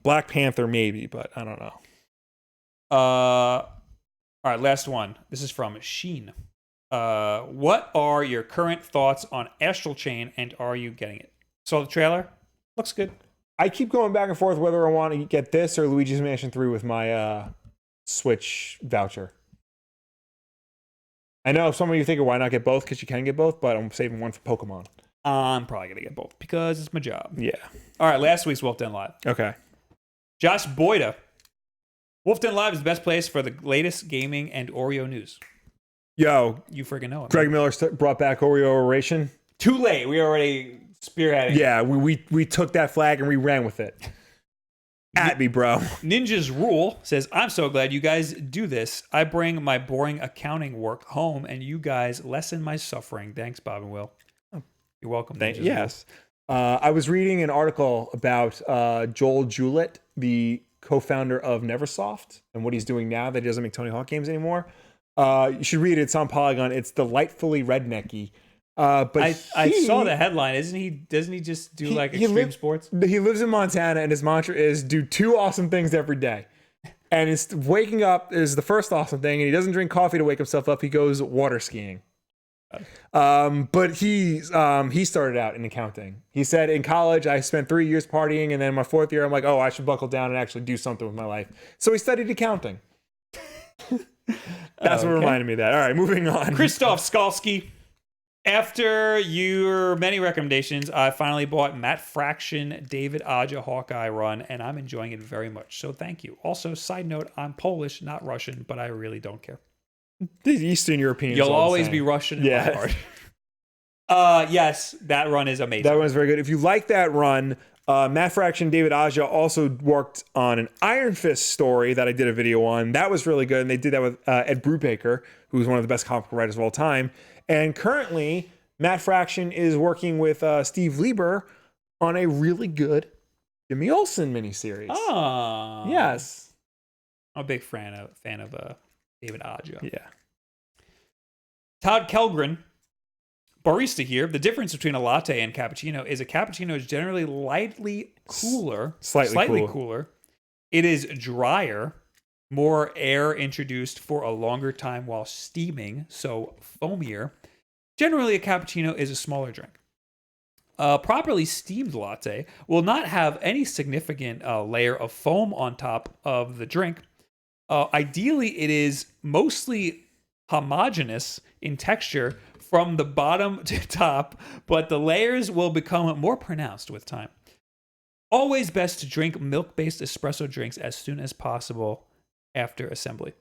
Black Panther maybe, but I don't know. All right, last one. This is from Sheen. What are your current thoughts on Astral Chain, and are you getting it? Saw the trailer? Looks good. I keep going back and forth whether I want to get this or Luigi's Mansion 3 with my Switch voucher. I know some of you think, why not get both? Because you can get both, but I'm saving one for Pokemon. I'm probably going to get both because it's my job. Yeah. All right, last week's Wulff Den Live. Okay. Josh Boyda Wulff Den Live is the best place for the latest gaming and Oreo news. Yo, You freaking know it. Greg Miller brought back Oreo Oration. Too late. We already spearheading. Yeah, we took that flag and we ran with it. At me, bro. Ninja's Rule says, I'm so glad you guys do this. I bring my boring accounting work home and you guys lessen my suffering. Thanks, Bob and Will. You're welcome. Yes. I was reading an article about Joel Julett, the co-founder of Neversoft, and what he's doing now that he doesn't make Tony Hawk games anymore. You should read it. It's on Polygon. It's delightfully rednecky. But I saw the headline. Doesn't he just do extreme sports? He lives in Montana, and his mantra is do 2 awesome things every day. And it's waking up is the first awesome thing, and he doesn't drink coffee to wake himself up. He goes water skiing. But he started out in accounting. He said in college I spent 3 years partying, and then my 4th year I'm like, oh, I should buckle down and actually do something with my life. So he studied accounting. That's what reminded me of that. All right, moving on. Christoph Skalski. After your many recommendations, I finally bought Matt Fraction David Aja Hawkeye run, and I'm enjoying it very much. So thank you. Also, side note, I'm Polish, not Russian, but I really don't care. These Eastern Europeans. You'll always be Russian in my heart. Yes, that run is amazing. That one's very good. If you like that run, Matt Fraction, David Aja also worked on an Iron Fist story that I did a video on. That was really good, and they did that with Ed Brubaker, who's one of the best comic book writers of all time. And currently, Matt Fraction is working with Steve Lieber on a really good Jimmy Olsen miniseries. Oh, yes, I'm a big fan of David Aja. Yeah. Todd Kelgren, barista here. The difference between a latte and cappuccino is a cappuccino is generally slightly cooler. It is drier, more air introduced for a longer time while steaming, so foamier. Generally, a cappuccino is a smaller drink. Properly steamed latte will not have any significant layer of foam on top of the drink. Ideally, it is mostly homogeneous in texture from the bottom to top, but the layers will become more pronounced with time. Always best to drink milk-based espresso drinks as soon as possible after assembly.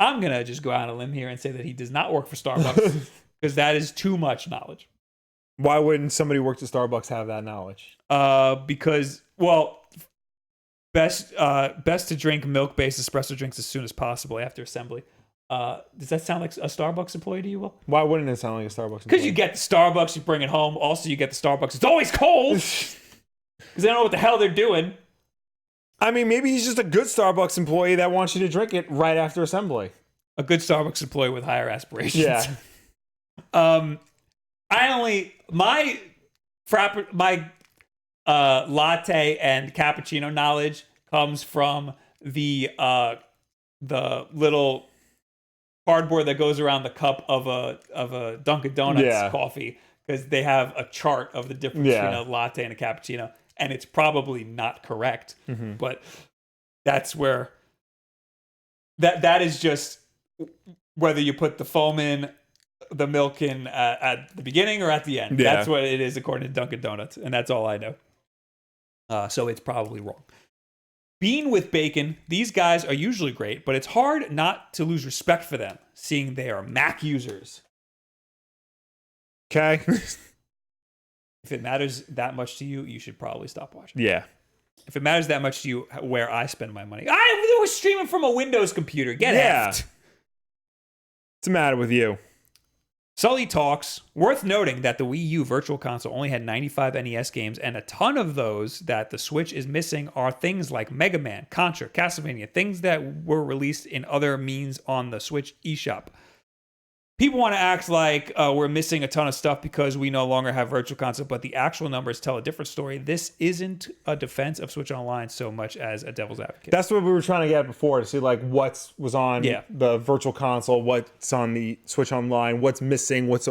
I'm going to just go out on a limb here and say that he does not work for Starbucks because that is too much knowledge. Why wouldn't somebody work at Starbucks have that knowledge? Because, well, best to drink milk-based espresso drinks as soon as possible after assembly. Does that sound like a Starbucks employee to you, Will? Why wouldn't it sound like a Starbucks employee? Because you get the Starbucks, you bring it home. Also, you get the Starbucks. It's always cold because they don't know what the hell they're doing. I mean, maybe he's just a good Starbucks employee that wants you to drink it right after assembly. A good Starbucks employee with higher aspirations. Yeah. My latte and cappuccino knowledge comes from the little cardboard that goes around the cup of a Dunkin' Donuts coffee, because they have a chart of the difference between a latte and a cappuccino, and it's probably not correct, but that's where that is just whether you put the foam in, the milk in at the beginning or at the end. Yeah. That's what it is according to Dunkin' Donuts, and that's all I know. So it's probably wrong. Bean with Bacon, these guys are usually great, but it's hard not to lose respect for them, seeing they are Mac users. Okay. If it matters that much to you, you should probably stop watching. Yeah. If it matters that much to you where I spend my money, I was streaming from a Windows computer. Get effed. What's the matter with you? Sully talks. Worth noting that the Wii U Virtual Console only had 95 NES games, and a ton of those that the Switch is missing are things like Mega Man, Contra, Castlevania, things that were released in other means on the Switch eShop. People want to act like we're missing a ton of stuff because we no longer have Virtual Console, but the actual numbers tell a different story. This isn't a defense of Switch Online so much as a devil's advocate. That's what we were trying to get before, to see like what was on the Virtual Console, what's on the Switch Online, what's missing, what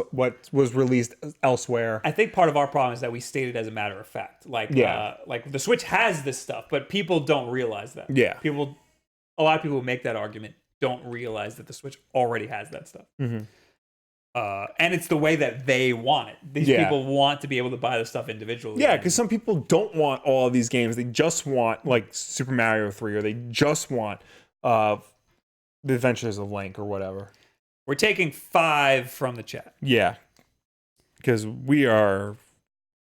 was released elsewhere. I think part of our problem is that we state it as a matter of fact. Like the Switch has this stuff, but people don't realize that. Yeah. A lot of people who make that argument don't realize that the Switch already has that stuff. And it's the way that they want it. These people want to be able to buy the stuff individually. Yeah, because some people don't want all of these games. They just want like Super Mario 3, or they just want The Adventures of Link or whatever. We're taking 5 from the chat. Yeah, because we are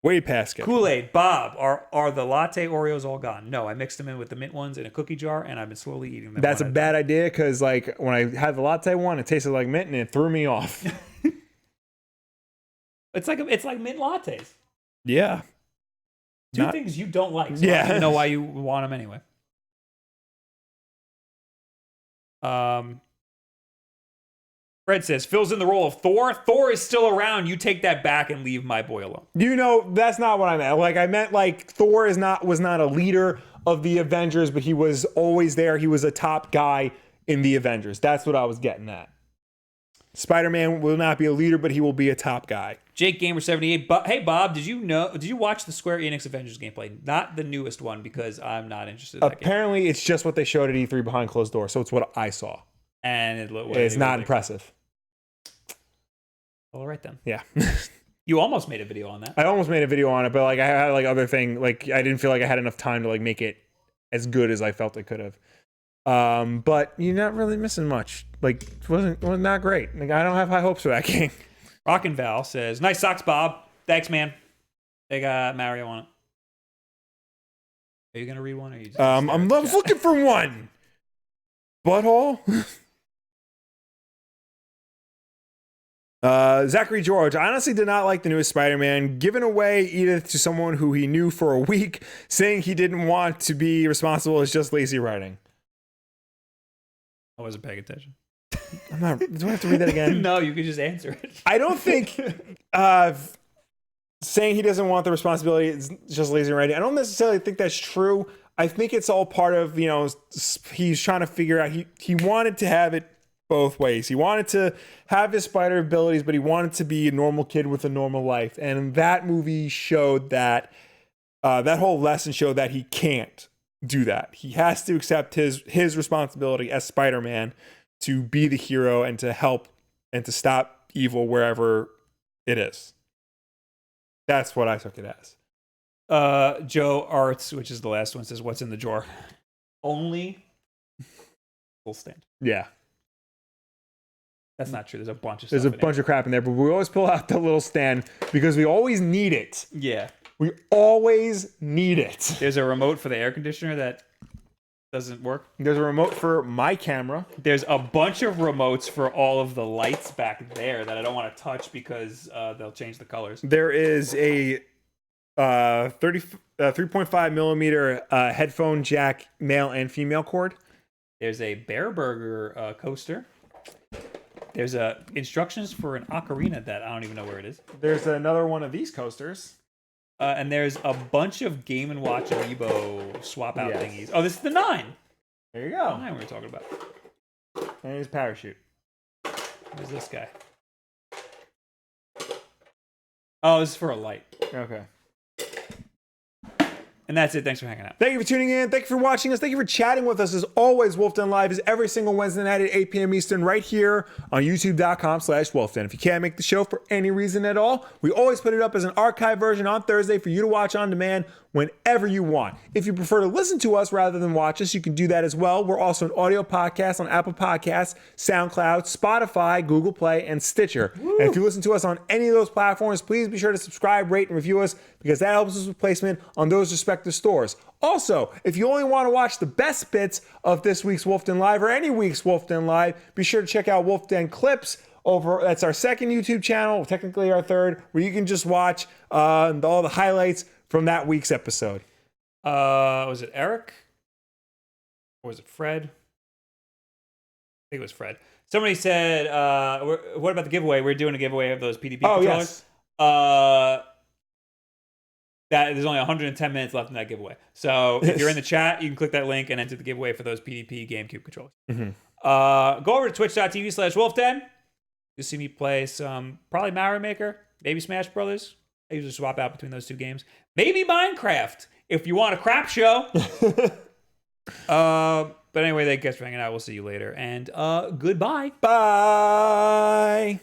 way past schedule. Kool-Aid, Bob, are the latte Oreos all gone? No, I mixed them in with the mint ones in a cookie jar, and I've been slowly eating them. That's a bad idea, because like when I had the latte one, it tasted like mint and it threw me off. It's like mint lattes. Yeah. Two things you don't like. So I don't even know why you want them anyway. Fred says, Phil's in the role of Thor. Thor is still around. You take that back and leave my boy alone. You know, that's not what I meant. Like, I meant like Thor was not a leader of the Avengers, but he was always there. He was a top guy in the Avengers. That's what I was getting at. Spider-Man will not be a leader, but he will be a top guy. Jake Gamer 78. Hey Bob, did you watch the Square Enix Avengers gameplay? Not the newest one, because I'm not interested in that Apparently, it's just what they showed at E3 behind closed doors, so it's what I saw. And it's not impressive. All right then. Yeah. You almost made a video on that. I almost made a video on it, but like I had like other thing, like I didn't feel like I had enough time to like make it as good as I felt it could have. But you're not really missing much. Like it was not great. Like I don't have high hopes for that game. Rockin' Val says, "Nice socks, Bob. Thanks, man. They got Mario on it." Are you gonna read one? Or you just I'm looking for one. Butthole. Zachary George, I honestly did not like the newest Spider-Man. Giving away Edith to someone who he knew for a week, saying he didn't want to be responsible is just lazy writing. I wasn't paying attention. Do I have to read that again? No, you could just answer it. I don't think saying he doesn't want the responsibility is just lazy writing. I don't necessarily think that's true. I think it's all part of, he's trying to figure out, he wanted to have it both ways. He wanted to have his spider abilities, but he wanted to be a normal kid with a normal life. And that movie showed that, that whole lesson showed that he can't do that. He has to accept his responsibility as Spider-Man to be the hero and to help and to stop evil wherever it is. That's what I took it as. Joe Arts, which is the last one, says, "What's in the drawer?" Only full stand. Yeah. That's not true. There's a bunch of stuff. There's a bunch of crap in there, but we always pull out the little stand because we always need it. Yeah. We always need it. There's a remote for the air conditioner that doesn't work. There's a remote for my camera. There's a bunch of remotes for all of the lights back there that I don't want to touch because they'll change the colors. There is a 3.5 millimeter headphone jack, male and female cord. There's a Bear Burger coaster. There's instructions for an ocarina that I don't even know where it is. There's another one of these coasters. And there's a bunch of Game & Watch Amiibo swap out thingies. Oh, this is the 9. There you go. 9 we were talking about. And his parachute. Who's this guy? Oh, this is for a light. Okay. And that's it. Thanks for hanging out. Thank you for tuning in. Thank you for watching us. Thank you for chatting with us. As always, Wulff Den Live is every single Wednesday night at 8 p.m. Eastern right here on youtube.com/Wulff Den. If you can't make the show for any reason at all, we always put it up as an archive version on Thursday for you to watch on demand whenever you want. If you prefer to listen to us rather than watch us, you can do that as well. We're also an audio podcast on Apple Podcasts, SoundCloud, Spotify, Google Play, and Stitcher. Woo. And if you listen to us on any of those platforms, please be sure to subscribe, rate, and review us because that helps us with placement on those respective stores. Also, if you only want to watch the best bits of this week's Wulff Den Live or any week's Wulff Den Live, be sure to check out Wulff Den Clips. That's our second YouTube channel, technically our third, where you can just watch all the highlights from that week's episode. Was it Eric? Or was it Fred? I think it was Fred. Somebody said, what about the giveaway? We're doing a giveaway of those PDP controllers. Yes. That there's only 110 minutes left in that giveaway. So if you're in the chat, you can click that link and enter the giveaway for those PDP GameCube controllers. Mm-hmm. Go over to twitch.tv/Wulff Den. You'll see me play some probably Mario Maker, maybe Smash Brothers. I usually swap out between those two games. Maybe Minecraft if you want a crap show. But anyway, thanks for hanging out. We'll see you later. And goodbye. Bye.